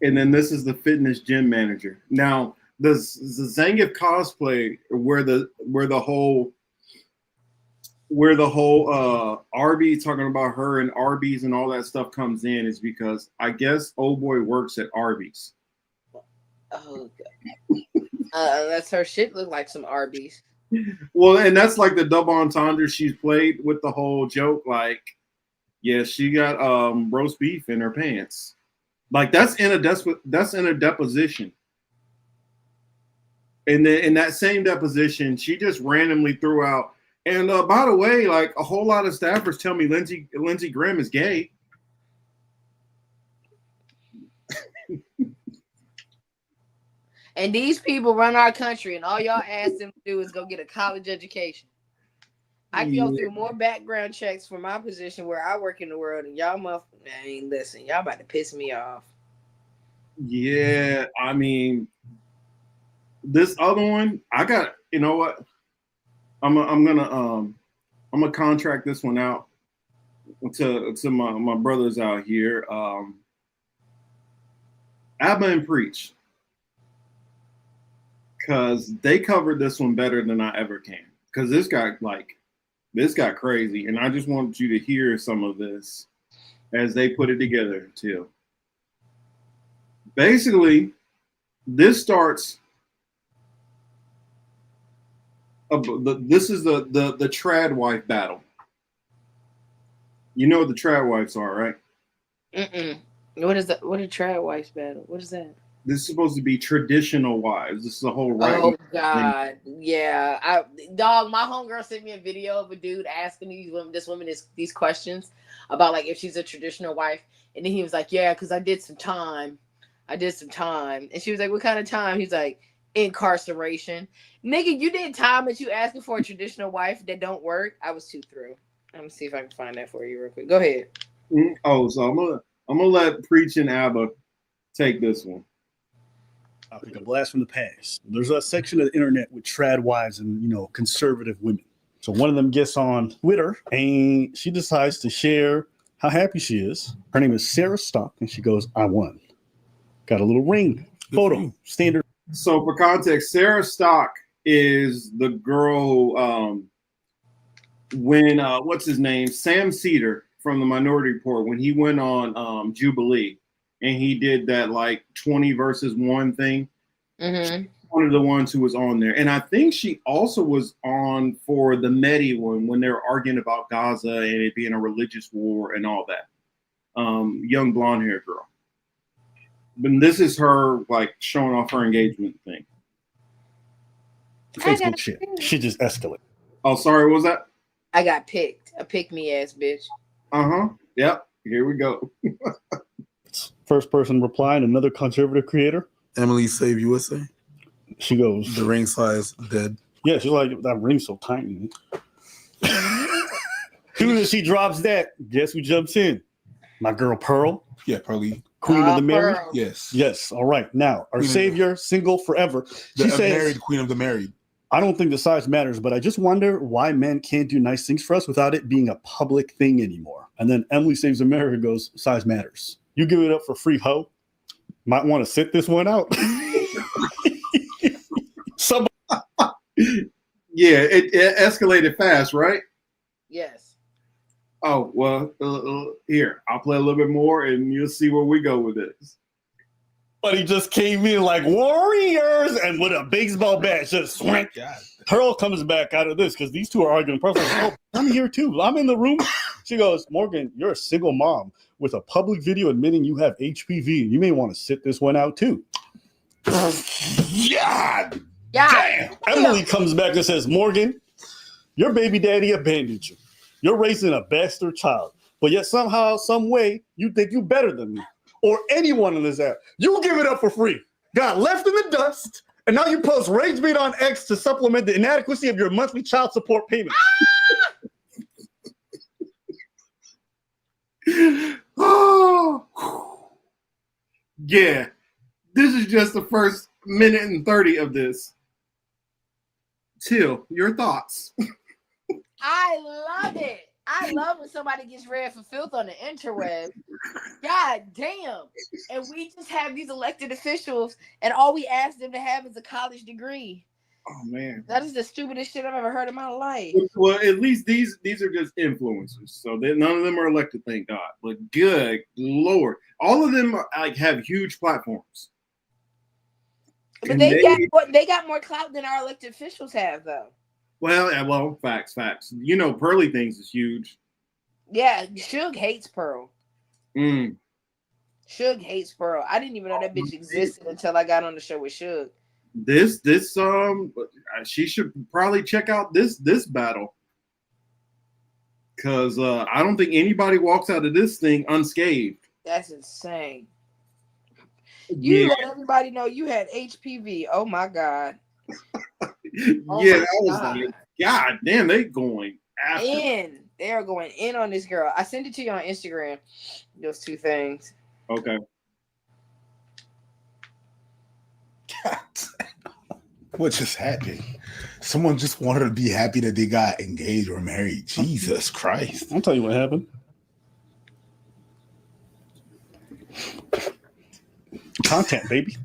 And then this is the fitness gym manager. Now, the Zangief cosplay where the whole Arby's, talking about her and Arby's and all that stuff comes in, is because I guess old boy works at Arby's. Oh God. That's her shit look like some Arby's. Well, and that's like the double entendre she's played with the whole joke. Like, yeah, she got roast beef in her pants. Like that's in a deposition. And then in that same deposition, she just randomly threw out. And by the way, like a whole lot of staffers tell me Lindsey Graham is gay. And these people run our country, and all y'all ask them to do is go get a college education. I can go through more background checks for my position where I work in the world, and y'all listen, y'all about to piss me off. Yeah, I mean, this other one, I got, you know what? I'm gonna contract this one out to my brothers out here. Abba and Preach. Because they covered this one better than I ever can. Because this got crazy. And I just wanted you to hear some of this as they put it together too. Basically, this starts. This is the trad wife battle. You know what the trad wives are, right? What is that? What a trad wives battle? What is that? This is supposed to be traditional wives. This is a whole right. Oh God, yeah. My homegirl sent me a video of a dude asking this woman these questions about like if she's a traditional wife, and then he was like, "Yeah, because I did some time," and she was like, "What kind of time?" He's like, "Incarceration." Nigga, you did time that you asking for a traditional wife that don't work. I was too through. I'm gonna see if I can find that for you real quick. Go ahead. Oh, so I'm gonna let Preach and Abba take this one. I think a blast from the past. There's a section of the internet with trad wives and conservative women. So one of them gets on Twitter and she decides to share how happy she is. Her name is Sarah Stock, and she goes, I won. Got a little ring. Photo. Standard. So for context, Sarah Stock is the girl when what's his name? Sam Cedar from the Minority Report, when he went on Jubilee and he did that like 20 versus 1 thing. Mm-hmm. One of the ones who was on there. And I think she also was on for the Mehdi one when they were arguing about Gaza and it being a religious war and all that. Young blonde haired girl. But this is her like showing off her engagement thing. Facebook shit. She just escalated. Oh, sorry, what was that? I got picked. A pick me ass bitch. Yep. Here we go. First person replied, another conservative creator. Emily Save USA. She goes, the ring size dead. Yeah, she's like, that ring's so tiny. Soon as she drops that, guess who jumps in? My girl Pearl. Yeah, Pearly. Queen of the Married. Pearl. Yes. Yes. All right. Now, our savior, single forever. She says, married queen of the married. I don't think the size matters, but I just wonder why men can't do nice things for us without it being a public thing anymore. And then Emily Saves America goes, size matters. You give it up for free, ho. Might want to sit this one out. Yeah, it escalated fast, right? Yes. Oh, well, here, I'll play a little bit more and you'll see where we go with this. But he just came in like warriors and with a baseball bat, just swing. Pearl comes back out of this because these two are arguing. Pearl's like, oh, I'm here too. I'm in the room. She goes, Morgan, you're a single mom with a public video admitting you have HPV. You may want to sit this one out too. Yeah. Damn. Emily comes back and says, Morgan, your baby daddy abandoned you. You're raising a bastard child, but yet somehow, some way, you think you better than me or anyone on this app. You give it up for free. Got left in the dust, and now you post rage bait on X to supplement the inadequacy of your monthly child support payment. Oh, yeah. This is just the first minute and 30 of this. Till, your thoughts. I love it. I love when somebody gets read for filth on the interweb. God damn. And we just have these elected officials, and all we ask them to have is a college degree. Oh, man. That is the stupidest shit I've ever heard in my life. Well, at least these are just influencers. So none of them are elected, thank God. But good Lord. All of them like have huge platforms. But they got more clout than our elected officials have, though. Well, facts. You know, Pearly Things is huge. Yeah, Suge hates Pearl. Mm. Suge hates Pearl. I didn't even know that bitch existed until I got on the show with Suge. This she should probably check out this battle. Because I don't think anybody walks out of this thing unscathed. That's insane. You let everybody know you had HPV. Oh my God. Oh yeah, that was like, God damn, they going after. They are going in on this girl. I sent it to you on Instagram. Those two things. Okay. What just happened? Someone just wanted to be happy that they got engaged or married. Jesus Christ. I'll tell you what happened. Content, baby.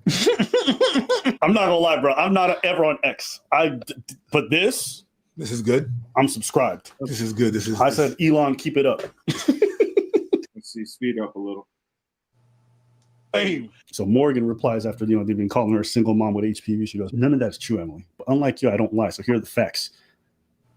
I'm not gonna lie, bro. I'm not ever on X. But this is good. I'm subscribed. This is good. I said, Elon, keep it up. Let's see, speed up a little. Hey. So Morgan replies after they've been calling her a single mom with HPV. She goes, none of that's true, Emily. But unlike you, I don't lie. So here are the facts.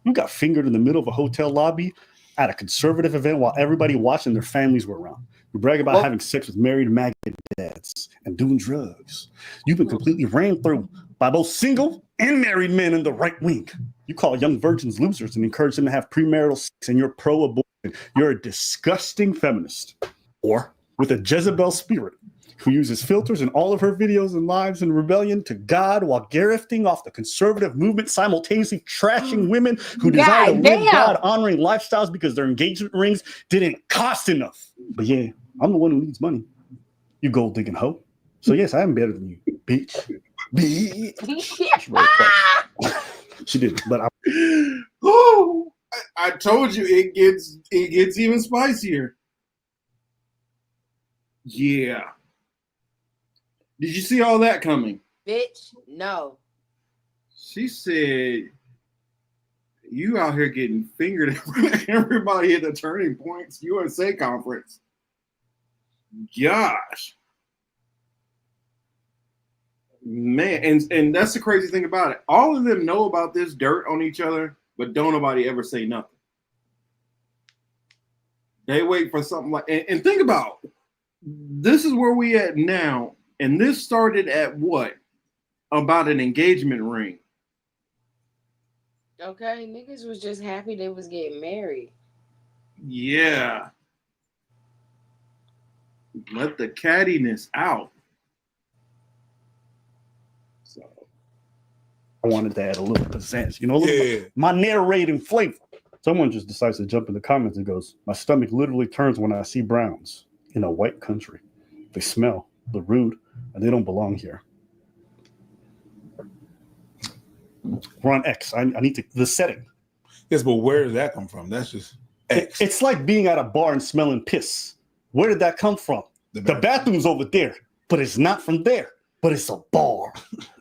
You got fingered in the middle of a hotel lobby at a conservative event while everybody watching their families were around. You brag about having sex with married MAGA dads and doing drugs. You've been completely ran through by both single and married men in the right wing. You call young virgins losers and encourage them to have premarital sex, and you're pro-abortion. You're a disgusting feminist. Or with a Jezebel spirit who uses filters in all of her videos and lives in rebellion to God while grifting off the conservative movement, simultaneously trashing women who desire to live God-honoring lifestyles because their engagement rings didn't cost enough. But yeah, I'm the one who needs money. You gold-digging hoe. So yes, I am better than you, bitch. She did, but I told you it gets even spicier. Yeah. Did you see all that coming? Bitch, no. She said, you out here getting fingered everybody at the Turning Points USA conference. Gosh. Man, and that's the crazy thing about it. All of them know about this dirt on each other, but don't nobody ever say nothing. They wait for something like, and think about, this is where we at now, and this started at what? About an engagement ring. Okay, niggas was just happy they was getting married. Yeah. Let the cattiness out. So I wanted to add a little pizzazz, you know, my narrating flavor. Someone just decides to jump in the comments and goes, my stomach literally turns when I see browns in a white country. They smell, they're rude, and they don't belong here. We're on X. I need to, the setting. Yes, but where does that come from? That's just X. It's like being at a bar and smelling piss. Where did that come from? The bathroom's over there, but it's not from there, but it's a bar.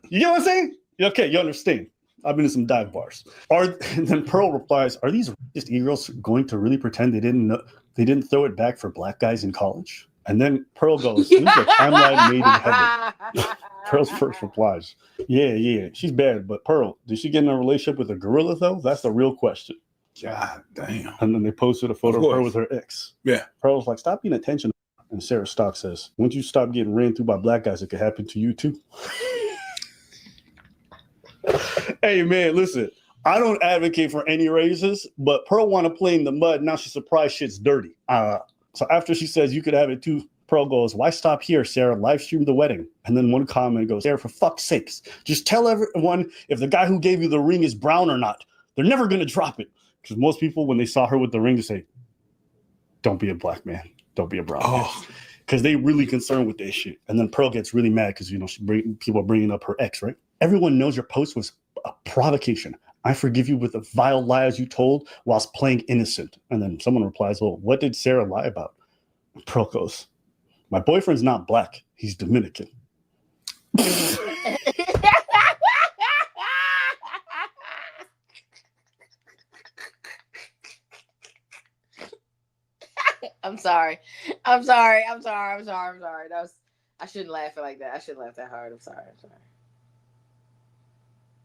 You know what I'm saying? Okay, you understand. I've been to some dive bars. And then Pearl replies, are these racist e-girls going to really pretend they didn't throw it back for black guys in college? And then Pearl goes, this is a timeline made in heaven. Pearl's first replies, yeah, she's bad, but Pearl, did she get in a relationship with a gorilla though? That's the real question. God damn. And then they posted a photo of her with her ex. Yeah. Pearl's like, stop being attention. And Sarah Stock says, once you stop getting ran through by black guys, it could happen to you too. Hey man, listen, I don't advocate for any races, but Pearl want to play in the mud. Now she's surprised shit's dirty. So after she says you could have it too, Pearl goes, why stop here, Sarah? Live stream the wedding. And then one comment goes, Sarah, for fuck's sakes, just tell everyone if the guy who gave you the ring is brown or not. They're never going to drop it. Because most people, when they saw her with the ring, they say, don't be a black man. Don't be a brown man. Because they really concerned with this shit. And then Pearl gets really mad because, you know, people are bringing up her ex, right? Everyone knows your post was a provocation. I forgive you with the vile lies you told whilst playing innocent. And then someone replies, well, what did Sarah lie about? And Pearl goes, my boyfriend's not black. He's Dominican. I'm sorry. That was, I shouldn't laugh like that. I shouldn't laugh that hard. I'm sorry.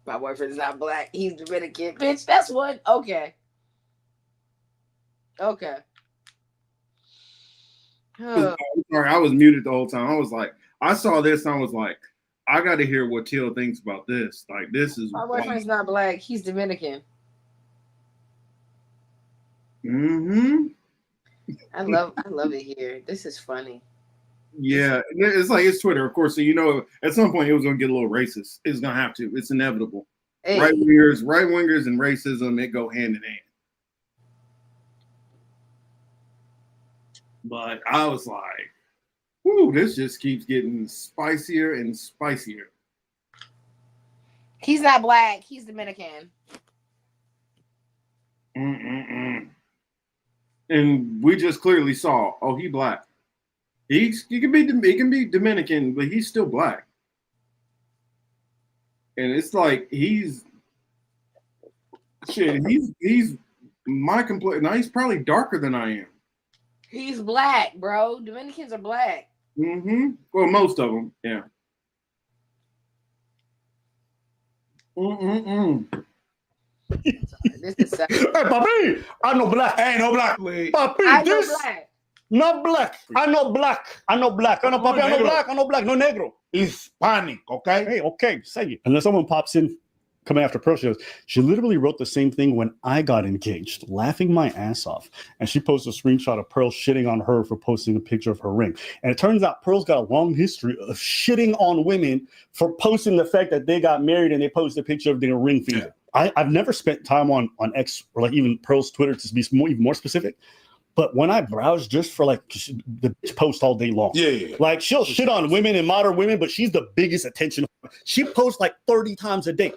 My boyfriend's not black. He's Dominican. Bitch, that's one. Okay. Oh. Sorry, I was muted the whole time. I was like, I saw this and I was like, I got to hear what Teal thinks about this. Like, this is my boyfriend's not black. He's Dominican. Mm-hmm. I love it here. This is funny. Yeah, it's like it's Twitter, of course. So you know, at some point it was gonna get a little racist. It's gonna have to. It's inevitable. Hey. Right wingers, and racism, it go hand in hand. But I was like, "Whoo, this just keeps getting spicier and spicier." He's not black. He's Dominican. And we just clearly saw, oh, he black. He can be Dominican, but he's still black. And it's like he's my complete. Now he's probably darker than I am. He's black, bro. Dominicans are black. Mm-hmm. Well, most of them, yeah. This is sad. Hey, papi, I know black. I ain't no black. Papi, I this know black. Not black. I know black. I know black. I know papi. I know black. I know black. No negro. Hispanic. Okay. Hey, okay. Say it. And then someone pops in, coming after Pearl. She goes, she literally wrote the same thing when I got engaged, laughing my ass off. And she posted a screenshot of Pearl shitting on her for posting a picture of her ring. And it turns out Pearl's got a long history of shitting on women for posting the fact that they got married and they posted a picture of their ring finger. Yeah. I've never spent time on X or like even Pearl's Twitter to be even more specific. But when I browse just for like the post all day long, like she'll shit on women and modern women, but she's the biggest attention. She posts like 30 times a day.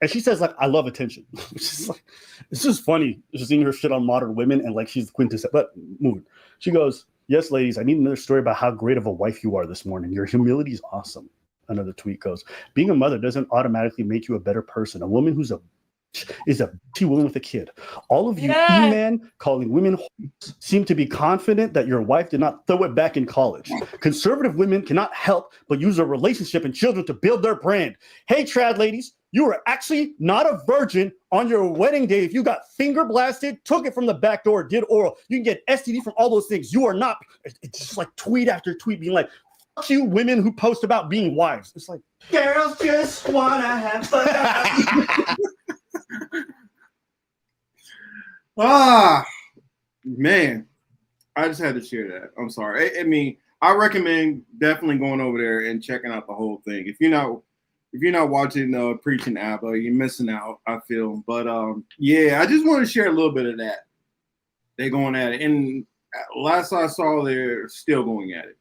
And she says, like, I love attention. Which is like, it's just funny just seeing her shit on modern women and like she's the quintessence. But moving. She goes, Yes, ladies, I need another story about how great of a wife you are this morning. Your humility is awesome. Another tweet goes, being a mother doesn't automatically make you a better person. A woman who's a bitch is a bitchy woman with a kid. All of you men calling women seem to be confident that your wife did not throw it back in college. Conservative women cannot help but use a relationship and children to build their brand. Hey, trad ladies, you are actually not a virgin on your wedding day. If you got finger blasted, took it from the back door, did oral, you can get STD from all those things. You are not. It's just like tweet after tweet being like, fuck you women who post about being wives. It's like, girls just want to have fun. Man, I just had to share that. I'm sorry. I mean, I recommend definitely going over there and checking out the whole thing. If you're not watching Preaching ABBA, you're missing out, I feel. But yeah, I just want to share a little bit of that. They're going at it. And last I saw, they're still going at it.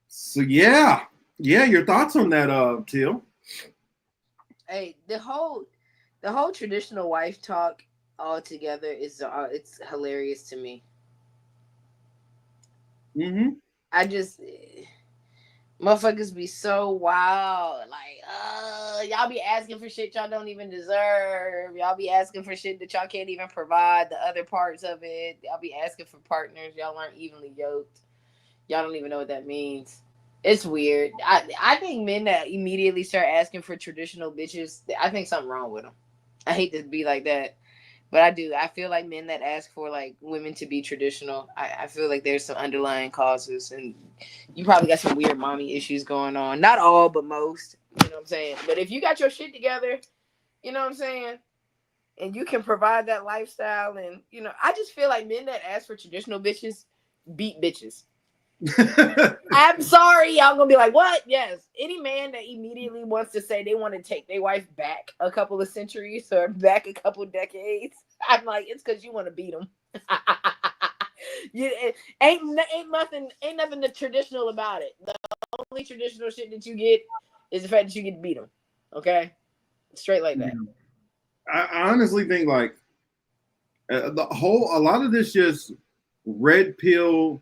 So yeah, your thoughts on that, Teal? Hey, the whole traditional wife talk altogether is it's hilarious to me. Mm-hmm. I just motherfuckers be so wild, like y'all be asking for shit y'all don't even deserve. Y'all be asking for shit that y'all can't even provide the other parts of it. Y'all be asking for partners y'all aren't evenly yoked. Y'all don't even know what that means. It's weird. I think men that immediately start asking for traditional bitches, I think something wrong with them. I hate to be like that, but I do. I feel like men that ask for like women to be traditional, I feel like there's some underlying causes, and you probably got some weird mommy issues going on. Not all, but most. You know what I'm saying? But if you got your shit together, you know what I'm saying, and you can provide that lifestyle, and I just feel like men that ask for traditional bitches beat bitches. I'm sorry, y'all gonna be like, what? Yes, any man that immediately wants to say they want to take their wife back a couple of centuries or back a couple of decades, I'm like, it's because you want to beat them. Ain't nothing traditional about it. The only traditional shit that you get is the fact that you get to beat them. Okay, straight like that. I honestly think like a lot of this just red pill.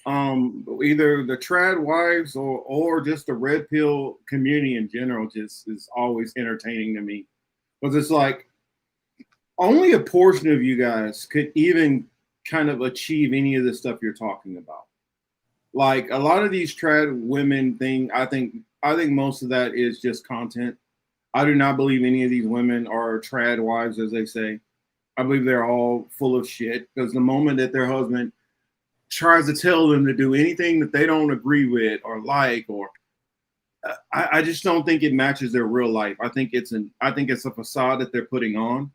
Either the trad wives or just the red pill community in general just is always entertaining to me, because it's like only a portion of you guys could even kind of achieve any of the stuff you're talking about. Like a lot of these trad women thing, I think most of that is just content. I do not believe any of these women are trad wives, as they say. I believe they're all full of shit, because the moment that their husband tries to tell them to do anything that they don't agree with or like, or I just don't think it matches their real life. I think it's a facade that they're putting on,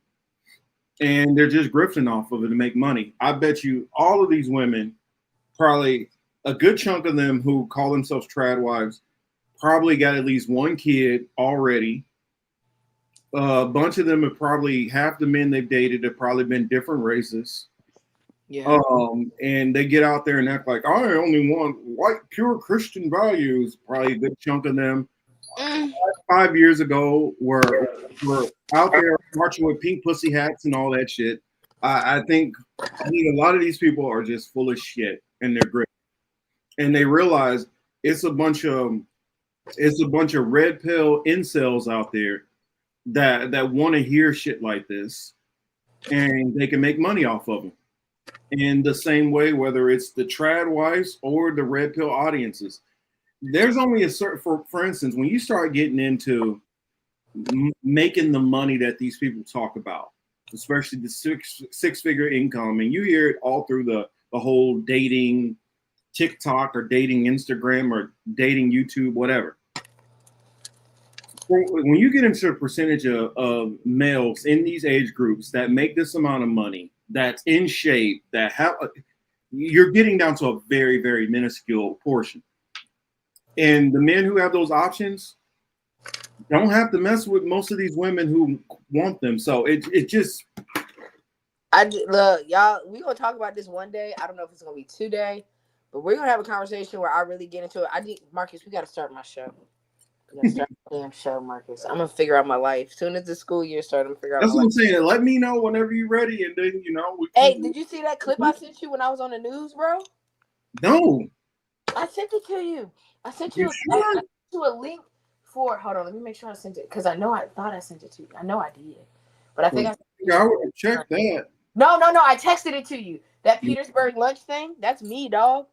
and they're just grifting off of it to make money. I bet you all of these women, probably a good chunk of them who call themselves trad wives, probably got at least one kid already. A bunch of them have probably, half the men they've dated have probably been different races. Yeah. And they get out there and act like, I only want white, pure Christian values. Probably a good chunk of them 5 years ago were out there marching with pink pussy hats and all that shit. I think a lot of these people are just full of shit, and they're great. And they realize it's a bunch of red pill incels out there that want to hear shit like this, and they can make money off of them. In the same way, whether it's the trad wives or the red pill audiences, there's only a certain, for instance, when you start getting into making the money that these people talk about, especially the six-figure income, and you hear it all through the whole dating TikTok or dating Instagram or dating YouTube, whatever. When you get into a percentage of males in these age groups that make this amount of money, that's in shape, that have, you're getting down to a very, very minuscule portion. And the men who have those options don't have to mess with most of these women who want them. So it just. Look, y'all, we're going to talk about this one day. I don't know if it's going to be today, but we're going to have a conversation where I really get into it. Marcus, we got to start my show. Yeah, start the damn show, Marcus. I'm gonna figure out my life. Soon as the school year starts, I'm gonna figure out That's my what life. I'm saying. Let me know whenever you're ready, and then Hey, did you see that clip I sent you when I was on the news, bro? No. I sent it to you. I sent You you. sure? I sent you a link for. Hold on, let me make sure I sent it because I thought I sent it to you. I know I did, but I think I would check that. No. I texted it to you. That Petersburg lunch thing. That's me, dog.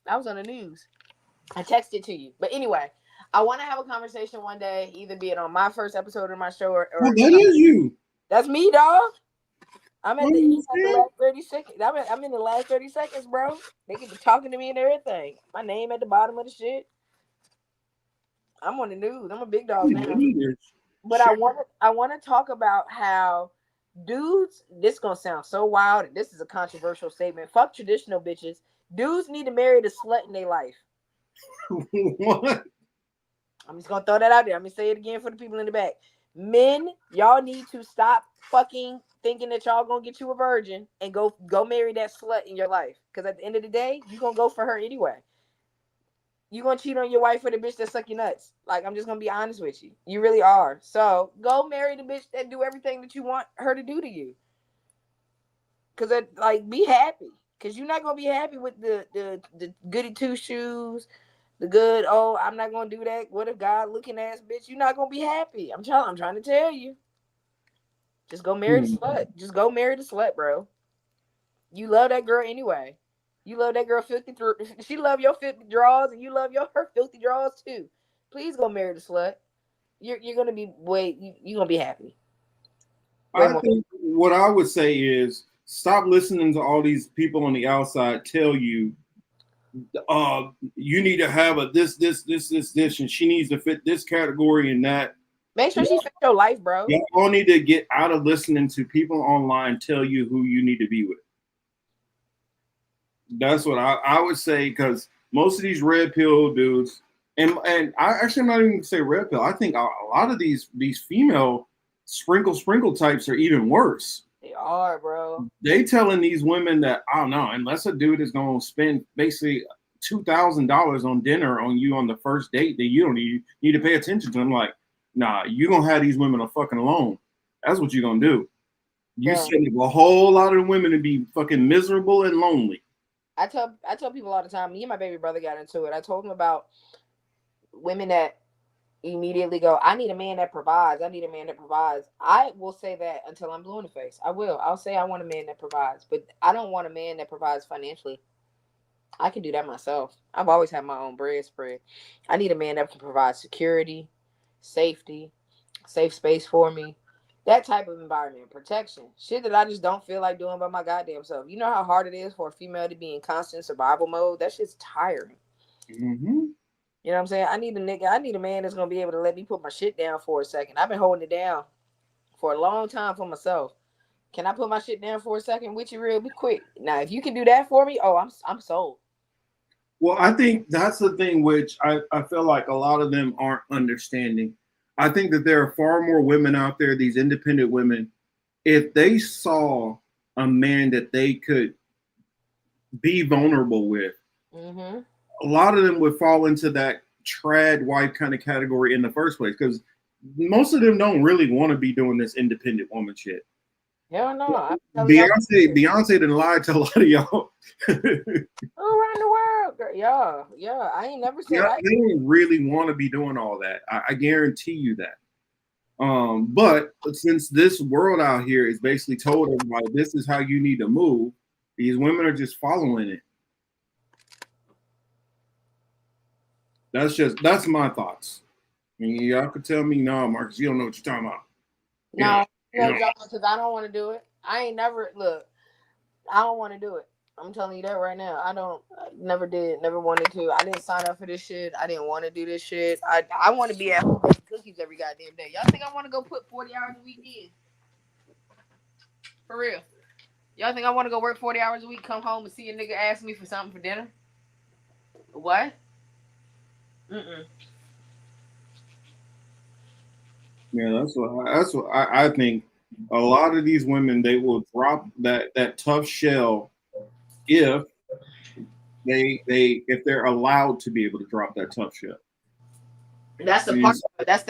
I was on the news. I texted it to you. But anyway, I want to have a conversation one day, either be it on my first episode of my show or that is you. That's me, dog. I'm at the last 30 seconds. I'm in the last 30 seconds, bro. They get to talking to me and everything. My name at the bottom of the shit. I'm on the news. I'm a big dog now. But I want to talk about how dudes, this is gonna sound so wild, and this is a controversial statement. Fuck traditional bitches. Dudes need to marry the slut in their life. What? I'm just gonna throw that out there. I'm gonna say it again for the people in the back. Men, y'all need to stop fucking thinking that y'all gonna get you a virgin and go marry that slut in your life. Because at the end of the day, you gonna go for her anyway. You gonna cheat on your wife for the bitch that suck your nuts. Like, I'm just gonna be honest with you. You really are. So go marry the bitch that do everything that you want her to do to you. Cause be happy. Cause you're not gonna be happy with the goody two shoes, the good, oh, I'm not gonna do that. What if God looking ass bitch? You're not gonna be happy. I'm trying to tell you. Just go marry the slut. Just go marry the slut, bro. You love that girl anyway. You love that girl filthy. She love your filthy draws, and you love her filthy draws too. Please go marry the slut. You're gonna be you're gonna be happy. I think what I would say is stop listening to all these people on the outside tell you, you need to have a this, and she needs to fit this category and that. Make sure she fits your life, bro. You all need to get out of listening to people online tell you who you need to be with. That's what I would say, because most of these red pill dudes, and I actually am not even gonna say red pill. I think a lot of these female sprinkle types are even worse. They are, bro. They telling these women that, I don't know, unless a dude is gonna spend basically $2,000 on dinner on you on the first date, that you don't need to pay attention to. I'm like, nah, you gonna have these women a fucking alone. That's what you're gonna do. You send a whole lot of women to be fucking miserable and lonely. I tell people all the time. Me and my baby brother got into it. I told him about women that immediately go, I need a man that provides. I need a man that provides. I will say that until I'm blue in the face. I will. I'll say I want a man that provides, but I don't want a man that provides financially. I can do that myself. I've always had my own bread spread. I need a man that can provide security, safety, safe space for me. That type of environment, protection. Shit that I just don't feel like doing by my goddamn self. You know how hard it is for a female to be in constant survival mode? That shit's tiring. Mm-hmm. You know what I'm saying? I need a man that's going to be able to let me put my shit down for a second. I've been holding it down for a long time for myself. Can I put my shit down for a second with you real quick? Now, if you can do that for me, I'm sold. Well, I think that's the thing which I feel like a lot of them aren't understanding. I think that there are far more women out there, these independent women, if they saw a man that they could be vulnerable with, mm-hmm. a lot of them would fall into that trad wife kind of category in the first place, because most of them don't really want to be doing this independent woman shit. Hell no. Beyonce didn't lie to a lot of y'all. Around the world, girl. Yeah. I ain't never said they don't really want to be doing all that. I guarantee you that. But since this world out here is basically told everybody this is how you need to move, these women are just following it. That's my thoughts. And y'all could tell me, no, Marcus, you don't know what you're talking about. No, because I don't want to do it. I don't want to do it. I'm telling you that right now. I never wanted to. I didn't sign up for this shit. I didn't want to do this shit. I want to be at home making cookies every goddamn day. Y'all think I want to go put 40 hours a week in? For real. Y'all think I want to go work 40 hours a week, come home and see a nigga ask me for something for dinner? What? Yeah, that's what I think. A lot of these women, they will drop that tough shell if they're allowed to be able to drop that tough shell. That's the part. That's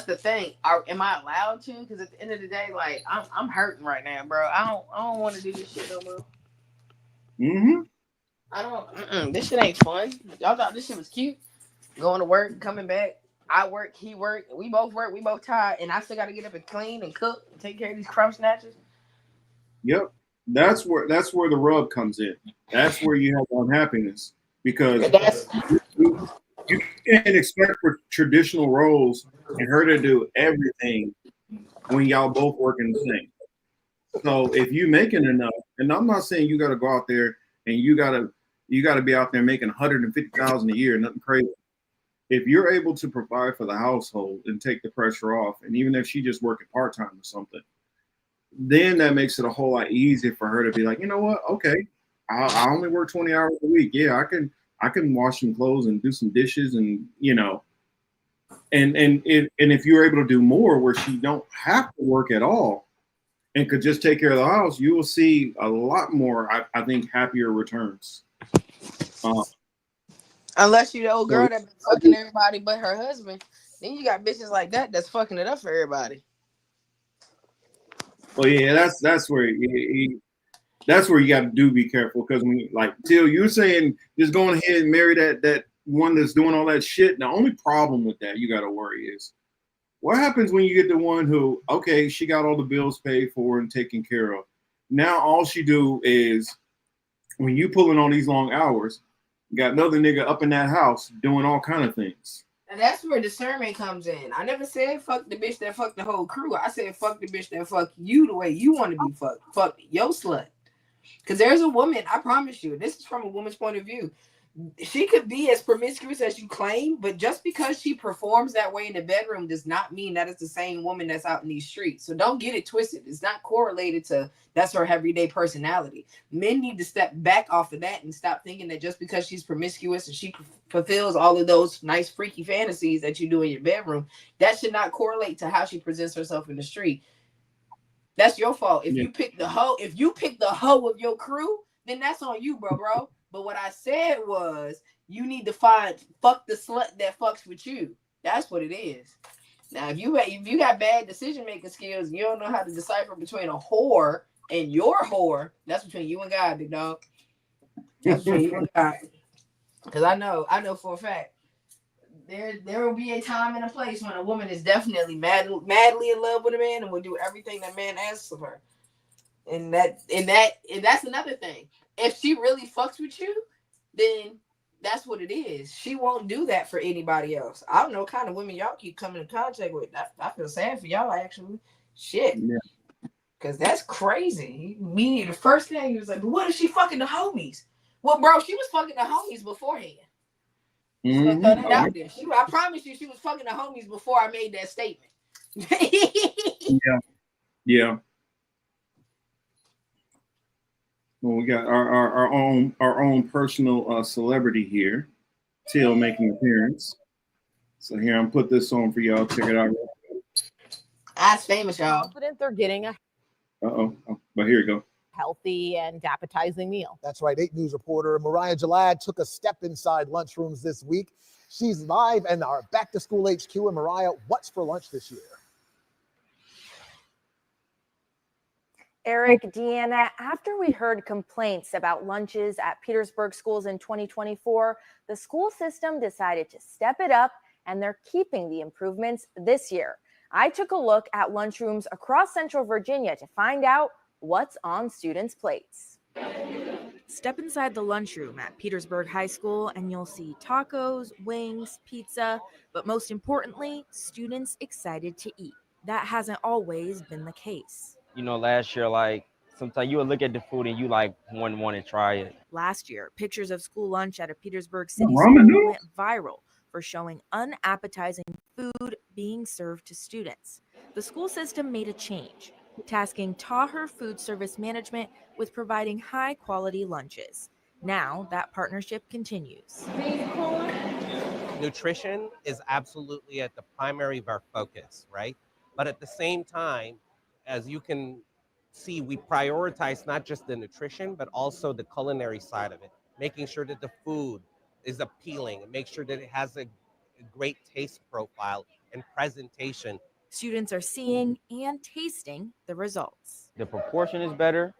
the thing. Am I allowed to? Because at the end of the day, like I'm hurting right now, bro. I don't want to do this shit no more. Mm-hmm. I don't. This shit ain't fun. Y'all thought this shit was cute. Going to work, coming back. I work, he work. We both work. We both tired, and I still got to get up and clean and cook and take care of these crumb snatchers. Yep. That's where the rub comes in. That's where you have unhappiness, because you can't expect for traditional roles and her to do everything when y'all both working the same. So if you making enough, and I'm not saying you got to go out there and you got to be out there making $150,000 a year, nothing crazy. If you're able to provide for the household and take the pressure off, and even if she just working part-time or something, then that makes it a whole lot easier for her to be like, you know what? Okay, I only work 20 hours a week. Yeah, I can wash some clothes and do some dishes, and and if you're able to do more where she don't have to work at all and could just take care of the house, you will see a lot more, I think, happier returns. Unless you the old girl that been fucking everybody but her husband, then you got bitches like that that's fucking it up for everybody. Well, yeah, that's where you got to be careful, because when Till, you're saying just going ahead and marry that one that's doing all that shit. The only problem with that you got to worry is what happens when you get the one who, okay, she got all the bills paid for and taken care of. Now all she do is, when you pulling on these long hours, you got another nigga up in that house doing all kind of things. And that's where discernment comes in. I never said fuck the bitch that fucked the whole crew. I said fuck the bitch that fuck you the way you want to be fucked. Fuck your slut. Because there's a woman, I promise you, this is from a woman's point of view. She could be as promiscuous as you claim, but just because she performs that way in the bedroom does not mean that it's the same woman that's out in these streets. So don't get it twisted. It's not correlated to that's her everyday personality. Men need to step back off of that and stop thinking that just because she's promiscuous and she fulfills all of those nice freaky fantasies that you do in your bedroom, that should not correlate to how she presents herself in the street. That's your fault. If you pick the hoe of your crew, then that's on you, bro. But what I said was, you need to fuck the slut that fucks with you. That's what it is. Now, if you got bad decision making skills, and you don't know how to decipher between a whore and your whore, that's between you and God, big dog. That's between you and God. Because I know for a fact, there will be a time and a place when a woman is definitely madly in love with a man and will do everything that man asks of her. And that's another thing. If she really fucks with you, then that's what it is. She won't do that for anybody else. I don't know what kind of women y'all keep coming in contact with. I feel sad for y'all, actually. Shit. Yeah. Because that's crazy. The first thing he was like, but what if she fucking the homies? Well, bro, she was fucking the homies beforehand. Mm-hmm. So that out there. I promise you, she was fucking the homies before I made that statement. Yeah. Well, we got our own personal celebrity here, Till, making an appearance. So here, I'm put this on for y'all. Check it out. That's famous, y'all. Confident they're getting a but here you go. Healthy and appetizing meal. That's right. 8 News reporter Mariah Jalad took a step inside lunchrooms this week. She's live in our Back to School HQ. And Mariah, what's for lunch this year? Eric, Deanna, after we heard complaints about lunches at Petersburg schools in 2024, the school system decided to step it up, and they're keeping the improvements this year. I took a look at lunchrooms across Central Virginia to find out what's on students' plates. Step inside the lunchroom at Petersburg High School and you'll see tacos, wings, pizza, but most importantly, students excited to eat. That hasn't always been the case. You know, last year, sometimes you would look at the food and you wouldn't want to try it. Last year, pictures of school lunch at a Petersburg city school went viral for showing unappetizing food being served to students. The school system made a change, tasking Taher Food Service Management with providing high-quality lunches. Now that partnership continues. Nutrition is absolutely at the primary of our focus, right? But at the same time, as you can see, we prioritize not just the nutrition, but also the culinary side of it, making sure that the food is appealing and make sure that it has a great taste profile and presentation. Students are seeing and tasting the results. The proportion is better,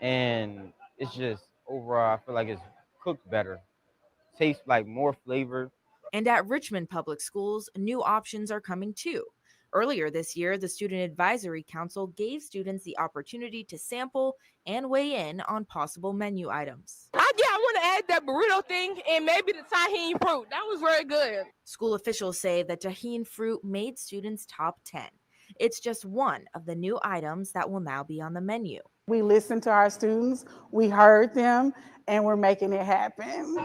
and it's just overall, I feel like it's cooked better. Tastes like more flavor. And at Richmond Public Schools, new options are coming too. Earlier this year, the Student Advisory Council gave students the opportunity to sample and weigh in on possible menu items. I want to add that burrito thing and maybe the tahini fruit. That was very good. School officials say the tahini fruit made students top 10. It's just one of the new items that will now be on the menu. We listened to our students, we heard them, and we're making it happen.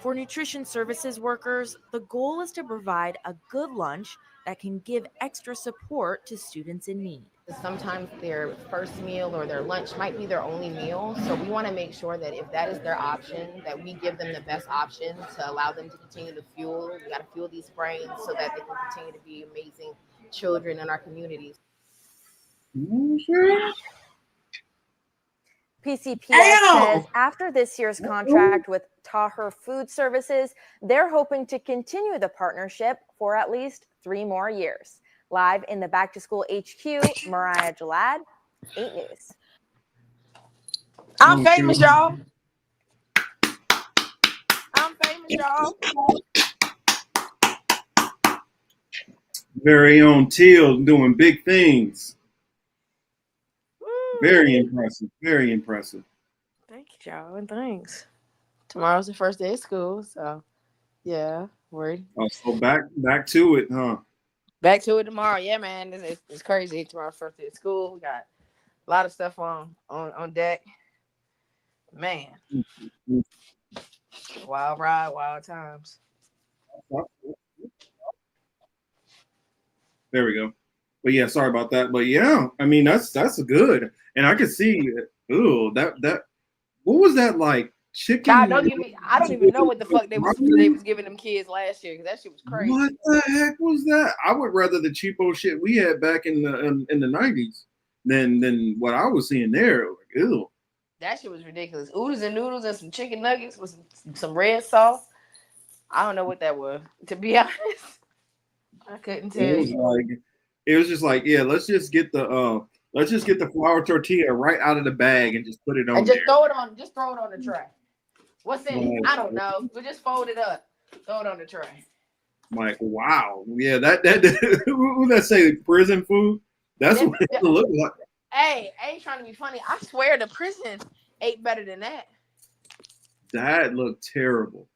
For nutrition services workers, the goal is to provide a good lunch that can give extra support to students in need. Sometimes their first meal or their lunch might be their only meal. So we want to make sure that if that is their option, that we give them the best option to allow them to continue to fuel. We got to fuel these brains so that they can continue to be amazing children in our communities. PCPS says after this year's contract with Taher Food Services, they're hoping to continue the partnership for at least 3 more years. Live in the Back to School HQ, Mariah Jalad, 8 News. I'm famous, y'all. I'm famous, y'all. Very own Teal doing big things. Very impressive. Very impressive. Thank you, y'all, and thanks. Tomorrow's the first day of school, so yeah, worried. Oh, so back to it, huh? Back to it tomorrow. Yeah, man, it's crazy. Tomorrow's first day of school. We got a lot of stuff on deck. Man, wild ride, wild times. There we go. But yeah, sorry about that. But yeah, I mean that's good, and I could see. Ooh, that what was that like? Chicken? God, don't give me. I don't even know what the fuck they was giving them kids last year, because that shit was crazy. What the heck was that? I would rather the cheapo shit we had back in the 90s than what I was seeing there. Like, ew. That shit was ridiculous. Oodles and noodles and some chicken nuggets with some red sauce. I don't know what that was, to be honest. I couldn't tell you. It was just like, yeah, let's just get the flour tortilla right out of the bag and just put it on and just there. throw it on the tray. What's in it? I don't know. We'll just fold it up. Throw it on the tray. Like, wow. Yeah, that who that say prison food? That's what it looked like. Hey, I ain't trying to be funny. I swear the prison ate better than that. That looked terrible.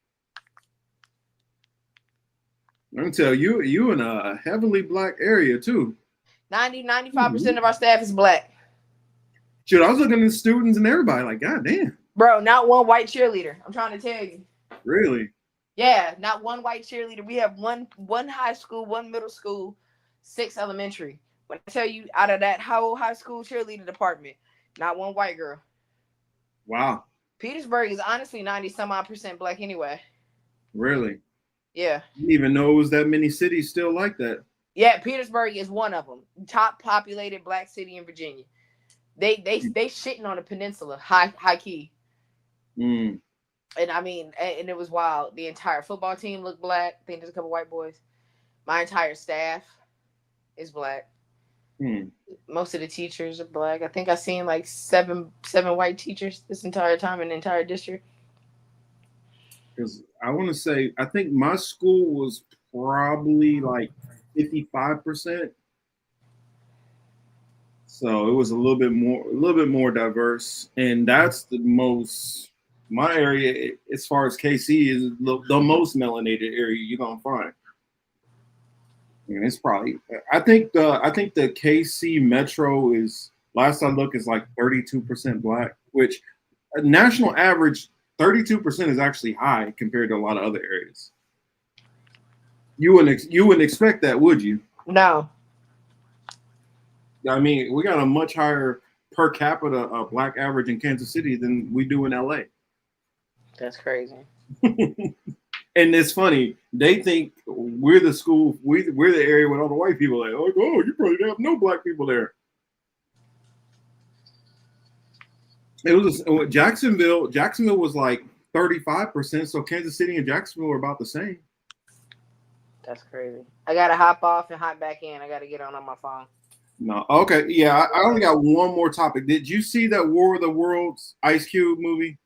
I can tell you in a heavily black area too. 95% of our staff is black. Shit, I was looking at the students and everybody like, God damn. Bro, not one white cheerleader. I'm trying to tell you. Really? Yeah, not one white cheerleader. We have one high school, one middle school, 6 elementary. When I tell you, out of that whole high school cheerleader department, not one white girl. Wow. Petersburg is honestly 90-some-odd% black anyway. Really? Yeah. I didn't even know it was that many cities still like that. Yeah, Petersburg is one of them. Top populated black city in Virginia. They shitting on the peninsula, high key. Mm. And I mean, and it was wild. The entire football team looked black. I think there's a couple white boys. My entire staff is black. Mm. Most of the teachers are black. I think I've seen like seven white teachers this entire time in the entire district. Because I want to say, I think my school was probably like 55%. So it was a little bit more diverse, and that's the most. My area, as far as KC, is the most melanated area you're gonna find. And it's probably. I think the KC metro is, last I looked, is like 32% black, which national average 32% is actually high compared to a lot of other areas. You wouldn't expect that, would you? No. I mean, we got a much higher per capita black average in Kansas City than we do in LA. That's crazy. And it's funny. They think we're the school, we're the area with all the white people. Like, oh, you probably have no black people there. It was Jacksonville. Jacksonville was like 35%. So Kansas City and Jacksonville were about the same. That's crazy. I gotta hop off and hop back in. I gotta get on my phone. No, okay, yeah. I only got one more topic. Did you see that War of the Worlds Ice Cube movie?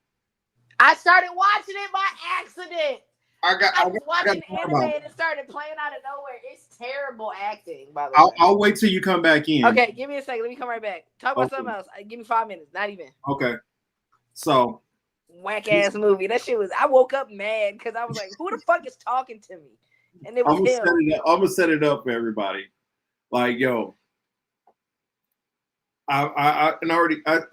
I started watching it by accident. I was watching anime about it. and it started playing out of nowhere. It's terrible acting, by the way. I'll wait till you come back in. Okay, give me a second. Let me come right back. Talk about something else. Give me 5 minutes. Not even. Okay. So whack ass movie. That shit was. I woke up mad because I was like, "Who the fuck is talking to me?" And it was him. I'm gonna set it up for everybody. Like, yo, I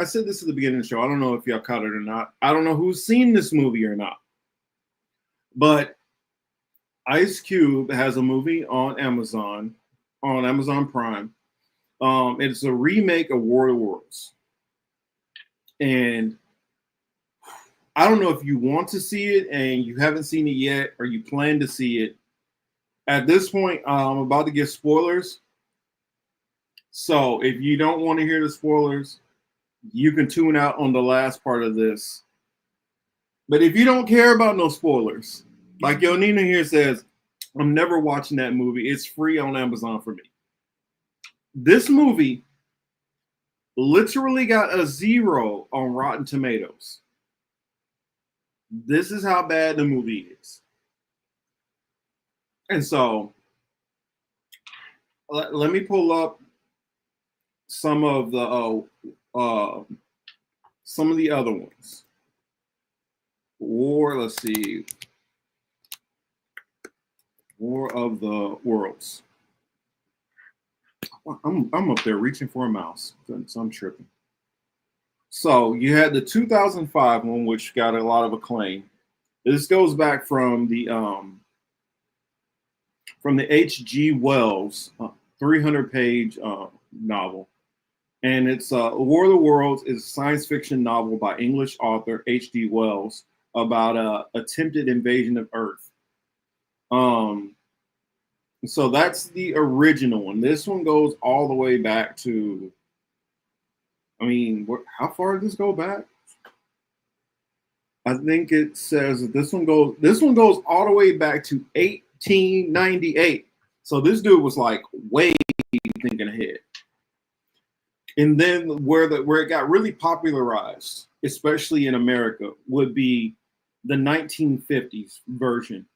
said this at the beginning of the show. I don't know if y'all caught it or not. I don't know who's seen this movie or not. But Ice Cube has a movie on Amazon Prime. It's a remake of War of the Worlds. And I don't know if you want to see it and you haven't seen it yet or you plan to see it. At this point, I'm about to give spoilers. So if you don't want to hear the spoilers, you can tune out on the last part of this. But if you don't care about no spoilers, like Yonina here says, I'm never watching that movie. It's free on Amazon for me. This movie literally got a 0 on Rotten Tomatoes. This is how bad the movie is. And so let me pull up some of the other ones. Let's see. War of the Worlds. I'm up there reaching for a mouse, so I'm tripping. So you had the 2005 one, which got a lot of acclaim. This goes back from the H.G. Wells 300-page novel, and it's War of the Worlds is a science fiction novel by English author H.G. Wells about a attempted invasion of Earth. So that's the original one. This one goes all the way back to, I mean, how far did this go back? I think it says that this one goes all the way back to 1898. So this dude was like way thinking ahead. And then where it got really popularized, especially in America, would be the 1950s version,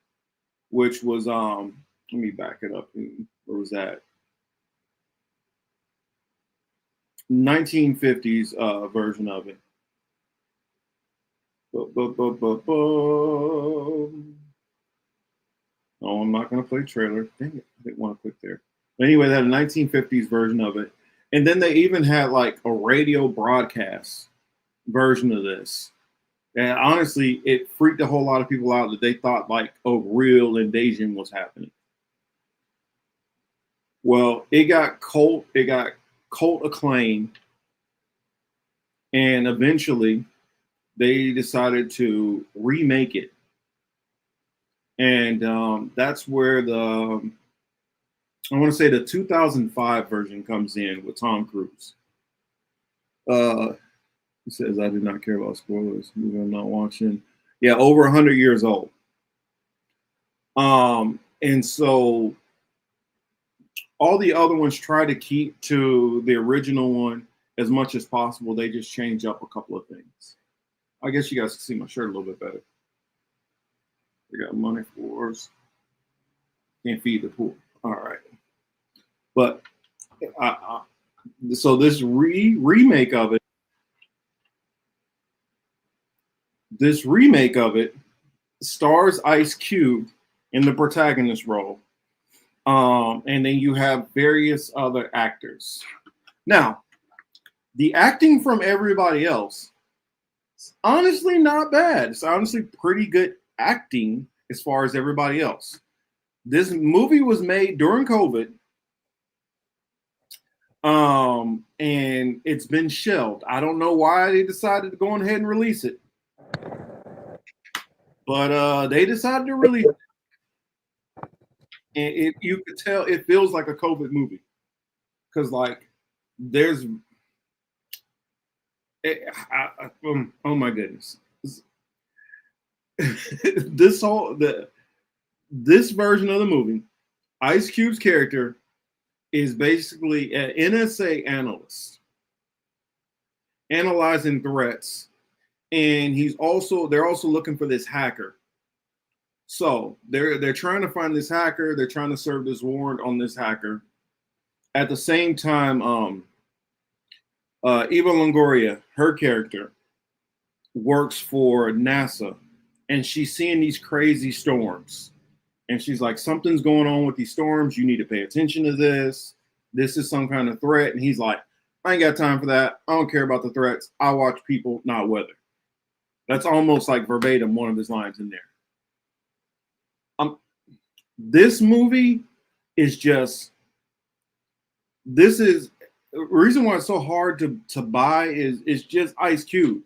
which was let me back it up. Where was that? 1950s version of it. No, I'm not going to play trailer. Dang it, I didn't want to click there. But anyway, they had a 1950s version of it. And then they even had like a radio broadcast version of this. And honestly, it freaked a whole lot of people out that they thought like a real invasion was happening. Well, it got cult acclaim, and eventually they decided to remake it. And that's where I want to say the 2005 version comes in with Tom Cruise. He says, I do not care about spoilers. I'm not watching. Yeah, over 100 years old. And so all the other ones try to keep to the original one as much as possible. They just change up a couple of things. I guess you guys can see my shirt a little bit better. We got money for us. Can't feed the poor. All right. But so this remake of it stars Ice Cube in the protagonist role. And then you have various other actors. Now, the acting from everybody else is honestly not bad. It's honestly pretty good acting as far as everybody else. This movie was made during COVID. And it's been shelved. I don't know why they decided to go on ahead and release it. But they decided to release it. And you could tell it feels like a COVID movie. Because like there's oh my goodness. This version of the movie Ice Cube's character is basically an NSA analyst analyzing threats, and they're also looking for this hacker. So they're trying to find this hacker. They're trying to serve this warrant on this hacker. At the same time, Eva Longoria, her character, works for NASA, and she's seeing these crazy storms. And she's like, something's going on with these storms. You need to pay attention to this. This is some kind of threat. And he's like, I ain't got time for that. I don't care about the threats. I watch people, not weather. That's almost like verbatim one of his lines in there. This movie is just, this is the reason why it's so hard to buy is just Ice Cube.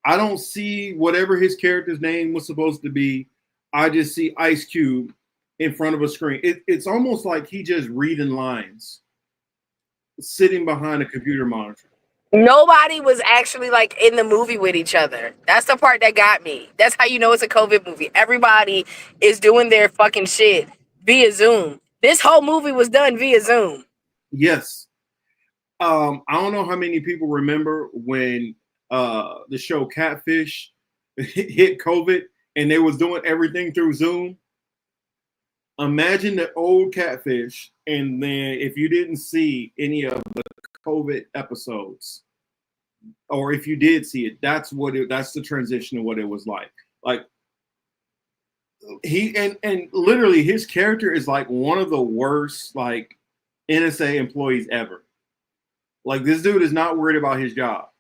I don't see whatever his character's name was supposed to be. I just see Ice Cube in front of a screen. It's almost like he just reading lines, sitting behind a computer monitor. Nobody was actually like in the movie with each other. That's the part that got me. That's how you know it's a COVID movie. Everybody is doing their fucking shit via Zoom. This whole movie was done via Zoom. Yes. I don't know how many people remember when the show Catfish hit COVID and they was doing everything through Zoom. Imagine the old Catfish, and then if you didn't see any of the COVID episodes, or if you did see it, that's the transition of what it was like. Like he and literally his character is like one of the worst like NSA employees ever. Like this dude is not worried about his job.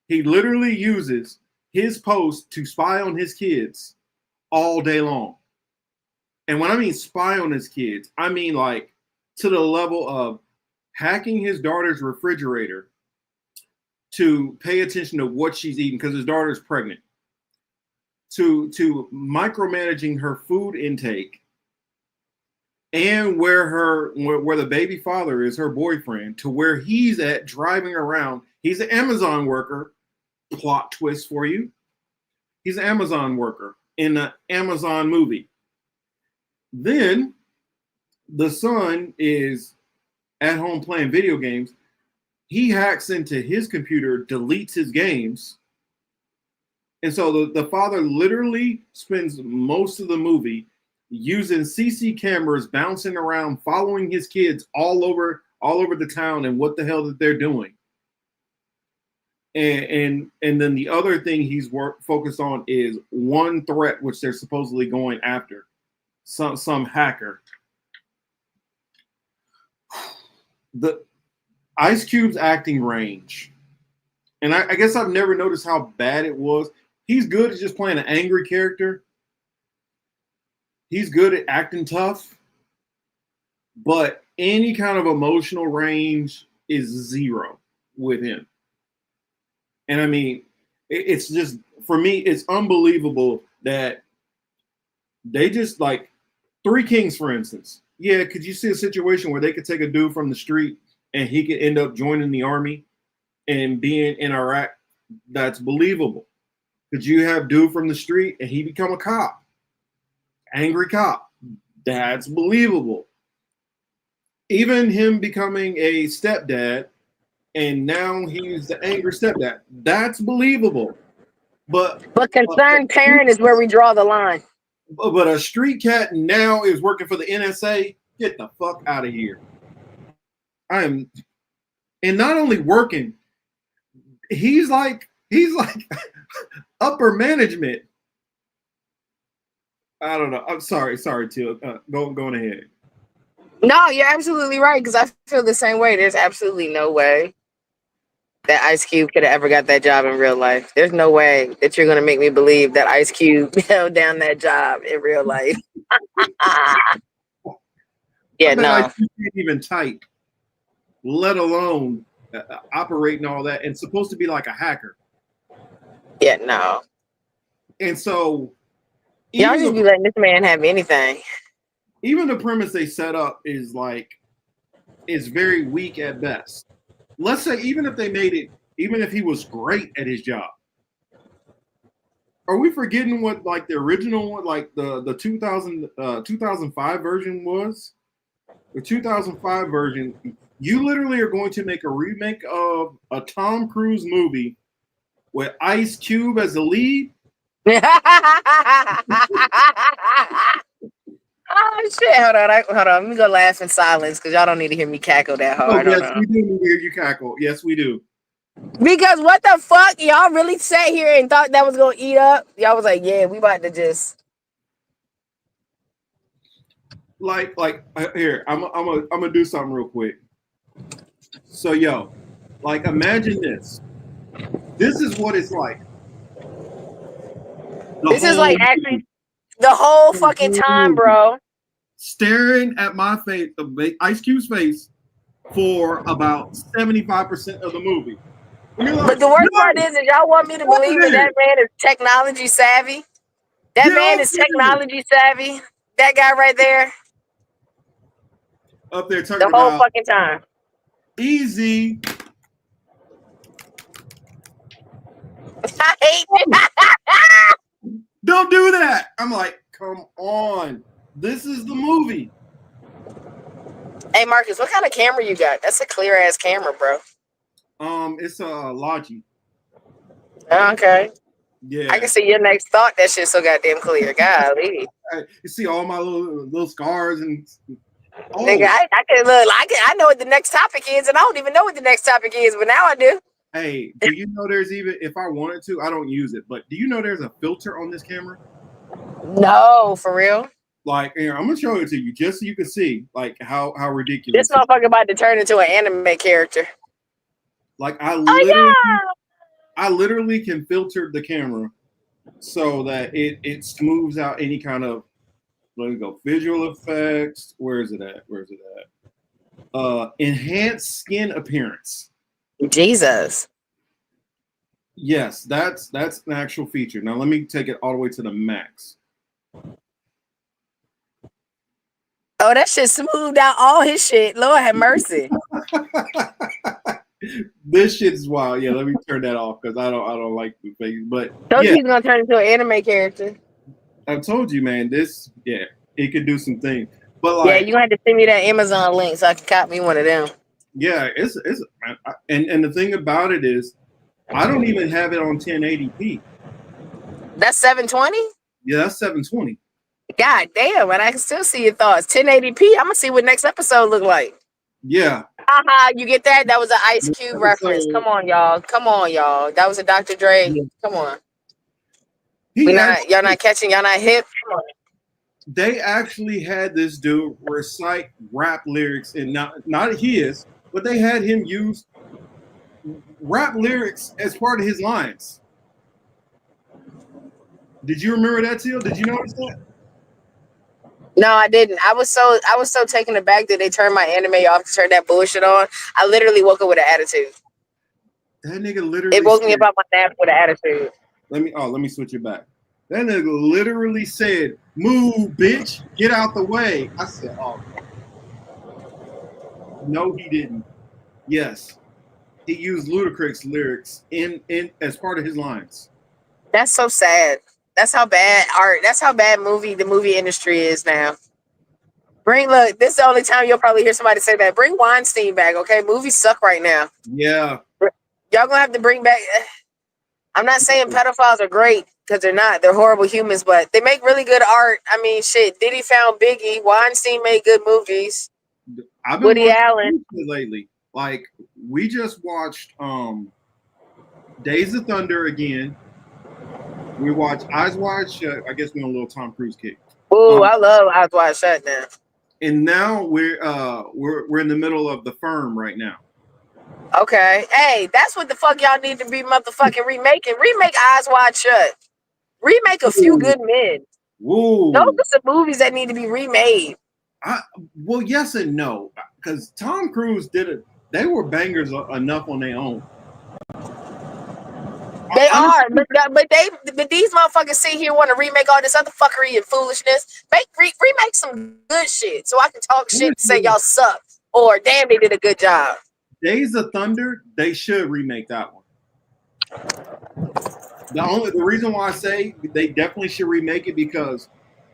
He literally uses his post to spy on his kids all day long. And when I mean spy on his kids, I mean like to the level of hacking his daughter's refrigerator to pay attention to what she's eating because his daughter's pregnant, to micromanaging her food intake and where the baby father is, her boyfriend, to where he's at driving around. He's an Amazon worker. Plot twist for you. He's an Amazon worker in the Amazon movie. Then the son is at home playing video games. He hacks into his computer, deletes his games. And so the father literally spends most of the movie using CC cameras bouncing around, following his kids all over the town and what the hell that they're doing. And then the other thing he's focused on is one threat, which they're supposedly going after. Some hacker. The Ice Cube's acting range, and I guess I've never noticed how bad it was. He's good at just playing an angry character. He's good at acting tough, but any kind of emotional range is zero with him. And I mean, it's just, for me, it's unbelievable that they just like Three Kings, for instance. Yeah, could you see a situation where they could take a dude from the street and he could end up joining the army and being in Iraq? That's believable. Could you have dude from the street and he become a cop? Angry cop. That's believable. Even him becoming a stepdad and now he's the angry stepdad. That's believable. But concerned parent is where we draw the line. But a street cat now is working for the NSA. Get the fuck out of here. And not only working, he's like upper management. I don't know. I'm sorry, Teal. Going ahead. No, you're absolutely right, because I feel the same way. There's absolutely no way that Ice Cube could have ever got that job in real life. There's no way that you're going to make me believe that Ice Cube held down that job in real life. Yeah, no. Ice Cube can't even type, let alone operate and all that, and supposed to be like a hacker. Yeah, no. And so y'all just be letting this man have anything. Even the premise they set up is very weak at best. Let's say even if they made it, even if he was great at his job, are we forgetting what like the original one, like the 2005 version was? The 2005 version, you literally are going to make a remake of a Tom Cruise movie with Ice Cube as the lead. Oh shit! Hold on, hold on. Let me go laugh in silence because y'all don't need to hear me cackle that hard. Oh, yes, we do need to hear you cackle. Yes, we do. Because what the fuck? Y'all really sat here and thought that was gonna eat up? Y'all was like, yeah, we about to just like here. I'm gonna do something real quick. So yo, like imagine this. This is what it's like. This is like actually the whole fucking time, bro. Staring at my face, Ice Cube's face, for about 75% of the movie. Like, but the worst part is y'all want me to believe that man is technology savvy. That man is technology savvy. That guy right there. Up there talking the whole about fucking time. Easy. I hate it. Don't do that. I'm like, come on. This is the movie. Hey Marcus, what kind of camera you got? That's a clear ass camera, bro. It's a Logi. Okay. Yeah. I can see your next thought. That shit's so goddamn clear. Golly. You see all my little scars and. Oh. Nigga, I can look. I know what the next topic is, and I don't even know what the next topic is, but now I do. Hey, do you know there's even if I wanted to, I don't use it, but do you know there's a filter on this camera? No, for real. Like, here, I'm gonna show it to you just so you can see like how ridiculous. This motherfucker about to turn into an anime character. Like I yeah. literally can filter the camera so that it smooths out any kind of. Let me go. Visual effects. Where is it at? Enhanced skin appearance. Jesus. Yes, that's an actual feature. Now let me take it all the way to the max. Oh, that shit smoothed out all his shit. Lord have mercy. This shit is wild. Yeah, let me turn that off because I don't like the face. But he's gonna turn into an anime character. I told you, man. It could do some things. But like, yeah, you gonna have to send me that Amazon link so I can cop me one of them. Yeah, it's and the thing about it is, I don't even have it on 1080p. That's 720. Yeah, that's 720. God damn, and I can still see your thoughts. 1080p. I'm gonna see what next episode look like. Yeah. You get that? That was an Ice Cube reference. Come on, y'all. That was a Dr. Dre. Yeah. Come on. Y'all not catching. Y'all not hip. Come on. They actually had this dude recite rap lyrics, and not his, but they had him use rap lyrics as part of his lines. Did you remember that, Teal? Did you notice that? No, I didn't. I was so taken aback that they turned my anime off to turn that bullshit on. I literally woke up with an attitude. That nigga literally. It woke me up out my nap with an attitude. Let me switch it back. That nigga literally said, "Move, bitch, get out the way." I said, "Oh, no, he didn't." Yes, he used Ludacris lyrics in as part of his lines. That's so sad. That's how bad the movie industry is now. Look, this is the only time you'll probably hear somebody say that. Bring Weinstein back, okay? Movies suck right now. Yeah. Y'all gonna have to bring back. I'm not saying pedophiles are great because they're not. They're horrible humans, but they make really good art. I mean, shit. Diddy found Biggie. Weinstein made good movies. I've been Woody Allen lately. Like we just watched Days of Thunder again. We watched Eyes Wide Shut. I guess we're on a little Tom Cruise kick. Oh, I love Eyes Wide Shut now. And now we're in the middle of The Firm right now. Okay. Hey, that's what the fuck y'all need to be motherfucking remaking. Remake Eyes Wide Shut. Remake A Few Good Men. Whoa. Those are some movies that need to be remade. Well, yes and no. Because Tom Cruise did it. They were bangers enough on their own. They are, but these motherfuckers sit here want to remake all this other fuckery and foolishness. Remake some good shit so I can talk shit and say y'all suck or damn they did a good job. Days of Thunder, they should remake that one. The reason why I say they definitely should remake it because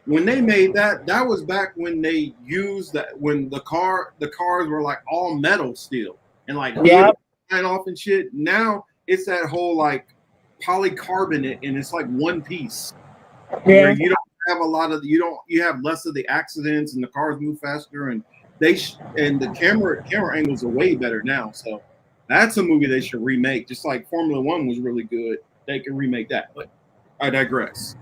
when they made that, that was back when they used that, when the cars were like all metal still and like flying off and shit. Now it's that whole like polycarbonate and it's like one piece. Where you don't have a lot of you have less of the accidents and the cars move faster and and the camera angles are way better now. So that's a movie they should remake. Just like Formula One was really good, they can remake that. But I digress.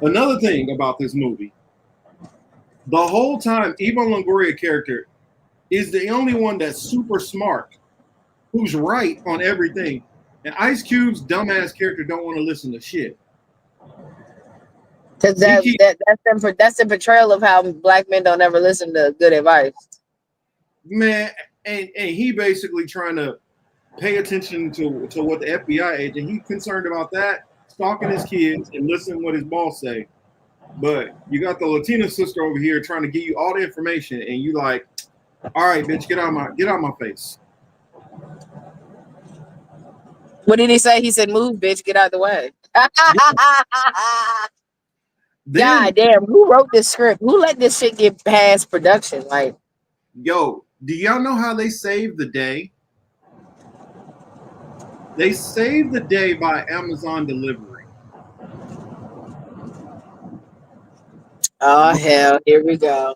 Another thing about this movie, the whole time, Eva Longoria character is the only one that's super smart, who's right on everything. And Ice Cube's dumbass character don't want to listen to shit. Because that's the portrayal of how black men don't ever listen to good advice. Man, and he basically trying to pay attention to what the FBI agent, he's concerned about that, stalking his kids and listening to what his boss say. But you got the Latina sister over here trying to give you all the information, and you like, all right, bitch, get out of my face. What did he say? He said, "Move, bitch, get out of the way." God damn, who wrote this script? Who let this shit get past production? Like, yo, do y'all know how they saved the day? They saved the day by Amazon delivery. oh hell, here we go.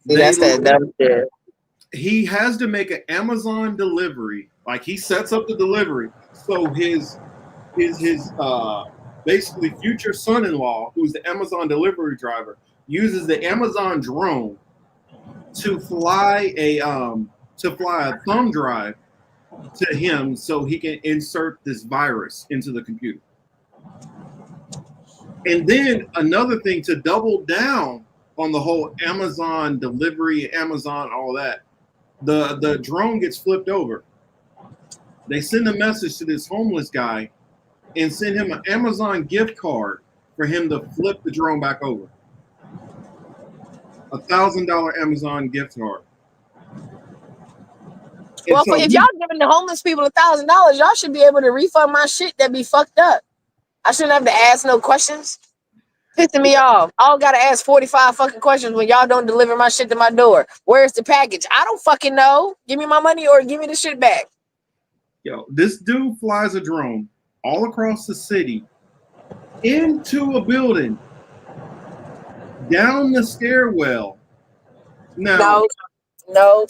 See, that's that dumb shit. He has to make an Amazon delivery. Like he sets up the delivery, so his basically future son-in-law, who's the Amazon delivery driver, uses the Amazon drone to fly a thumb drive to him so he can insert this virus into the computer. And then another thing to double down on the whole Amazon delivery, Amazon, all that, the drone gets flipped over. They send a message to this homeless guy and send him an Amazon gift card for him to flip the drone back over. $1,000 Amazon gift card. Well, so if y'all giving the homeless people $1,000, y'all should be able to refund my shit that be fucked up. I shouldn't have to ask no questions. Pissing me off. I don't gotta ask 45 fucking questions when y'all don't deliver my shit to my door. Where's the package? I don't fucking know. Give me my money or give me the shit back. Yo, this dude flies a drone all across the city into a building, down the stairwell. No. No.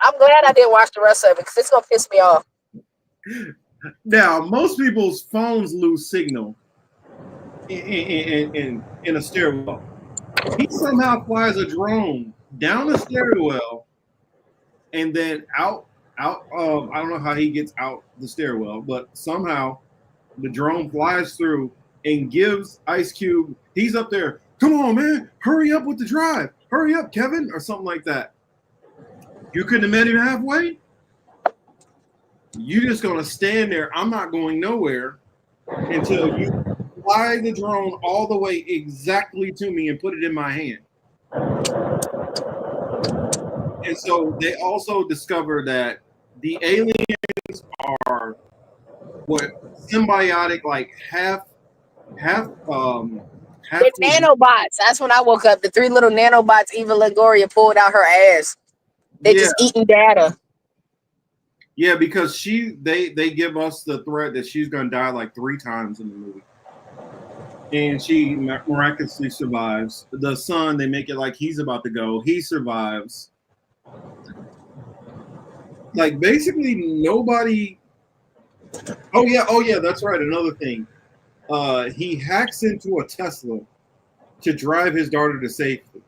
I'm glad I didn't watch the rest of it because it's gonna piss me off. Now, most people's phones lose signal in a stairwell. He somehow flies a drone down the stairwell and then out. I don't know how he gets out the stairwell, but somehow the drone flies through and gives Ice Cube. He's up there. Come on, man! Hurry up with the drive. Hurry up, Kevin, or something like that. You couldn't have met him halfway. You're just gonna stand there. I'm not going nowhere until you fly the drone all the way exactly to me and put it in my hand. And so they also discover that the aliens are symbiotic, like half. It's nanobots. That's when I woke up. The 3 little nanobots Eva Longoria pulled out her ass. They just eating data. Yeah, because they give us the threat that she's gonna die like 3 times in the movie, and she miraculously survives. The son, they make it like he's about to go. He survives. Like basically nobody. Oh yeah, that's right. Another thing, he hacks into a Tesla to drive his daughter to safety.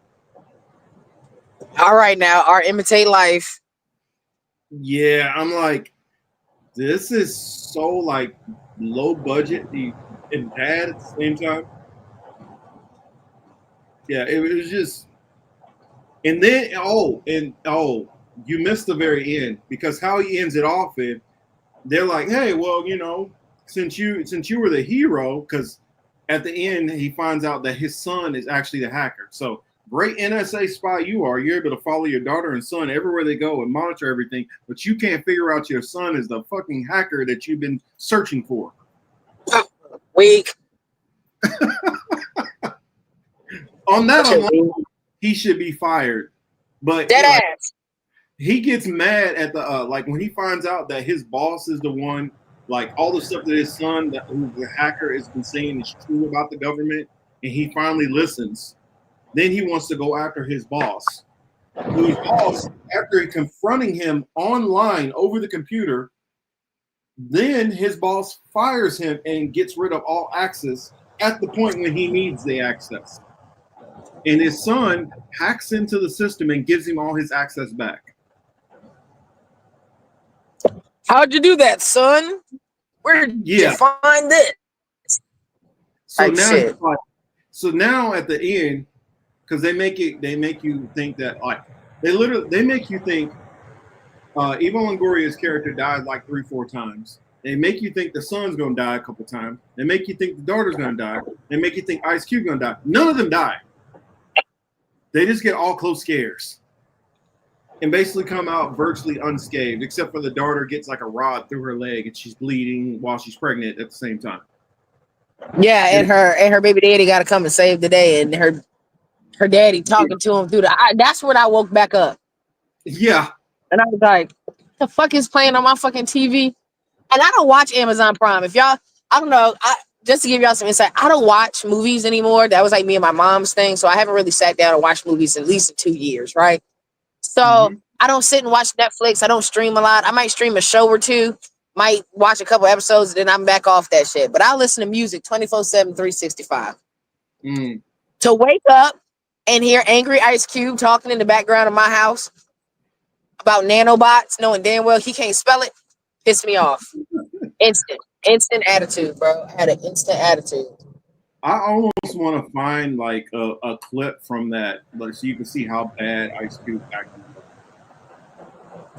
All right, now our imitate life. Yeah, I'm like, this is so like low budget and bad at the same time. Yeah, it was just, and then you missed the very end because how he ends it off in, they're like, hey, well, you know, since you were the hero, because at the end he finds out that his son is actually the hacker. So great NSA spy you are. You're able to follow your daughter and son everywhere they go and monitor everything, but you can't figure out your son is the fucking hacker that you've been searching for. Weak. On that alone, he should be fired. But dead ass. He gets mad at the like when he finds out that his boss is the one, like all the stuff that his son, who's the hacker, has been saying is true about the government, and he finally listens. Then he wants to go after his boss. Whose boss, after confronting him online over the computer, then his boss fires him and gets rid of all access at the point when he needs the access. And his son hacks into the system and gives him all his access back. How'd you do that, son? Where'd you find this? So now at the end, because they make you think that like they make you think Eva Longoria's character died like 3-4 times. They make you think the son's gonna die a couple times. They make you think the daughter's gonna die. They make you think Ice Cube gonna die. None of them die. They just get all close scares and basically come out virtually unscathed, except for the daughter gets like a rod through her leg and she's bleeding while she's pregnant at the same time. Yeah, and her baby daddy got to come and save the day, and her daddy talking to him through that's when I woke back up. Yeah, and I was like, "The fuck is playing on my fucking TV?" And I don't watch Amazon Prime. If y'all, I don't know, just to give y'all some insight, I don't watch movies anymore. That was like me and my mom's thing, so I haven't really sat down and watched movies in at least 2 years, right? So I don't sit and watch Netflix. I don't stream a lot. I might stream a show or two, might watch a couple episodes, and then I'm back off that shit. But I listen to music 24/7, 365. To wake up and hear angry Ice Cube talking in the background of my house about nanobots, knowing damn well he can't spell it, pissed me off. Instant attitude, bro. I had an instant attitude. I almost want to find like a clip from that, like, so you can see how bad Ice Cube acted.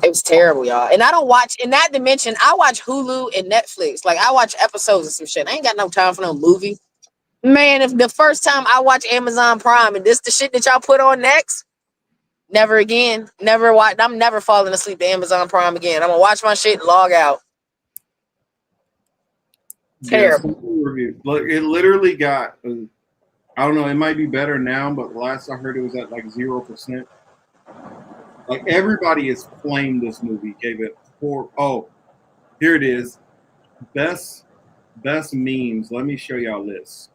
It was terrible, y'all. And I don't watch, in that dimension, I watch Hulu and Netflix. Like, I watch episodes of some shit. I ain't got no time for no movie. Man, if the first time I watch Amazon Prime and this the shit that y'all put on next, never again. Never watch. I'm never falling asleep to Amazon Prime again. I'm going to watch my shit and log out. Terrible. Like, it literally got, I don't know, it might be better now, but last I heard it was at like 0%. Like, everybody has flamed this movie, gave it 4. Oh, here it is. Best memes. Let me show y'all this.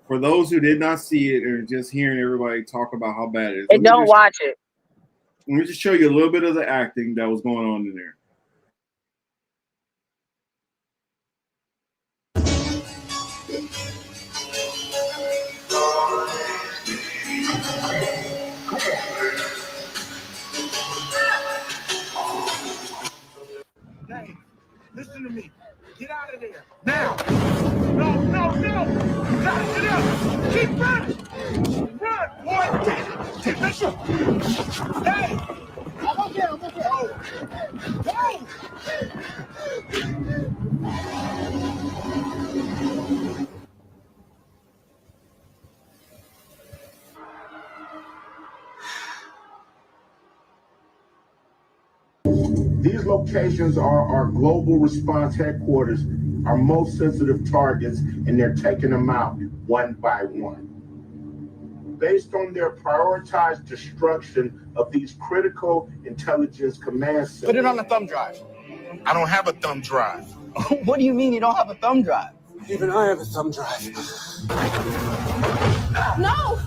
For those who did not see it or just hearing everybody talk about how bad it is. And don't watch it. Let me just show you a little bit of the acting that was going on in there. Hey, listen to me. Get out of there. Now. No. You gotta get up. Keep running. Run, boy. Take this up. Hey. I'm okay. Go. These locations are our global response headquarters, our most sensitive targets, and they're taking them out one by one. Based on their prioritized destruction of these critical intelligence command centers. Put it on a thumb drive. I don't have a thumb drive. What do you mean you don't have a thumb drive? Even I have a thumb drive. No!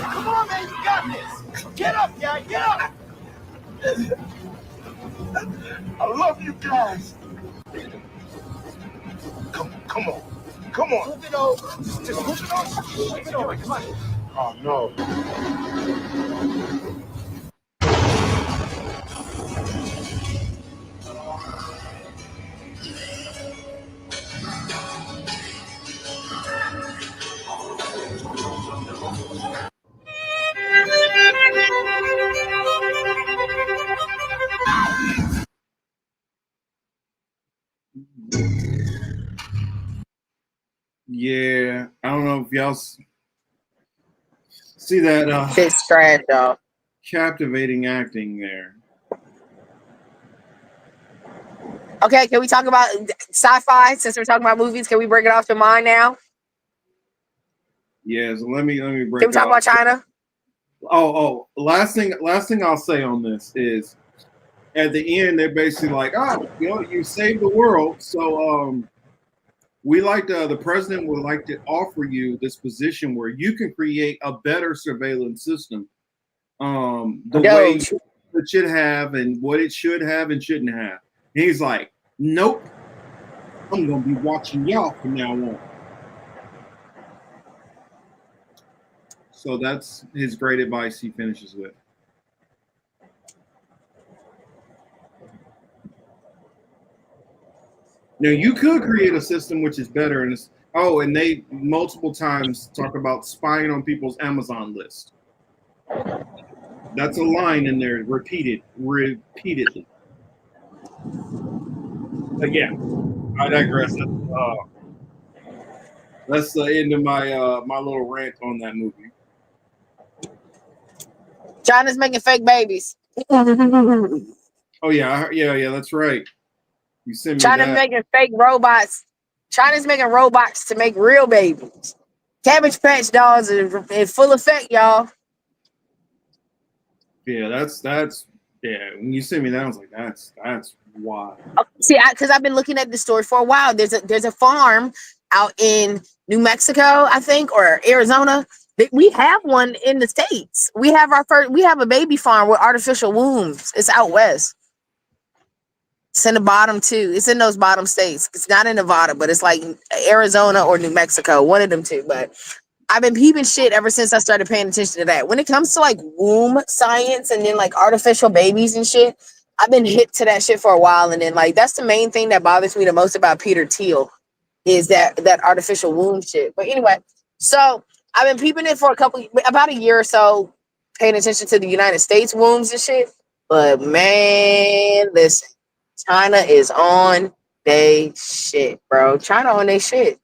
Come on, man, you got this. Get up, guy, get up. I love you guys. Come on. Move it over. Just move it over. Move it over. Come on. Oh, no. Yeah, I don't know if y'all see that. It's trash, y'all. Captivating acting there. Okay, can we talk about sci-fi since we're talking about movies? Can we break it off to mine now? Yeah, so let me break. Can we talk about China? Last thing I'll say on this is, at the end they're basically like, you saved the world, so we like the president would like to offer you this position where you can create a better surveillance system, way it should have and what it should have and shouldn't have. And he's like, nope, I'm gonna be watching y'all from now on. So that's his great advice he finishes with. Now you could create a system which is better, and and they multiple times talk about spying on people's Amazon list. That's a line in there repeatedly. But yeah, I digress. That's the end of my my little rant on that movie. China's making fake babies. Oh yeah, that's right. You sent me China's that. making fake robots. China's making robots to make real babies. Cabbage Patch dolls are in full effect, y'all. Yeah, that's when you sent me that, I was like, that's wild. See, because I've been looking at this story for a while. There's a farm out in New Mexico, I think, or Arizona. We have one in the States. We have a baby farm with artificial wombs. It's out west. It's in the bottom two. It's in those bottom states. It's not in Nevada, but it's like Arizona or New Mexico, one of them two. But I've been peeping shit ever since I started paying attention to that. When it comes to like womb science and then like artificial babies and shit, I've been hip to that shit for a while. And then like that's the main thing that bothers me the most about Peter Thiel is that artificial womb shit. But anyway, so I've been peeping it for about a year or so, paying attention to the United States wombs and shit. But man, listen, China is on they shit, bro. China on they shit.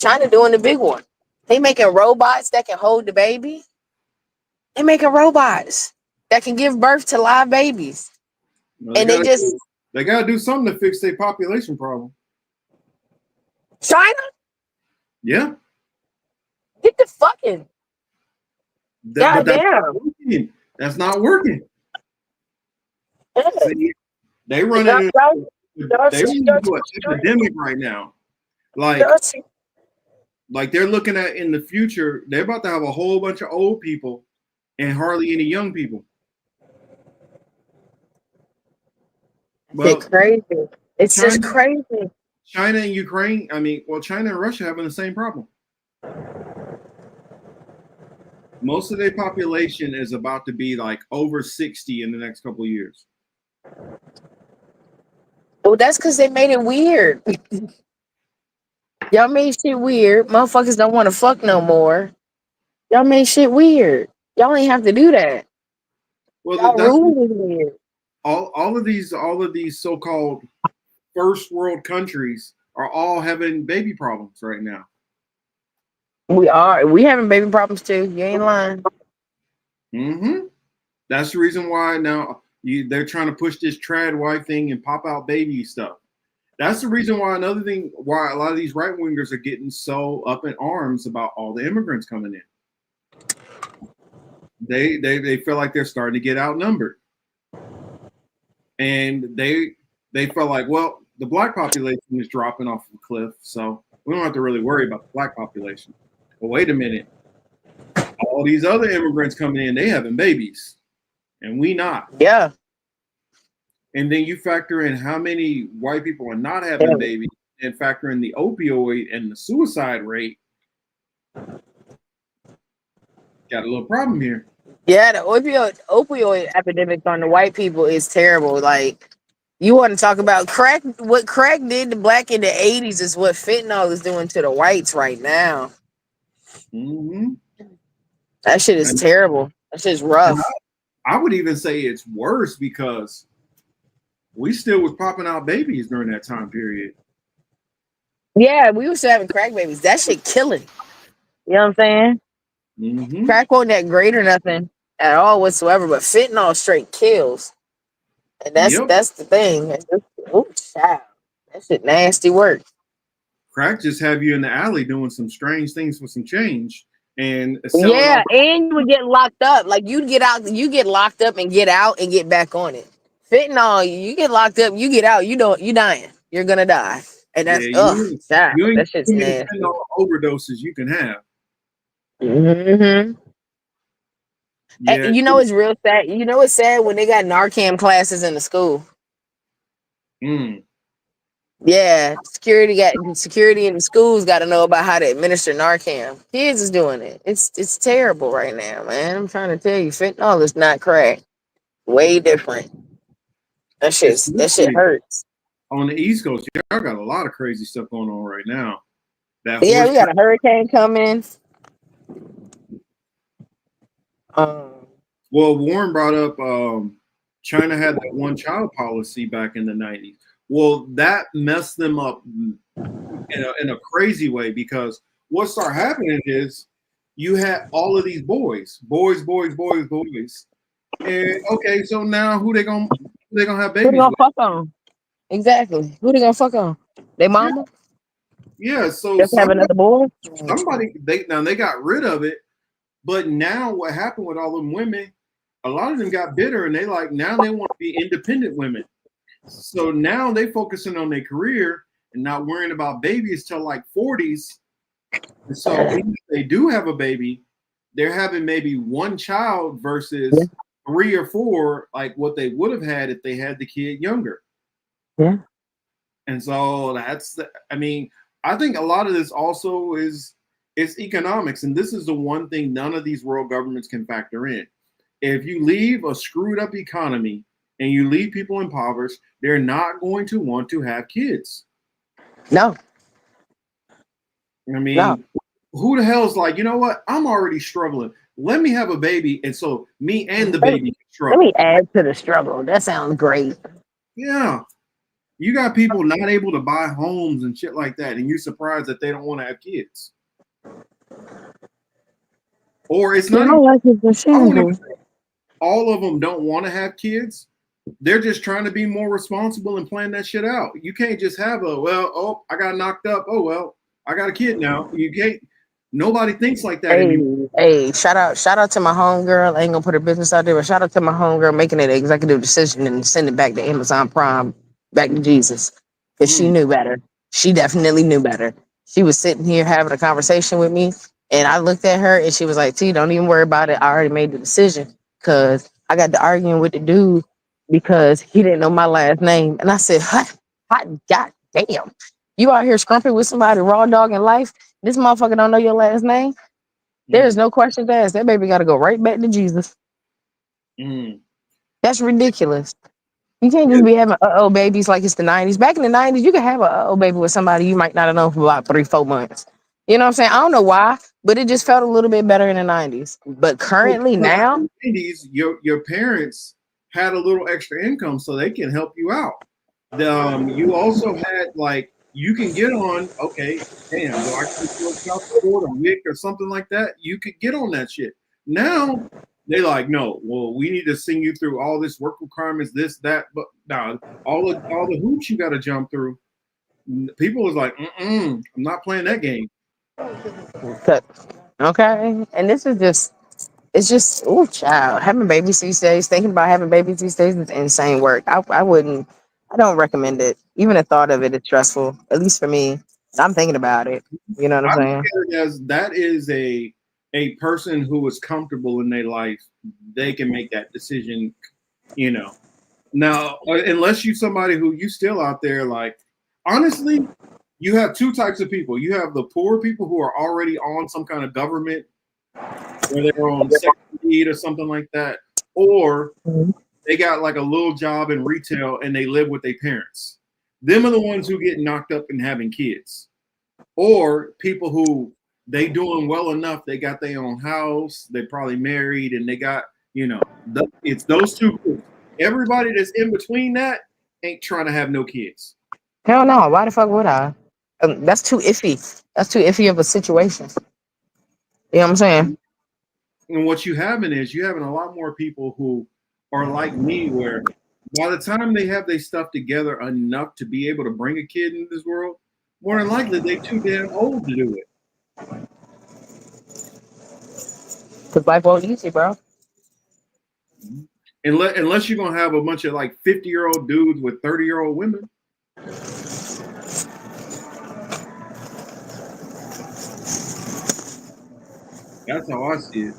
China doing the big one. They making robots that can hold the baby. They making robots that can give birth to live babies. Well, they gotta do something to fix their population problem. China? Yeah. Get the fucking. Goddamn. That's not working. Yeah. See, they run into an epidemic right now. Like they're looking at in the future, they're about to have a whole bunch of old people and hardly any young people. Well, it's crazy. It's just crazy. China and Ukraine, China and Russia having the same problem. Most of their population is about to be like over 60 in the next couple of years. Well, that's because they made it weird. Y'all made shit weird. Motherfuckers don't want to fuck no more. Y'all made shit weird. Y'all ain't have to do that. Well, y'all rules is weird. All of these so-called first world countries are all having baby problems right now. We having baby problems too. You ain't lying. Mm-hmm. That's the reason why now they're trying to push this trad wife thing and pop out baby stuff. That's the reason why why a lot of these right wingers are getting so up in arms about all the immigrants coming in. They feel like they're starting to get outnumbered, and they feel like, well, the black population is dropping off the cliff, so we don't have to really worry about the black population. But wait a minute, all these other immigrants coming in, they having babies, and we not. Yeah. And then you factor in how many white people are not having babies, and factor in the opioid and the suicide rate. Got a little problem here. Yeah, the opioid epidemic on the white people is terrible. Like, you want to talk about crack? What crack did to black in the 80s is what fentanyl is doing to the whites right now. Mm-hmm. That shit is terrible. That shit's rough. I would even say it's worse because we still was popping out babies during that time period. Yeah, we was having crack babies. That shit killing. You know what I'm saying? Mm-hmm. Crack wasn't that great or nothing at all whatsoever, but fentanyl straight kills. And that's the thing. Ooh, child. That shit nasty work. Crack just have you in the alley doing some strange things for some change and selling Yeah, off. and you would get locked up. Like you get locked up and get out and get back on it. Fentanyl, you get locked up, you get out, you dying. You're gonna die. And Yeah, that's that you ain't shit's too many nasty. fentanyl overdoses you can have. Mm-hmm. Yeah, You know it's real sad. You know it's sad when they got Narcan classes in the school. Yeah, security in the schools got to know about how to administer Narcan. Kids is doing it. It's terrible right now, man. I'm trying to tell you, fentanyl is not crack. Way different. That shit especially hurts. on the East Coast, y'all got a lot of crazy stuff going on right now. That Yeah, horse. we got a hurricane coming. Well, Warren brought up China had that one child policy back in the 90s. Well, that messed them up in a crazy way because what started happening is you had all of these boys. And okay, so now who they gonna have Who they babies gonna with? fuck on? Exactly. Who they gonna fuck on? They mama? Yeah, so Just have another boy? they got rid of it, but now what happened with all them women? A lot of them got bitter, and now they want to be independent women. So now they focusing on their career and not worrying about babies till like 40s. And so even if they do have a baby, they're having maybe one child versus 3 or 4, like what they would have had if they had the kid younger. Yeah. And so I think a lot of this also is economics. And this is the one thing none of these world governments can factor in. If you leave a screwed up economy and you leave people impoverished, they're not going to want to have kids. No. I mean, who the hell's like, you know what? I'm already struggling. Let me have a baby. And so me and the baby can struggle. Let me add to the struggle. That sounds great. Yeah. You got people not able to buy homes and shit like that. And you're surprised that they don't want to have kids. Or it's not even, all of them don't want to have kids. They're just trying to be more responsible and plan that shit out. You can't just have I got knocked up. Oh, well, I got a kid now. You can't. Nobody thinks like that anymore. Hey, shout out to my homegirl. I ain't gonna put her business out there, but shout out to my homegirl making an executive decision and send it back to Amazon Prime, back to Jesus. Because she knew better. She definitely knew better. She was sitting here having a conversation with me, and I looked at her and she was like, T, don't even worry about it. I already made the decision. Cause I got to arguing with the dude because he didn't know my last name. And I said, hot god damn. You out here scrumping with somebody raw dog in life. This motherfucker don't know your last name. There's no questions asked. That baby got to go right back to Jesus. That's ridiculous. You can't just be having babies like it's the 90s. Back in the 90s, you could have a baby with somebody you might not have known for about 3-4 months. You know what I'm saying? I don't know why, but it just felt a little bit better in the 90s. But currently now, in the 90s, your parents had a little extra income so they can help you out. You also had you can get on, okay, damn, do I can do child support or WIC or something like that? You could get on that shit. Now they like, no, well, we need to sing you through all this work requirements, this, that, but now all the hoops you got to jump through. People is like, I'm not playing that game. Okay, and this is just child, having babies these days, thinking about having babies these days is insane work. I don't recommend it. Even the thought of it is stressful, at least for me. I'm thinking about it. You know what I'm saying? Look at it as that is a person who is comfortable in their life. They can make that decision, Now, unless you're somebody who you still out there, like, honestly, you have two types of people. You have the poor people who are already on some kind of government, where they're on second aid or something like that, or they got like a little job in retail and they live with their parents. Them are the ones who get knocked up and having kids, or people who they doing well enough. They got their own house. They probably married and they got, it's those two groups. Everybody that's in between that ain't trying to have no kids. Hell no. Why the fuck would I? That's too iffy. That's too iffy of a situation. You know what I'm saying? And what you having is a lot more people who are like me, where by the time they have their stuff together enough to be able to bring a kid into this world, more than likely they too damn old to do it. Because life won't easy, bro. Unless you're gonna have a bunch of like 50-year-old dudes with 30-year-old women. That's how I see it.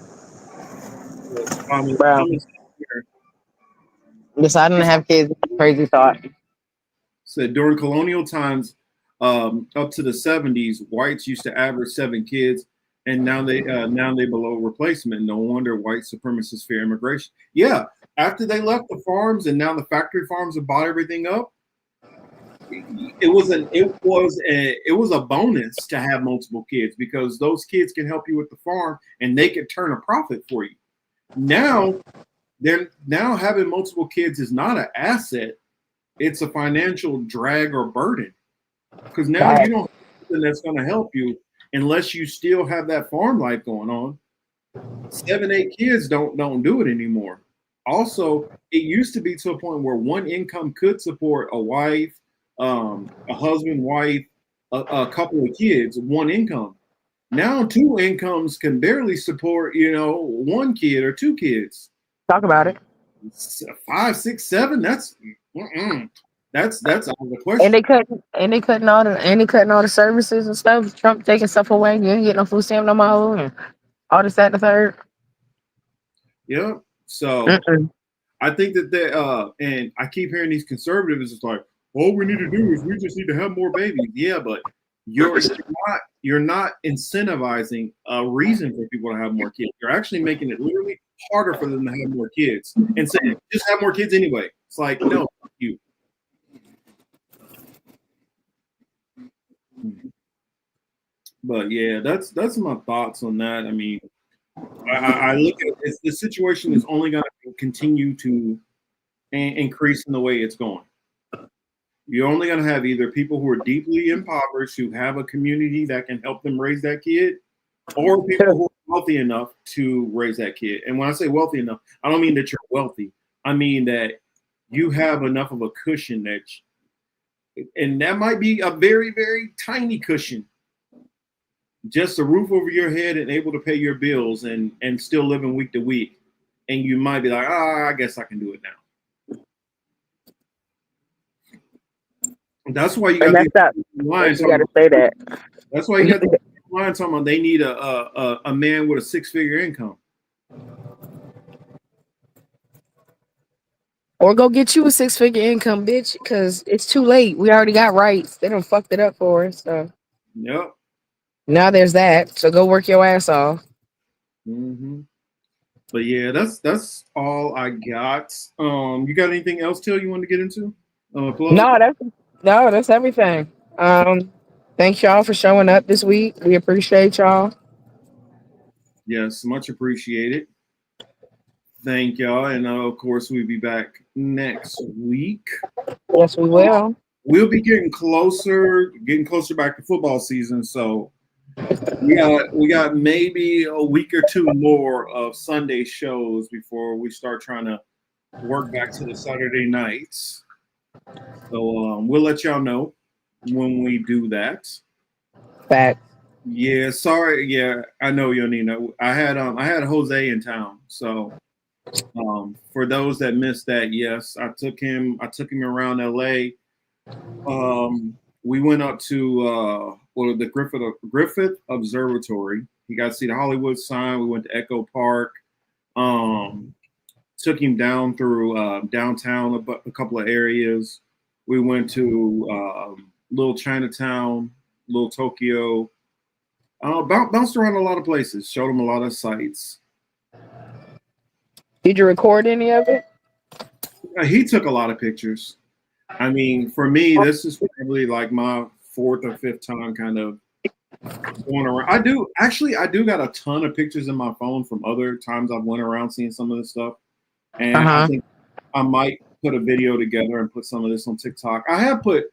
Bro. Deciding to have kids is a crazy thought. Said during colonial times, up to the 70s, whites used to average 7 kids, and now they below replacement. No wonder white supremacists fear immigration. Yeah, after they left the farms and now the factory farms have bought everything up, it was a bonus to have multiple kids because those kids can help you with the farm and they can turn a profit for you. Now having multiple kids is not an asset. It's a financial drag or burden because now you don't have something that's going to help you unless you still have that farm life going on. 7, 8 kids don't do it anymore. Also, it used to be to a point where one income could support a wife, a husband, wife, a couple of kids, one income. Now 2 incomes can barely support, 1 kid or 2 kids. Talk about it. 5, 6, 7. That's out of the question. And they cutting all the services and stuff. Trump taking stuff away. You ain't get no food stamp no more, and all this, that, and the third. Yeah. So I think that they and I keep hearing these conservatives. It's like, all we need to do is we just need to have more babies. Yeah, but you're not incentivizing a reason for people to have more kids. You're actually making it literally harder for them to have more kids and saying just have more kids anyway. It's like, no, fuck you. But yeah, that's my thoughts on that. I mean, I look at it, the situation is only going to continue to increase in the way it's going. You're only going to have either people who are deeply impoverished who have a community that can help them raise that kid, or people who are wealthy enough to raise that kid. And when I say wealthy enough, I don't mean that you're wealthy. I mean that you have enough of a cushion and that might be a very, very tiny cushion. Just a roof over your head and able to pay your bills and still living week to week. And you might be like, I guess I can do it now. That's why you got lines. You got to say that. That's why you got the line talking about they need a man with a 6-figure income. Or go get you a 6-figure income, bitch, because it's too late. We already got rights. They done fucked it up for us. So. Yep. Now there's that. So go work your ass off. Mm-hmm. But yeah, that's all I got. You got anything else, Till, you want to get into? No, that's everything. Thanks y'all for showing up this week. We appreciate y'all. Yes, much appreciated. Thank y'all. And of course, we'll be back next week. Yes, we will. We'll be getting closer back to football season. So we got maybe a week or 2 more of Sunday shows before we start trying to work back to the Saturday nights. So we'll let y'all know when we do that. Fact. Yeah, sorry. Yeah, I know, Yonina. I had Jose in town. So for those that missed that, yes, I took him around LA. We went up to the Griffith Observatory. He got to see the Hollywood sign. We went to Echo Park. Took him down through downtown a couple of areas. We went to Little Chinatown, Little Tokyo. Bounced around a lot of places. Showed him a lot of sights. Did you record any of it? He took a lot of pictures. I mean, for me, this is probably like my 4th or 5th time kind of going around. I do got a ton of pictures in my phone from other times I've went around seeing some of this stuff. And I think I might put a video together and put some of this on TikTok. I have put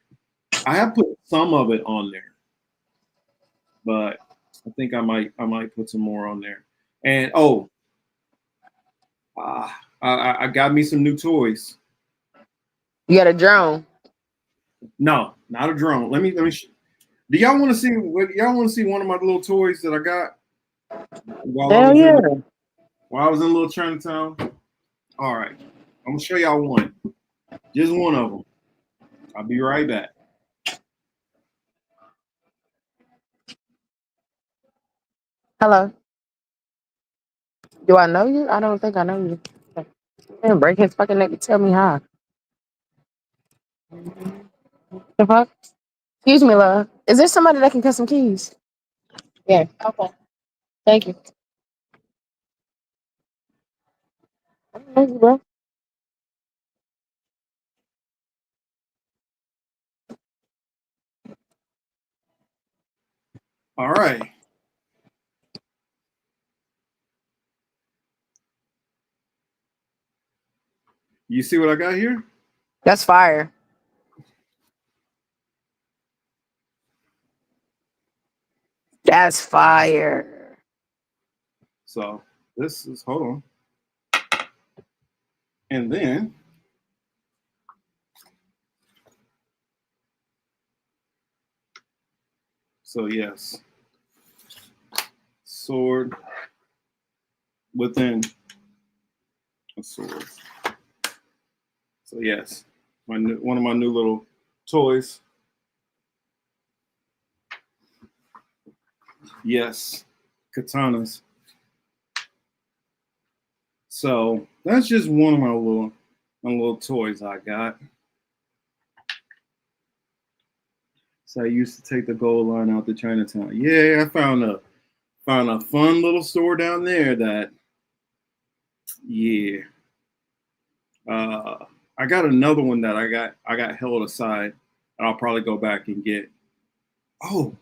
some of it on there, but I think I might put some more on there. And I got me some new toys. You got a drone? No, not a drone. Let me. Do y'all want to see? Y'all want to see one of my little toys that I got? Hell yeah! While I was in Little Chinatown. All right, I'm gonna show y'all one. Just one of them. I'll be right back. Hello. Do I know you? I don't think I know you. Man, break his fucking neck and tell me hi. The fuck? Excuse me, love. Is there somebody that can cut some keys? Yeah. Okay. Thank you. Thank you, bro. All right. You see what I got here? That's fire. That's fire. So this is, hold on. And then so yes, sword within a sword. So yes, one of my new little toys. Yes, katanas. So that's just one of my little toys I got. So I used to take the gold line out to Chinatown. Yeah, I found a fun little store down there that, yeah. I got another one that I got held aside, and I'll probably go back and get. Oh,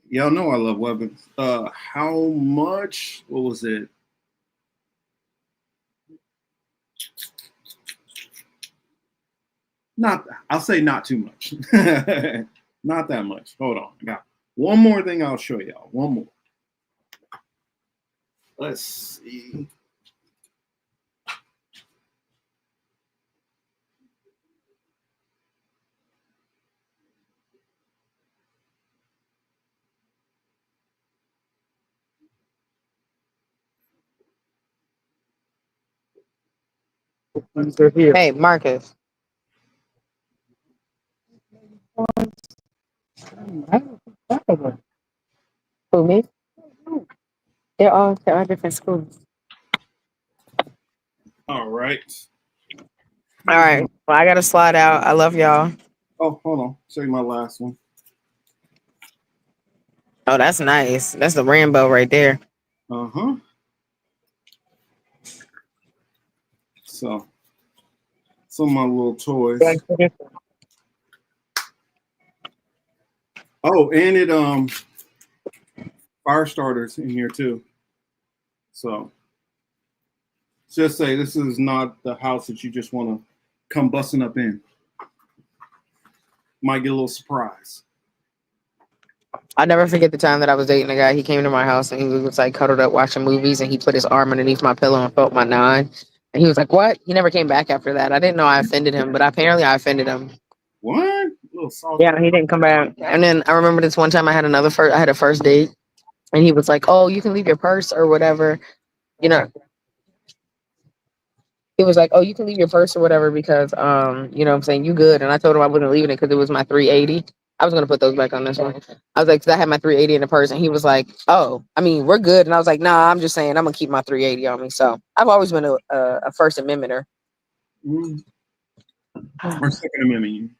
y'all know I love weapons. How much? What was it? I'll say not too much. Not that much. Hold on. I got one more thing I'll show y'all. One more. Let's see. Hey, Marcus. Who, me? They're all different schools. All right. All right. Well, I gotta slide out. I love y'all. Oh, hold on. Show you my last one. Oh, that's nice. That's the Rambo right there. Uh-huh. So some of my little toys. Oh, and it fire starters in here too. So just say this is not the house that you just want to come busting up in. Might get a little surprise. I'll never forget the time that I was dating a guy. He came to my house and he was like cuddled up watching movies, and he put his arm underneath my pillow and felt my nine. And he was like, "What?" He never came back after that. I didn't know I offended him, but apparently I offended him. What? Yeah, he didn't come back. And then I remember this one time I had a first date, and he was like, "Oh, you can leave your purse or whatever." You know, he was like, "Oh, you can leave your purse or whatever because you know what I'm saying, you good." And I told him I wasn't leaving it because it was my 380. I was gonna put those back on this one. I was like, "'Cause I had my 380 in the purse," and he was like, "Oh, I mean, we're good." And I was like, "Nah, I'm just saying I'm gonna keep my 380 on me." So I've always been a First Amendmenter. Or Second Amendment.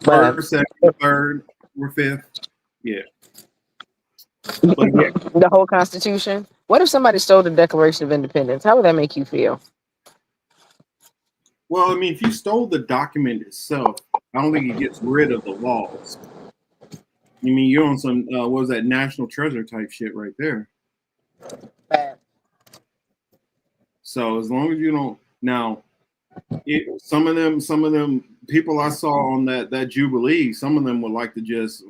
But First, second, third, we're fifth. Yeah. But yeah. The whole Constitution. What if somebody stole the Declaration of Independence? How would that make you feel? Well, I mean, if you stole the document itself, I don't think it gets rid of the laws. You mean you're on some what was that, national treasure type shit right there? So as long as you don't now, some of them people I saw on that Jubilee, some of them would like to just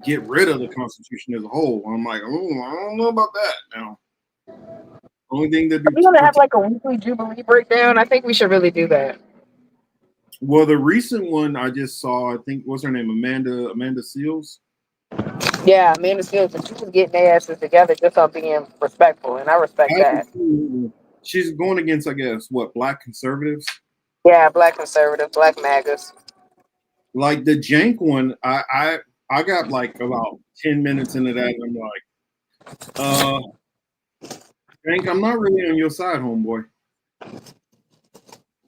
get rid of the Constitution as a whole. I'm like, oh, I don't know about that now. Only thing that We're gonna have like a weekly Jubilee breakdown. I think we should really do that. well, the recent one I just saw, I think, what's her name? Amanda Seals. Yeah, Amanda Seals, and she was getting their asses together just on being respectful, and I respect that. She's going against, I guess, what, black conservatives? Yeah, black conservative, black MAGAs. Like the jank one, I got like about 10 minutes into that, and I'm like, Jank, I'm not really on your side, homeboy.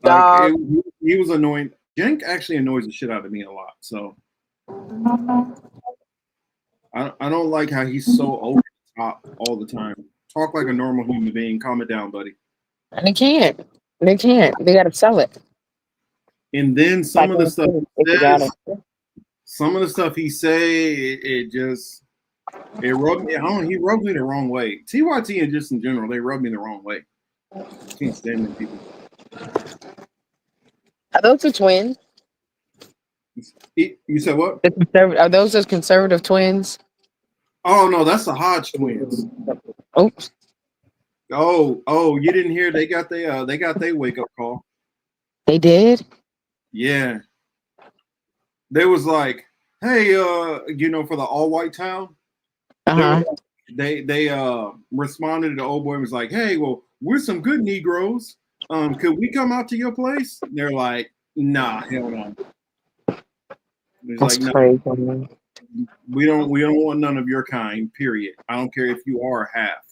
Like he was annoying. Jank actually annoys the shit out of me a lot. So I don't like how he's so over the top all the time. Talk like a normal human being. Calm it down, buddy. And they can't. They can't. They gotta sell it. And then some of the stuff he say, it rubbed me. He rubbed me the wrong way. TYT and just in general, they rub me the wrong way. Can't stand them people. Are those the twins? You said what? Are those the conservative twins? Oh no, that's the Hodge twins. Oops. Oh, you didn't hear? They got their wake up call. They did? Yeah. They was like, hey, for the all white town. They responded to the old boy and was like, hey, well, we're some good Negroes. Could we come out to your place? And they're like, nah, hell no. That's like, crazy. No, we don't want none of your kind, period. I don't care if you are half.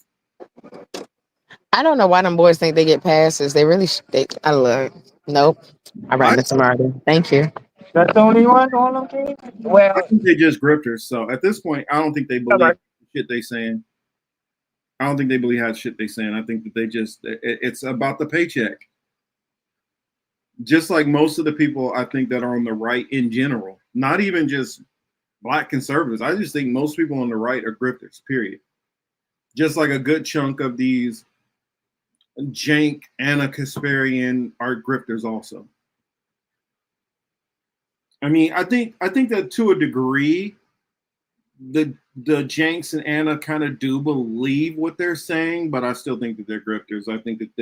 I don't know why them boys think they get passes. They really I love. Nope. I write this tomorrow. Thank you. That's the only one on them kids? Well, I think they're just grifters. So at this point, I don't think they believe the shit they saying. I don't think they believe how shit they saying. I think that they just it's about the paycheck. Just like most of the people I think that are on the right in general, not even just black conservatives. I just think most people on the right are grifters, period. Just like a good chunk of these jank Anna Kasparian are grifters also. I mean, I think that to a degree, the janks and Anna kind of do believe what they're saying, but I still think that they're grifters. I think that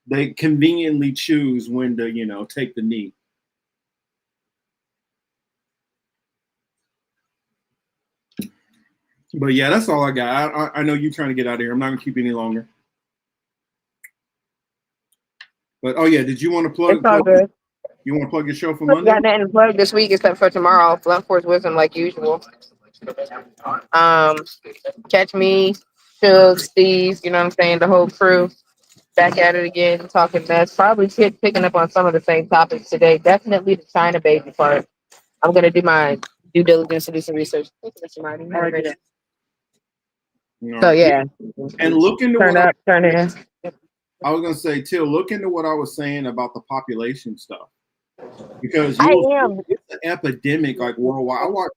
they conveniently choose when to, take the knee. But yeah, that's all I got. I know you're trying to get out of here. I'm not gonna keep you any longer. But oh yeah, did you want to plug? It's all good. You want to plug your show for I Monday? got nothing to plug this week except for tomorrow. Blunt Force Wisdom like usual. Catch me, Suge, Steve, you know what I'm saying, the whole crew. Back at it again, talking mess. Probably picking up on some of the same topics today. Definitely the China baby part. I'm gonna do my due diligence to do some research. Thank you, Mr. Martin. Have a great day. So yeah. And look into turn in. I was gonna say, Till, look into what I was saying about the population stuff. Because it's an epidemic like worldwide.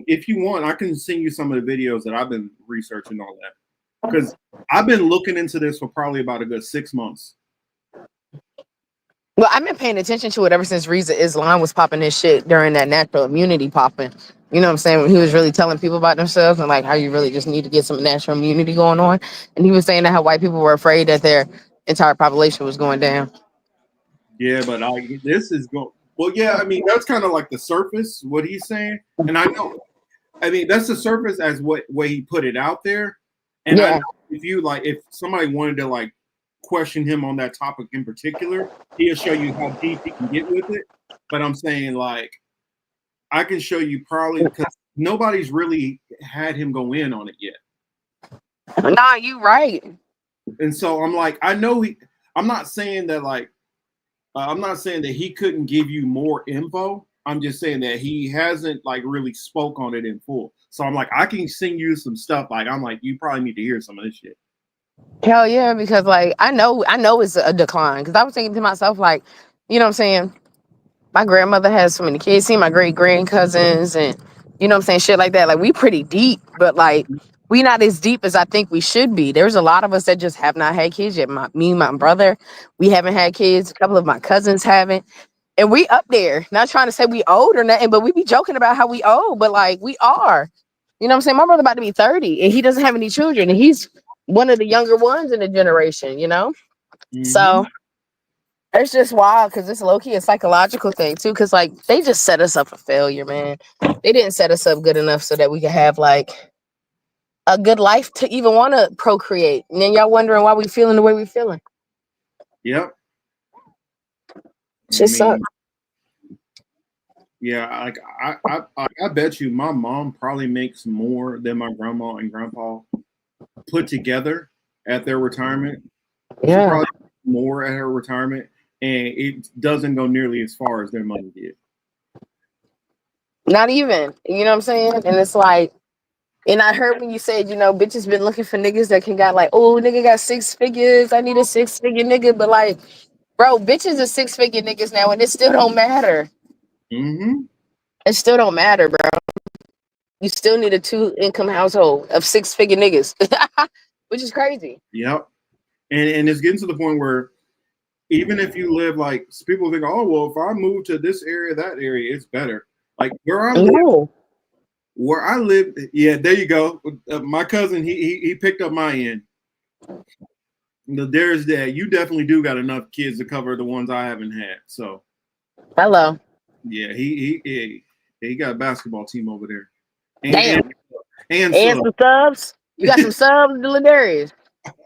If you want, I can send you some of the videos that I've been researching all that. Because I've been looking into this for probably about a good 6 months. Well, I've been paying attention to it ever since Reza Islam was popping this shit during that natural immunity popping. You know what I'm saying? When he was really telling people about themselves and like how you really just need to get some natural immunity going on. And he was saying that how white people were afraid that their entire population was going down. Yeah, but this is going. Well, yeah, I mean that's kind of like the surface what he's saying, and I know. I mean that's the surface as what way he put it out there. And I know if somebody wanted to like question him on that topic in particular, he'll show you how deep he can get with it. But I'm saying like I can show you probably because nobody's really had him go in on it yet. Nah, you right. And so I'm like, I know I'm not saying that like. I'm not saying that he couldn't give you more info. I'm just saying that he hasn't like really spoke on it in full. So I'm like, I can send you some stuff. Like I'm like, you probably need to hear some of this shit. Hell yeah, because like I know it's a decline. Because I was thinking to myself, like, you know what I'm saying? My grandmother has so many kids, see my great grand cousins, and you know what I'm saying, shit like that. Like we pretty deep, but like we not as deep as I think we should be. There's a lot of us that just have not had kids yet. Me and my brother, we haven't had kids. A couple of my cousins haven't. And we up there. Not trying to say we old or nothing, but we be joking about how we old, but like we are. You know what I'm saying? My brother about to be 30 and he doesn't have any children. And he's one of the younger ones in the generation, you know? So it's just wild because it's low-key a psychological thing too. Cause like they just set us up for failure, man. They didn't set us up good enough so that we could have like a good life to even want to procreate. And then y'all wondering why we feeling the way we feeling. Yep. Just sucks. Yeah, like I bet you my mom probably makes more than my grandma and grandpa put together at their retirement. Yeah. She probably makes more at her retirement, and it doesn't go nearly as far as their money did. Not even. You know what I'm saying? And it's like, and I heard when you said, you know, bitches been looking for niggas that can got like, oh, nigga got 6 figures. I need a 6-figure nigga. But like, bro, bitches are 6-figure niggas now, and it still don't matter. It still don't matter, bro. You still need a 2-income household of 6-figure niggas, which is crazy. Yep. And it's getting to the point where even if you live like people think, oh well, if I move to this area, that area, it's better. Like where I live, yeah, there you go. My cousin, he picked up my end. There's that. You definitely do got enough kids to cover the ones I haven't had. So, hello. Yeah, he got a basketball team over there. Damn. And some subs. You got some subs, Ladarius.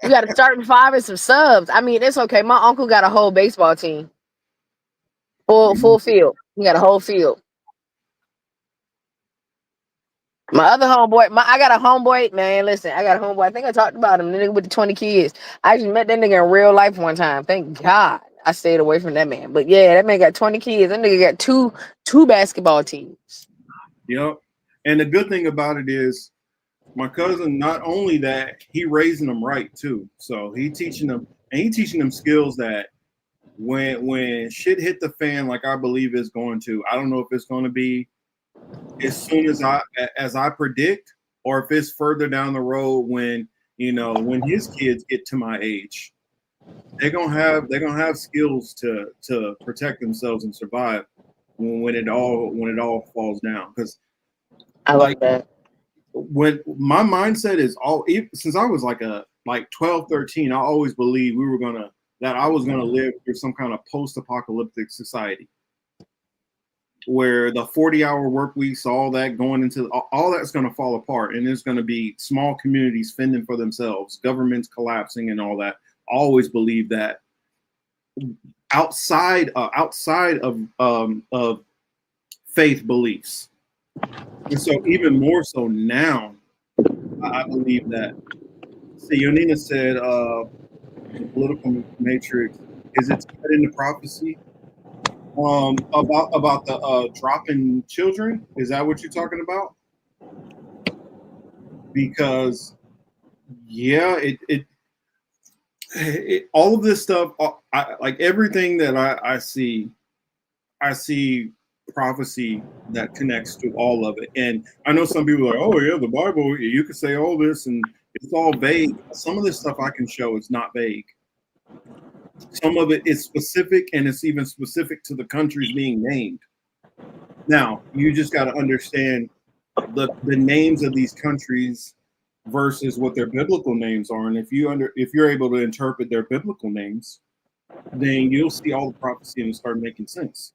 You got a starting 5 and some subs. I mean, it's okay. My uncle got a whole baseball team. Full field. He got a whole field. My other homeboy, I got a homeboy, man. Listen, I got a homeboy. I think I talked about him, the nigga with the 20 kids. I actually met that nigga in real life one time. Thank God I stayed away from that man. But yeah, that man got 20 kids. That nigga got two basketball teams. Yep. And the good thing about it is my cousin, not only that, he raising them right too. So he teaching them skills that when shit hit the fan, like I believe it's going to, I don't know if it's going to be as soon as I predict, or if it's further down the road when his kids get to my age. They're gonna have skills to protect themselves and survive when it all falls down. Because I like that. When my mindset is since I was like 12, 13, I always believed that I was gonna live through some kind of post-apocalyptic society where the 40-hour work weeks, all that going into all that's going to fall apart, and there's going to be small communities fending for themselves, governments collapsing, and all that. I always believe that outside of faith beliefs, and so even more so now, I believe that. See, Yonina said, the political matrix is it tied into prophecy? About the dropping children, is that what you're talking about? Because yeah, it all of this stuff, like everything that I see prophecy that connects to all of it. And I know some people are like, oh yeah, the Bible, you could say all this and it's all vague. Some of this stuff I can show is not vague. Some of it is specific, and it's even specific to the countries being named. Now, you just got to understand the names of these countries versus what their biblical names are. And if you're able to interpret their biblical names, then you'll see all the prophecy and start making sense.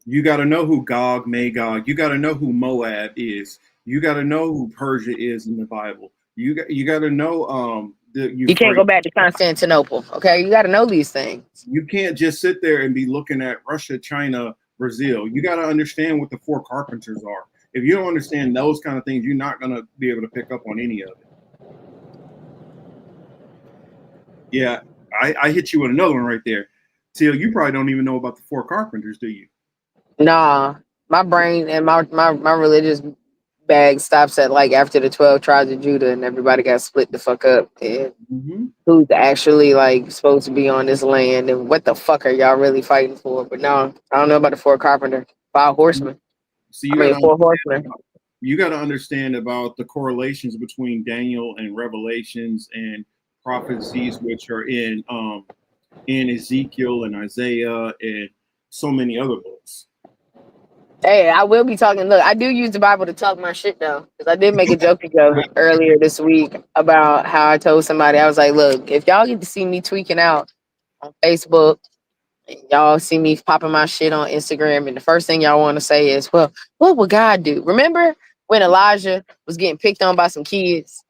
You got to know who Gog, Magog. You got to know who Moab is. You got to know who Persia is in the Bible. You got to know you can't go back to Constantinople, okay? You got to know these things. You can't just sit there and be looking at Russia, China, Brazil. You got to understand what the 4 carpenters are. If you don't understand those kind of things, you're not going to be able to pick up on any of it. Yeah, I hit you with another one right there. Till, you probably don't even know about the 4 carpenters, do you? Nah, my brain and my religious bag stops at like after the 12 tribes of Judah and everybody got split the fuck up. And who's actually like supposed to be on this land and what the fuck are y'all really fighting for? But no, I don't know about the 4 carpenter, 5 horsemen. So 4 horsemen. You got to understand about the correlations between Daniel and Revelations and prophecies, which are in Ezekiel and Isaiah and so many other books. Hey, I will be talking. Look, I do use the Bible to talk my shit though, because I did make a joke ago earlier this week about how I told somebody I was like, "Look, if y'all get to see me tweaking out on Facebook, and y'all see me popping my shit on Instagram, and the first thing y'all want to say is, well, what would God do?" Remember when Elijah was getting picked on by some kids,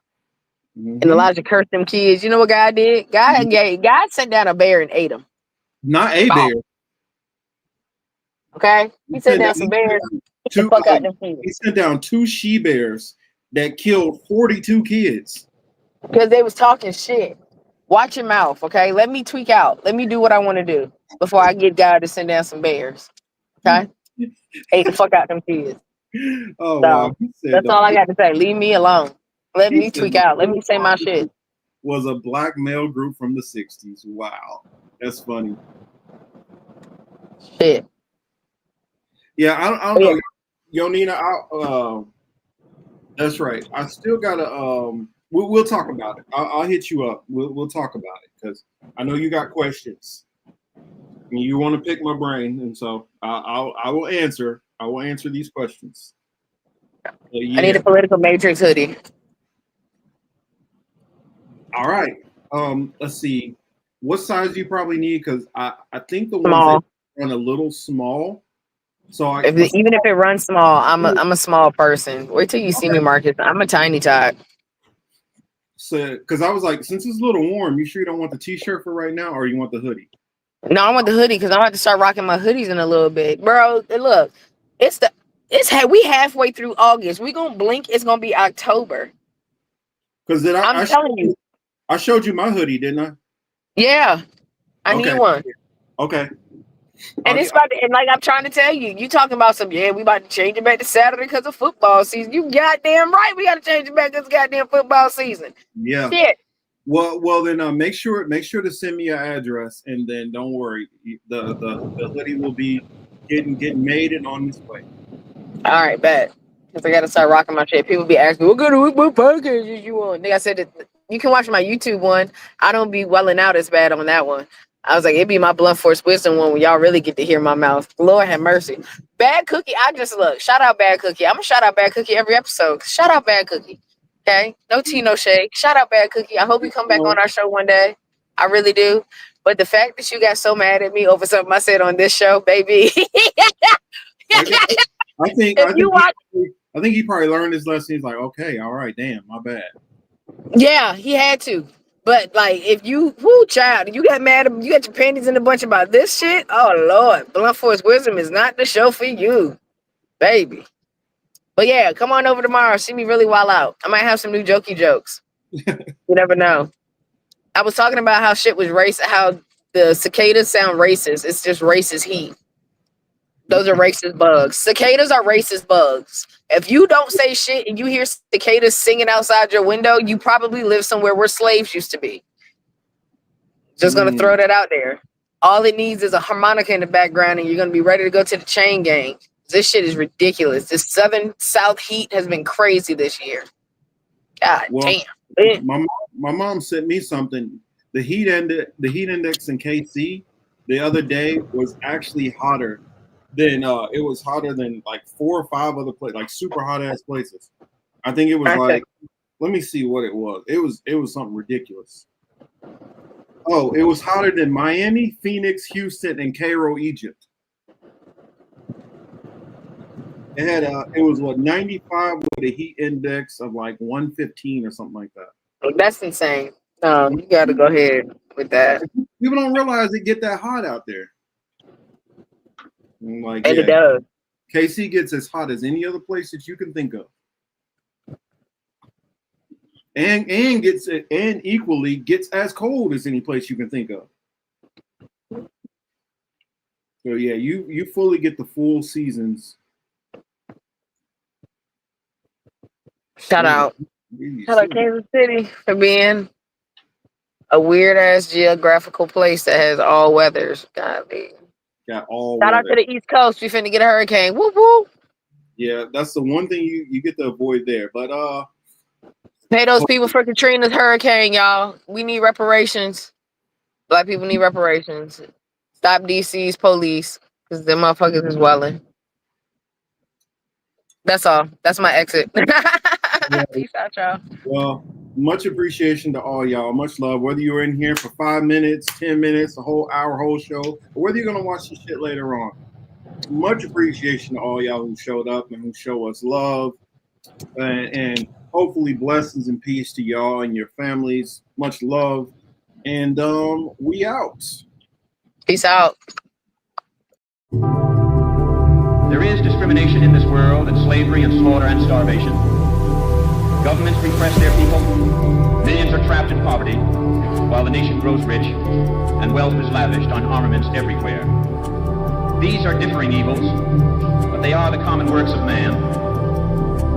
and Elijah cursed them kids? You know what God did? God sent down a bear and ate them. Not a bear. Okay, he sent down some bears. He sent down 2 she bears that killed 42 kids because they was talking shit. Watch your mouth, okay? Let me tweak out. Let me do what I want to do before I get God to send down some bears. Okay? Ate the fuck out them kids. Oh, so, wow. That's all I got to say. Leave me alone. Let me tweak out. Let me say my shit. Was a black male group from the 60s. Wow. That's funny. Shit. Yeah, I don't know. Yo, Nina, that's right. I still gotta we'll talk about it. I'll hit you up. We'll talk about it because I know you got questions. And you want to pick my brain, and so I will answer. I will answer these questions. Yeah. I need a political matrix hoodie. All right. Let's see. What size do you probably need? Because I think the Small. ones that run a little small. So Even if it runs small, I'm a small person. Wait till you see me, Marcus. I'm a tiny tot. So, because I was like, since it's a little warm, you sure you don't want the t-shirt for right now, or you want the hoodie? No, I want the hoodie because I'm about to start rocking my hoodies in a little bit, bro. Look, we halfway through August. We gonna blink. It's gonna be October. Because I'm telling you, I showed you my hoodie, didn't I? Yeah, I need one. Okay. And it's about to, and like I'm trying to tell you, you talking about we about to change it back to Saturday because of football season. You goddamn right, we got to change it back because goddamn football season. Yeah. Shit. Well then make sure to send me your address, and then don't worry, the hoodie will be getting made and on its way. All right, bet. Because I got to start rocking my shit. People be asking, what podcast you on? Nigga, I said that you can watch my YouTube one. I don't be welling out as bad on that one. I was like, it'd be my blunt force wisdom one when y'all really get to hear my mouth. Lord have mercy. Bad Cookie, I just look. Shout out Bad Cookie. I'm going to shout out Bad Cookie every episode. Shout out Bad Cookie. Okay? No tea, no shade. Shout out Bad Cookie. I hope you come back on our show one day. I really do. But the fact that you got so mad at me over something I said on this show, baby. I think he probably learned his lesson. He's like, okay, all right, damn, my bad. Yeah, he had to. But like, if you, child, you got mad, you got your panties in a bunch about this shit. Oh Lord, blunt force wisdom is not the show for you, baby. But yeah, come on over tomorrow. See me really wild out. I might have some new jokey jokes. You never know. I was talking about how shit was how the cicadas sound racist. It's just racist heat. Those are racist bugs. Cicadas are racist bugs. If you don't say shit and you hear cicadas singing outside your window, you probably live somewhere where slaves used to be. Just gonna throw that out there. All it needs is a harmonica in the background and you're gonna be ready to go to the chain gang. This shit is ridiculous. This south heat has been crazy this year. God damn. My mom sent me something. The heat index in KC the other day was actually hotter than it was hotter than like 4 or 5 other places, like super hot ass places. I think it was like, let me see what it was. It was something ridiculous. Oh, it was hotter than Miami, Phoenix, Houston, and Cairo, Egypt. It was 95 with a heat index of like 115 or something like that. That's insane. No, you got to go ahead with that. People don't realize it get that hot out there. Like, and it does. KC gets as hot as any other place that you can think of, and equally gets as cold as any place you can think of. So yeah, you fully get the full seasons. Shout out Kansas City for being a weird ass geographical place that has all weathers. Golly. Got all Shout out to the East Coast. We finna get a hurricane. Whoop whoop. Yeah, that's the one thing you get to avoid there. But pay those people for Katrina's hurricane, y'all. We need reparations. Black people need reparations. Stop DC's police because them motherfuckers is welling. That's all. That's my exit. Peace out, y'all. Well, much appreciation to all y'all. Much love. Whether you're in here for 5 minutes, 10 minutes, a whole hour, whole show, or whether you're gonna watch this shit later on. Much appreciation to all y'all who showed up and who show us love, and hopefully blessings and peace to y'all and your families. Much love, and we out. Peace out. There is discrimination in this world, and slavery and slaughter and starvation. Governments repress their people. Millions are trapped in poverty, while the nation grows rich, and wealth is lavished on armaments everywhere. These are differing evils, but they are the common works of man.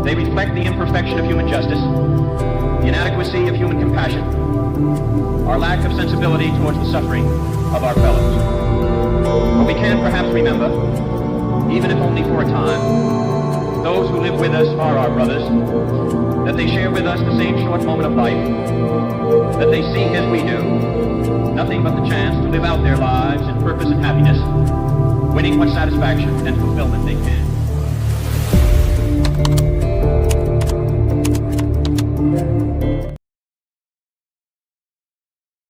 They reflect the imperfection of human justice, the inadequacy of human compassion, our lack of sensibility towards the suffering of our fellows. But we can perhaps remember, even if only for a time, those who live with us are our brothers, that they share with us the same short moment of life, that they seek as we do, nothing but the chance to live out their lives in purpose and happiness, winning what satisfaction and fulfillment they can.